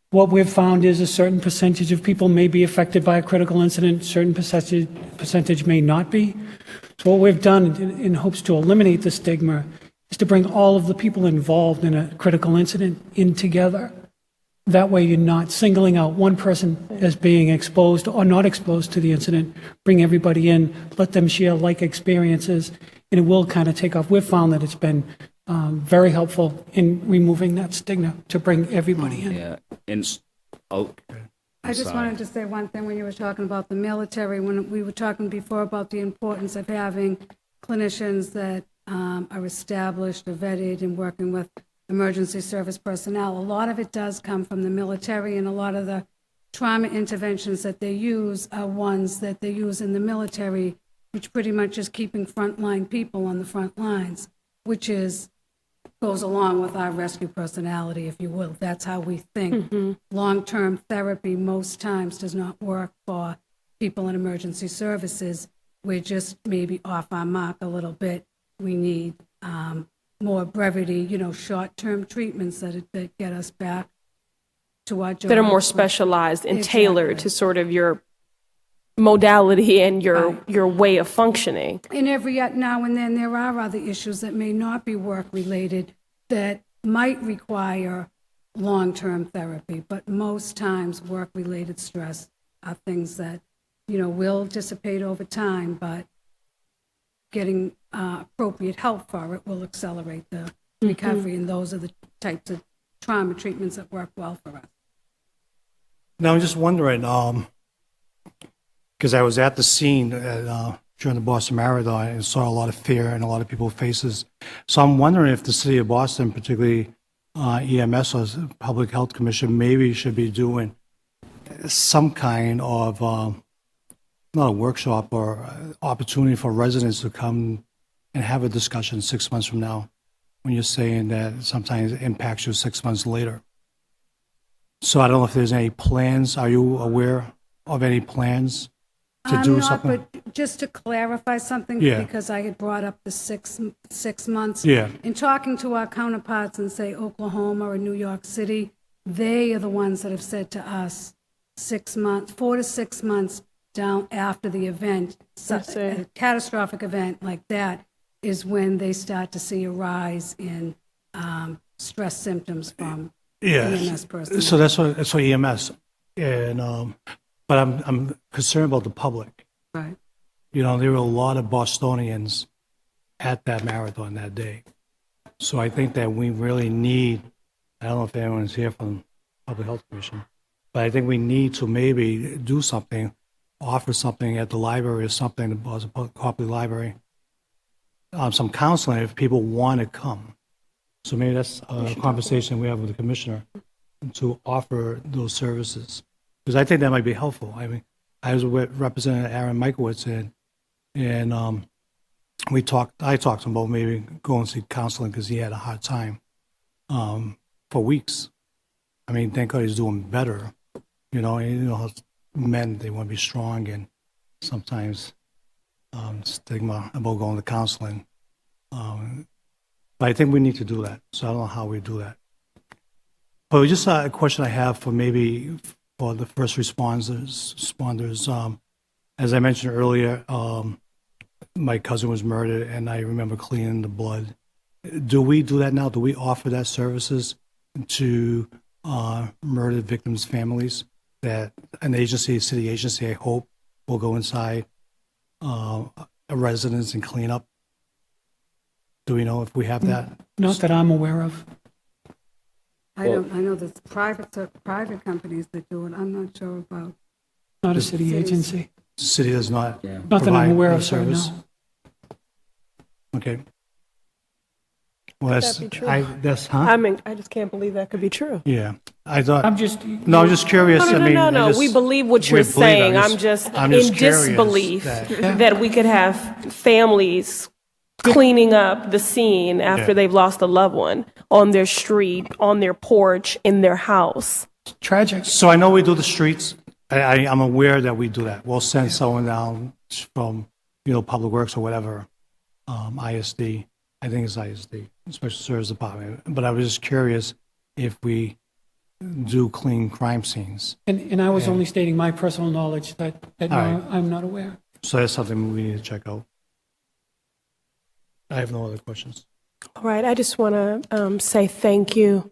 What we've found is a certain percentage of people may be affected by a critical incident, certain percentage may not be. So what we've done in hopes to eliminate the stigma is to bring all of the people involved in a critical incident in together. That way you're not singling out one person as being exposed or not exposed to the incident. Bring everybody in, let them share like experiences, and it will kind of take off. We've found that it's been very helpful in removing that stigma to bring everybody in. Yeah, and I just wanted to say one thing when you were talking about the military, when we were talking before about the importance of having clinicians that are established or vetted and working with emergency service personnel. A lot of it does come from the military, and a lot of the trauma interventions that they use are ones that they use in the military, which pretty much is keeping frontline people on the front lines, which goes along with our rescue personality, if you will. That's how we think. Long-term therapy most times does not work for people in emergency services. We're just maybe off our mark a little bit. We need more brevity, short-term treatments that get us back to our job. That are more specialized and tailored to sort of your modality and your way of functioning. And every now and then, there are other issues that may not be work-related that might require long-term therapy, but most times, work-related stress are things that, will dissipate over time, but getting appropriate help for it will accelerate the recovery, and those are the types of trauma treatments that work well for us. Now, I'm just wondering, because I was at the scene during the Boston Marathon and saw a lot of fear in a lot of people's faces. So I'm wondering if the city of Boston, particularly EMS or Public Health Commission, maybe should be doing some kind of, not a workshop or opportunity for residents to come and have a discussion 6 months from now when you're saying that sometimes it impacts you 6 months later. So I don't know if there's any plans. Are you aware of any plans to do something? But just to clarify something, Yeah. because I had brought up the six months. Yeah. In talking to our counterparts in, say, Oklahoma or New York City, they are the ones that have said to us 6 months, 4 to 6 months down after the event, a catastrophic event like that, is when they start to see a rise in stress symptoms from EMS personnel. So that's what EMS, and but I'm concerned about the public. Right. There were a lot of Bostonians at that marathon that day, so I think that we really need. I don't know if anyone's here from Public Health Commission, but I think we need to maybe do something, offer something at the library or something, the Boston Public Library, some counseling if people want to come. So maybe that's a conversation we have with the commissioner to offer those services. Because I think that might be helpful. I mean, I was with Representative Aaron Michaelwitz, and I talked to him about maybe going to see counseling because he had a hard time for weeks. I mean, thank God he's doing better. And how men, they want to be strong, and sometimes stigma about going to counseling. But I think we need to do that. So I don't know how we do that. But just a question I have for the first responders. As I mentioned earlier, my cousin was murdered, and I remember cleaning the blood. Do we do that now? Do we offer that services to murdered victims' families? That an agency, a city agency, I hope, will go inside a residence and clean up. Do we know if we have that? Not that I'm aware of. I know there's private companies that do it. I'm not sure about. Not a city agency. The city does not Not that I'm provide aware the of, sir, service? no. Okay. Well, Could that be true? Huh? I mean, I just can't believe that could be true. Yeah. I thought. I'm just. No, I'm just curious. No, I mean, I no. just- We believe what you're we believe. saying. I'm just in curious disbelief that- that we could have families cleaning up the scene after Yeah. they've lost a loved one on their street, on their porch, in their house. Tragic. So I know we do the streets. I'm aware that we do that. We'll send someone down from, Public Works or whatever, ISD. I think it's ISD, Special Service Department. But I was just curious if we do clean crime scenes. And I was only stating my personal knowledge that no, All right. I'm not aware. So that's something we need to check out. I have no other questions. All right, I just want to say thank you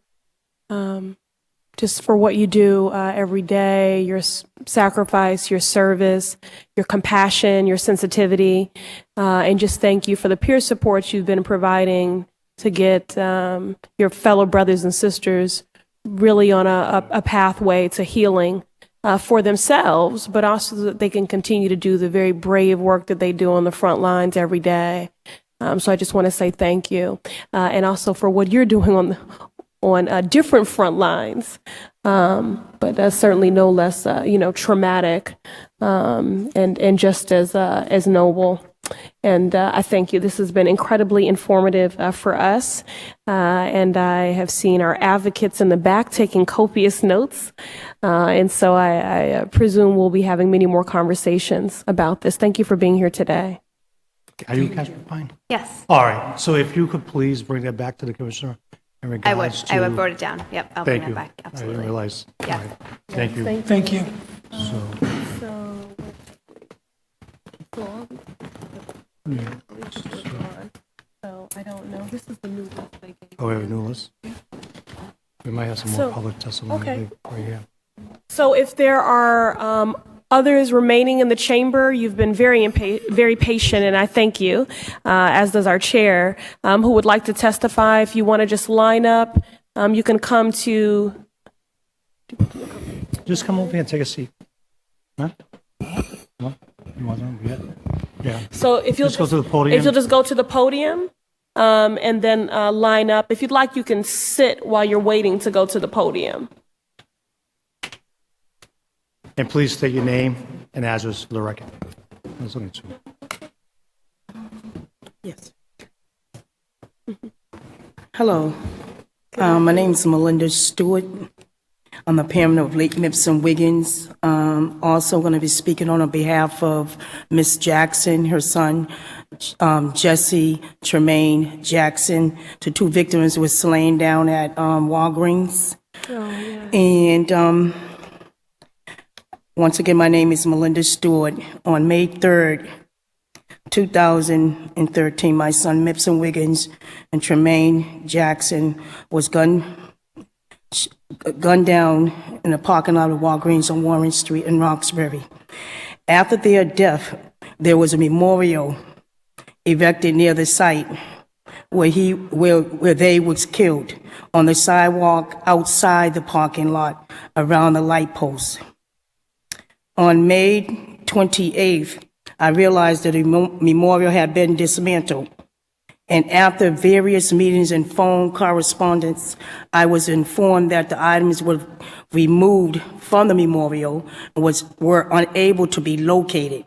just for what you do every day, your sacrifice, your service, your compassion, your sensitivity, and just thank you for the peer support you've been providing to get your fellow brothers and sisters really on a pathway to healing for themselves, but also so that they can continue to do the very brave work that they do on the front lines every day. So I just want to say thank you, and also for what you're doing on different front lines, but certainly no less, traumatic, and just as noble. And I thank you. This has been incredibly informative for us, and I have seen our advocates in the back taking copious notes, and so I presume we'll be having many more conversations about this. Thank you for being here today. Are you Catherine Pine? Yes, All right. So if you could please bring that back to the commissioner in I would. regards to. I would wrote it down. Yep, I'll Thank bring you. it back. I Absolutely. didn't realize. Yeah. All right. Thank you. Thank you. So, So So I don't know. This is the new list they gave. Oh, we have a new list? We might have some more So- public testimony okay. right here. So if there are others remaining in the chamber, you've been very patient, and I thank you, as does our chair, who would like to testify. If you want to just line up, you can come to. Just come over here and take a seat. Huh? What? You want them? Yeah. Yeah. So if you'll Just go to the podium. If you'll just go to the podium, and then line up. If you'd like, you can sit while you're waiting to go to the podium. And please state your name and address for the record. I was looking at you. Yes. Hello. My name is Melinda Stewart. I'm a parent of late Mipson Wiggins. Also going to be speaking on behalf of Miss Jackson, her son, Jesse Tremaine Jackson. The two victims were slain down at Walgreens. Oh, yeah. And once again, my name is Melinda Stewart. On May 3rd, 2013, my son Mipson Wiggins and Tremaine Jackson was gunned down in the parking lot of Walgreens on Warren Street in Roxbury. After their death, there was a memorial erected near the site where they was killed, on the sidewalk outside the parking lot around the light post. On May 28th, I realized that the memorial had been dismantled. And after various meetings and phone correspondence, I was informed that the items were removed from the memorial and were unable to be located.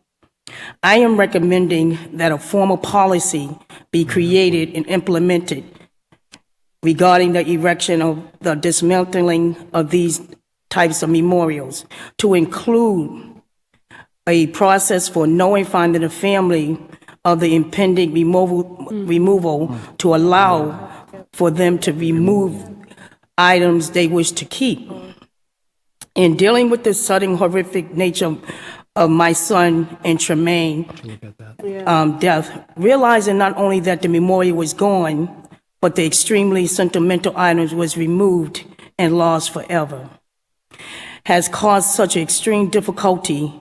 I am recommending that a formal policy be created and implemented regarding the erection of the dismantling of these types of memorials, to include a process for notifying the family of the impending removal to allow for them to remove items they wish to keep. In dealing with the sudden horrific nature of my son and Tremaine death, realizing not only that the memorial was gone, but the extremely sentimental items was removed and lost forever, has caused such extreme difficulty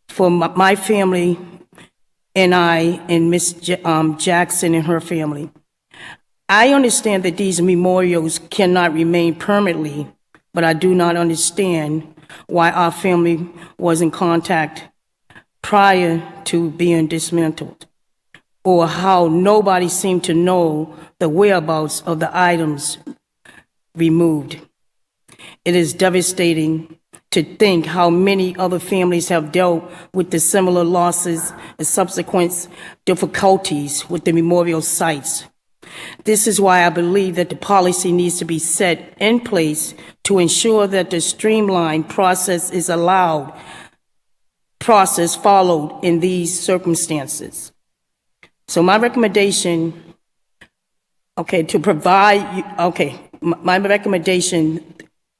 for my family and I and Miss Jackson and her family. I understand that these memorials cannot remain permanently, but I do not understand why our family was in contact prior to being dismantled, or how nobody seemed to know the whereabouts of the items removed. It is devastating to think how many other families have dealt with the similar losses and subsequent difficulties with the memorial sites. This is why I believe that the policy needs to be set in place to ensure that the streamlined process is followed in these circumstances. So my recommendation, my recommendation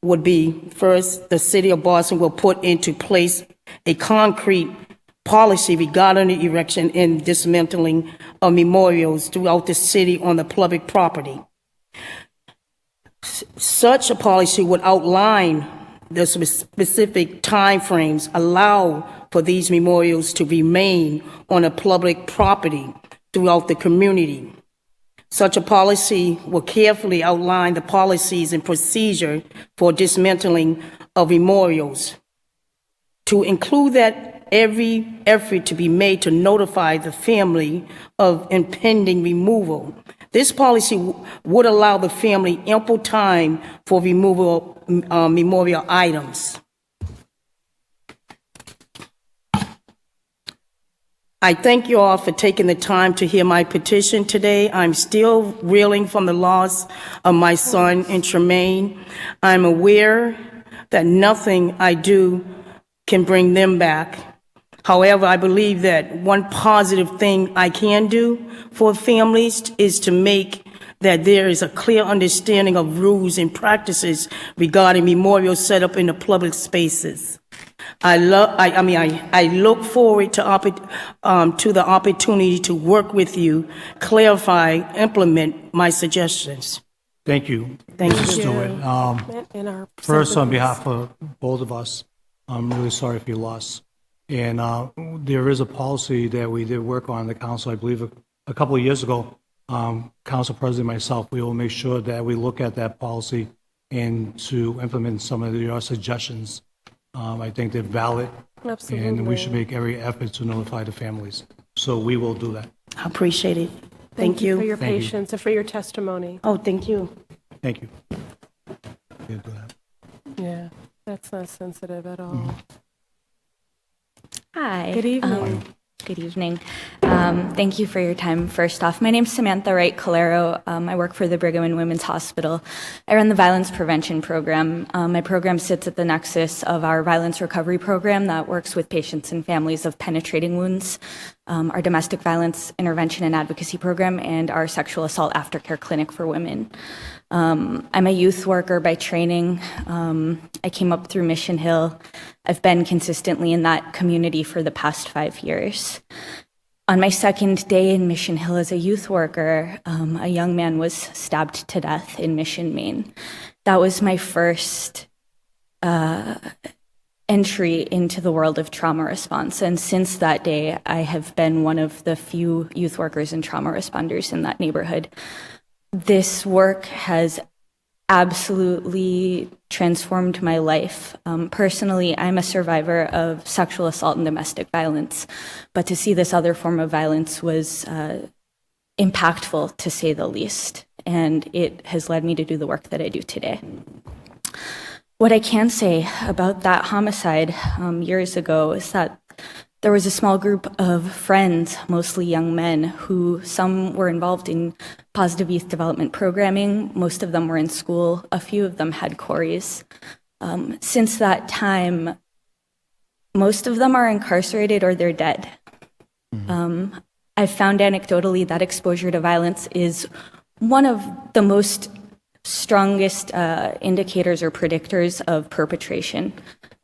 would be, first, the city of Boston will put into place a concrete policy regarding the erection and dismantling of memorials throughout the city on the public property. Such a policy would outline the specific timeframes, allow for these memorials to remain on a public property throughout the community. Such a policy will carefully outline the policies and procedure for dismantling of memorials, to include that every effort to be made to notify the family of impending removal. This policy would allow the family ample time for removal memorial items. I thank you all for taking the time to hear my petition today. I'm still reeling from the loss of my son and Tremaine. I'm aware that nothing I do can bring them back. However, I believe that one positive thing I can do for families is to make that there is a clear understanding of rules and practices regarding memorials set up in the public spaces. I look forward to the opportunity to work with you, clarify, implement my suggestions. Thank you. Thank Mrs. you. Stewart. And our First, on sympathies. behalf of both of us, I'm really sorry for your loss. And there is a policy that we did work on in the council, I believe, a couple of years ago. Council President and myself, we will make sure that we look at that policy and to implement some of your suggestions. I think they're valid. Absolutely. And we should make every effort to notify the families. So we will do that. I appreciate it. Thank you for your Thank you. patience and for your testimony. Oh, thank you. Thank you. Yeah, do that. Yeah, that's not sensitive at all. Hi. Good evening. Good evening. Thank you for your time. First off, my name's Samantha Wright Calero. I work for the Brigham and Women's Hospital. I run the violence prevention program. My program sits at the nexus of our violence recovery program that works with patients and families of penetrating wounds, our domestic violence intervention and advocacy program, and our sexual assault aftercare clinic for women. I'm a youth worker by training. I came up through Mission Hill. I've been consistently in that community for the past 5 years. On my second day in Mission Hill as a youth worker, a young man was stabbed to death in Mission, Maine. That was my first entry into the world of trauma response. And since that day, I have been one of the few youth workers and trauma responders in that neighborhood. This work has absolutely transformed my life. Personally, I'm a survivor of sexual assault and domestic violence, but to see this other form of violence was impactful, to say the least, and it has led me to do the work that I do today. What I can say about that homicide years ago is that there was a small group of friends, mostly young men, who some were involved in positive youth development programming. Most of them were in school. A few of them had quarries. Since that time, most of them are incarcerated or they're dead. I've found anecdotally that exposure to violence is one of the most strongest indicators or predictors of perpetration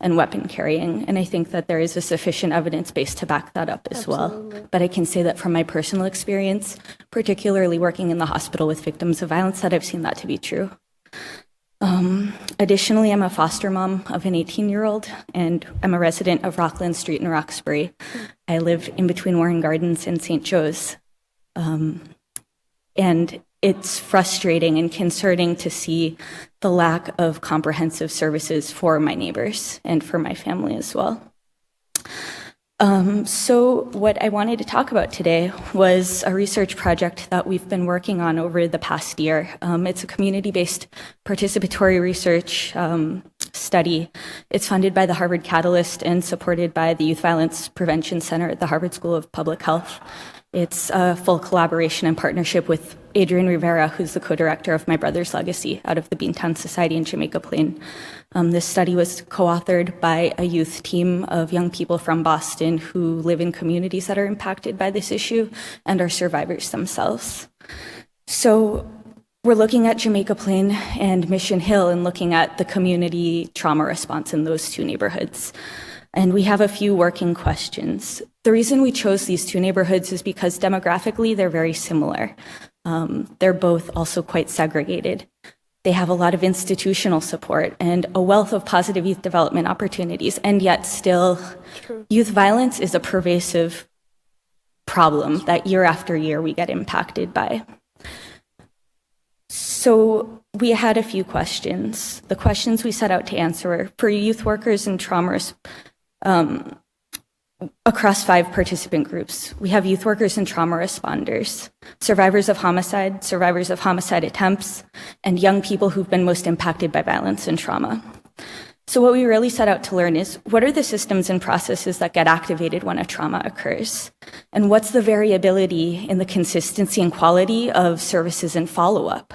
and weapon carrying. And I think that there is a sufficient evidence base to back that up as well. But I can say that from my personal experience, particularly working in the hospital with victims of violence, that I've seen that to be true. Additionally, I'm a foster mom of an 18-year-old, and I'm a resident of Rockland Street in Roxbury. I live in between Warren Gardens and St. Joe's. And it's frustrating and concerning to see the lack of comprehensive services for my neighbors and for my family as well. So what I wanted to talk about today was a research project that we've been working on over the past year. It's a community-based participatory research study. It's funded by the Harvard Catalyst and supported by the Youth Violence Prevention Center at the Harvard School of Public Health. It's a full collaboration and partnership with Adrian Rivera, who's the co-director of My Brother's Legacy out of the Beantown Society in Jamaica Plain. This study was co-authored by a youth team of young people from Boston who live in communities that are impacted by this issue and are survivors themselves. So we're looking at Jamaica Plain and Mission Hill and looking at the community trauma response in those two neighborhoods. And we have a few working questions. The reason we chose these two neighborhoods is because demographically they're very similar. They're both also quite segregated. They have a lot of institutional support and a wealth of positive youth development opportunities, and yet still youth violence is a pervasive problem that year after year we get impacted by. So we had a few questions. The questions we set out to answer were for youth workers and trauma across 5 participant groups. We have youth workers and trauma responders, survivors of homicide attempts, and young people who've been most impacted by violence and trauma. So what we really set out to learn is, what are the systems and processes that get activated when a trauma occurs? And what's the variability in the consistency and quality of services and follow-up?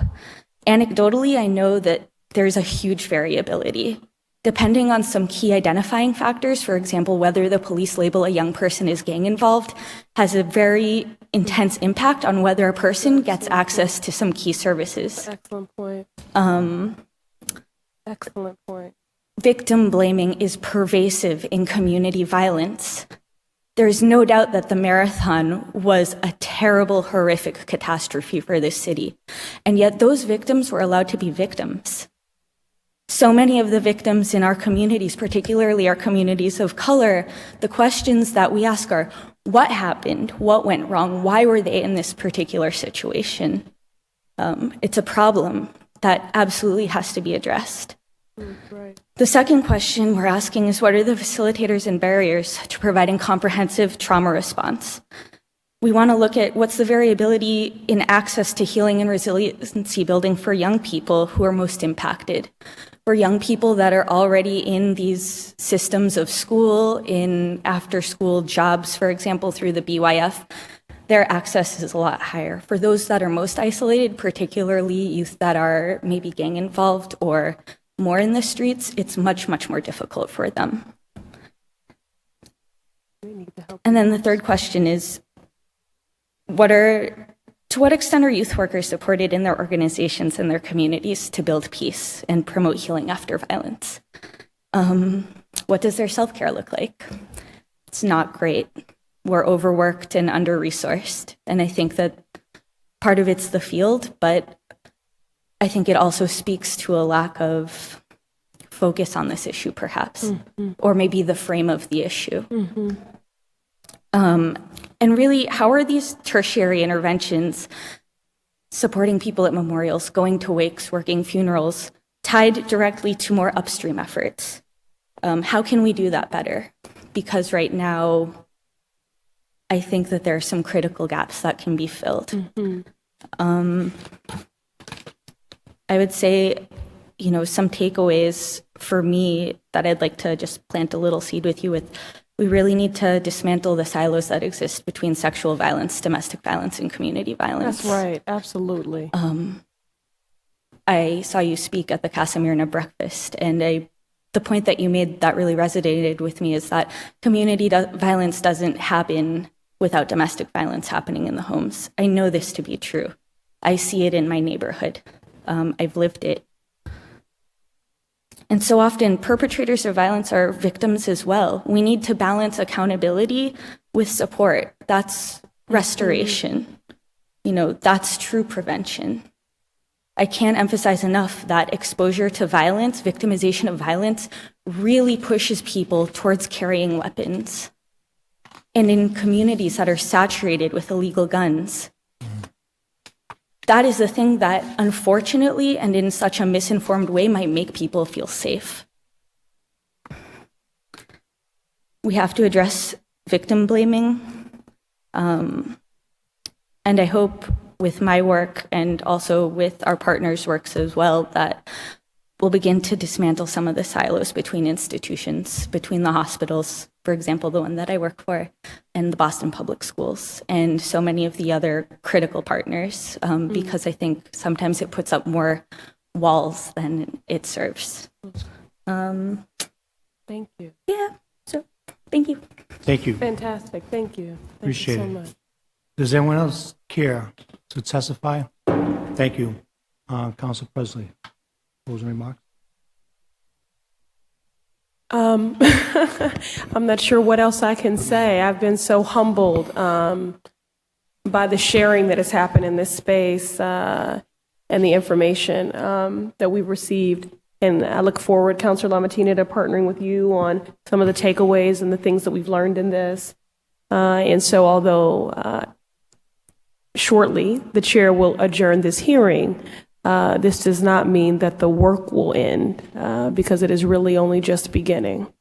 Anecdotally, I know that there's a huge variability. Depending on some key identifying factors, for example, whether the police label a young person as gang involved, has a very intense impact on whether a person gets access to some key services. Excellent point. Excellent point. victim blaming is pervasive in community violence. There's no doubt that the marathon was a terrible, horrific catastrophe for this city, and yet those victims were allowed to be victims. So many of the victims in our communities, particularly our communities of color, the questions that we ask are, what happened? What went wrong? Why were they in this particular situation? It's a problem that absolutely has to be addressed. Right. The second question we're asking is, what are the facilitators and barriers to providing comprehensive trauma response? We want to look at what's the variability in access to healing and resiliency building for young people who are most impacted. For young people that are already in these systems of school, in after-school jobs, for example, through the BYF, their access is a lot higher. For those that are most isolated, particularly youth that are maybe gang involved or more in the streets, it's much, much more difficult for them. And then the third question is, to what extent are youth workers supported in their organizations and their communities to build peace and promote healing after violence? What does their self-care look like? It's not great. We're overworked and under-resourced. And I think that part of it's the field, but I think it also speaks to a lack of focus on this issue, perhaps, or maybe the frame of the issue. And really, how are these tertiary interventions, supporting people at memorials, going to wakes, working funerals, tied directly to more upstream efforts? How can we do that better? Because right now, I think that there are some critical gaps that can be filled. I would say, some takeaways for me that I'd like to just plant a little seed with you with. We really need to dismantle the silos that exist between sexual violence, domestic violence, and community violence. That's right, absolutely. I saw you speak at the Casa Mirna breakfast, and the point that you made that really resonated with me is that community violence doesn't happen without domestic violence happening in the homes. I know this to be true. I see it in my neighborhood. I've lived it. And so often, perpetrators of violence are victims as well. We need to balance accountability with support. That's restoration. That's true prevention. I can't emphasize enough that exposure to violence, victimization of violence, really pushes people towards carrying weapons. And in communities that are saturated with illegal guns, that is the thing that, unfortunately, and in such a misinformed way, might make people feel safe. We have to address victim blaming. And I hope with my work and also with our partners' works as well, that we'll begin to dismantle some of the silos between institutions, between the hospitals, for example, the one that I work for, and the Boston Public Schools, and so many of the other critical partners, because I think sometimes it puts up more walls than it serves. Thank you. Yeah, so thank you. Thank you. Fantastic, thank you. Thank Appreciate you so it. much. Does anyone else care to testify? Thank you. Council Presley, closing remarks. I'm not sure what else I can say. I've been so humbled by the sharing that has happened in this space and the information that we've received. And I look forward, Councilor LaMattina, to partnering with you on some of the takeaways and the things that we've learned in this. And so although shortly the chair will adjourn this hearing, this does not mean that the work will end because it is really only just beginning.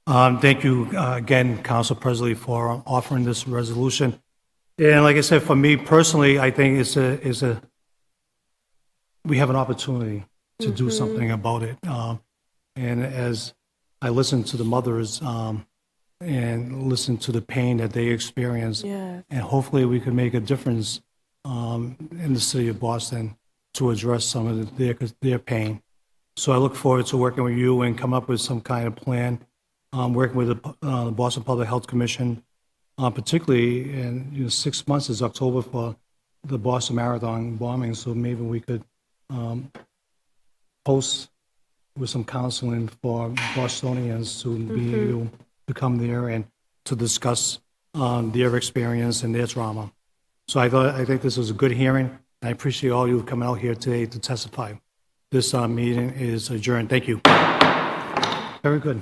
Thank you again, Council Presley, for offering this resolution. And like I said, for me personally, I think we have an opportunity to do something about it. And as I listen to the mothers and listen to the pain that they experience, Yes. and hopefully we can make a difference in the city of Boston to address some of their pain. So I look forward to working with you and come up with some kind of plan, working with the Boston Public Health Commission, particularly in 6 months is October for the Boston Marathon bombing, so maybe we could post with some counseling for Bostonians to be able to come there and to discuss their experience and their trauma. So I think this was a good hearing. I appreciate all you coming out here today to testify. This meeting is adjourned. Thank you. Very good.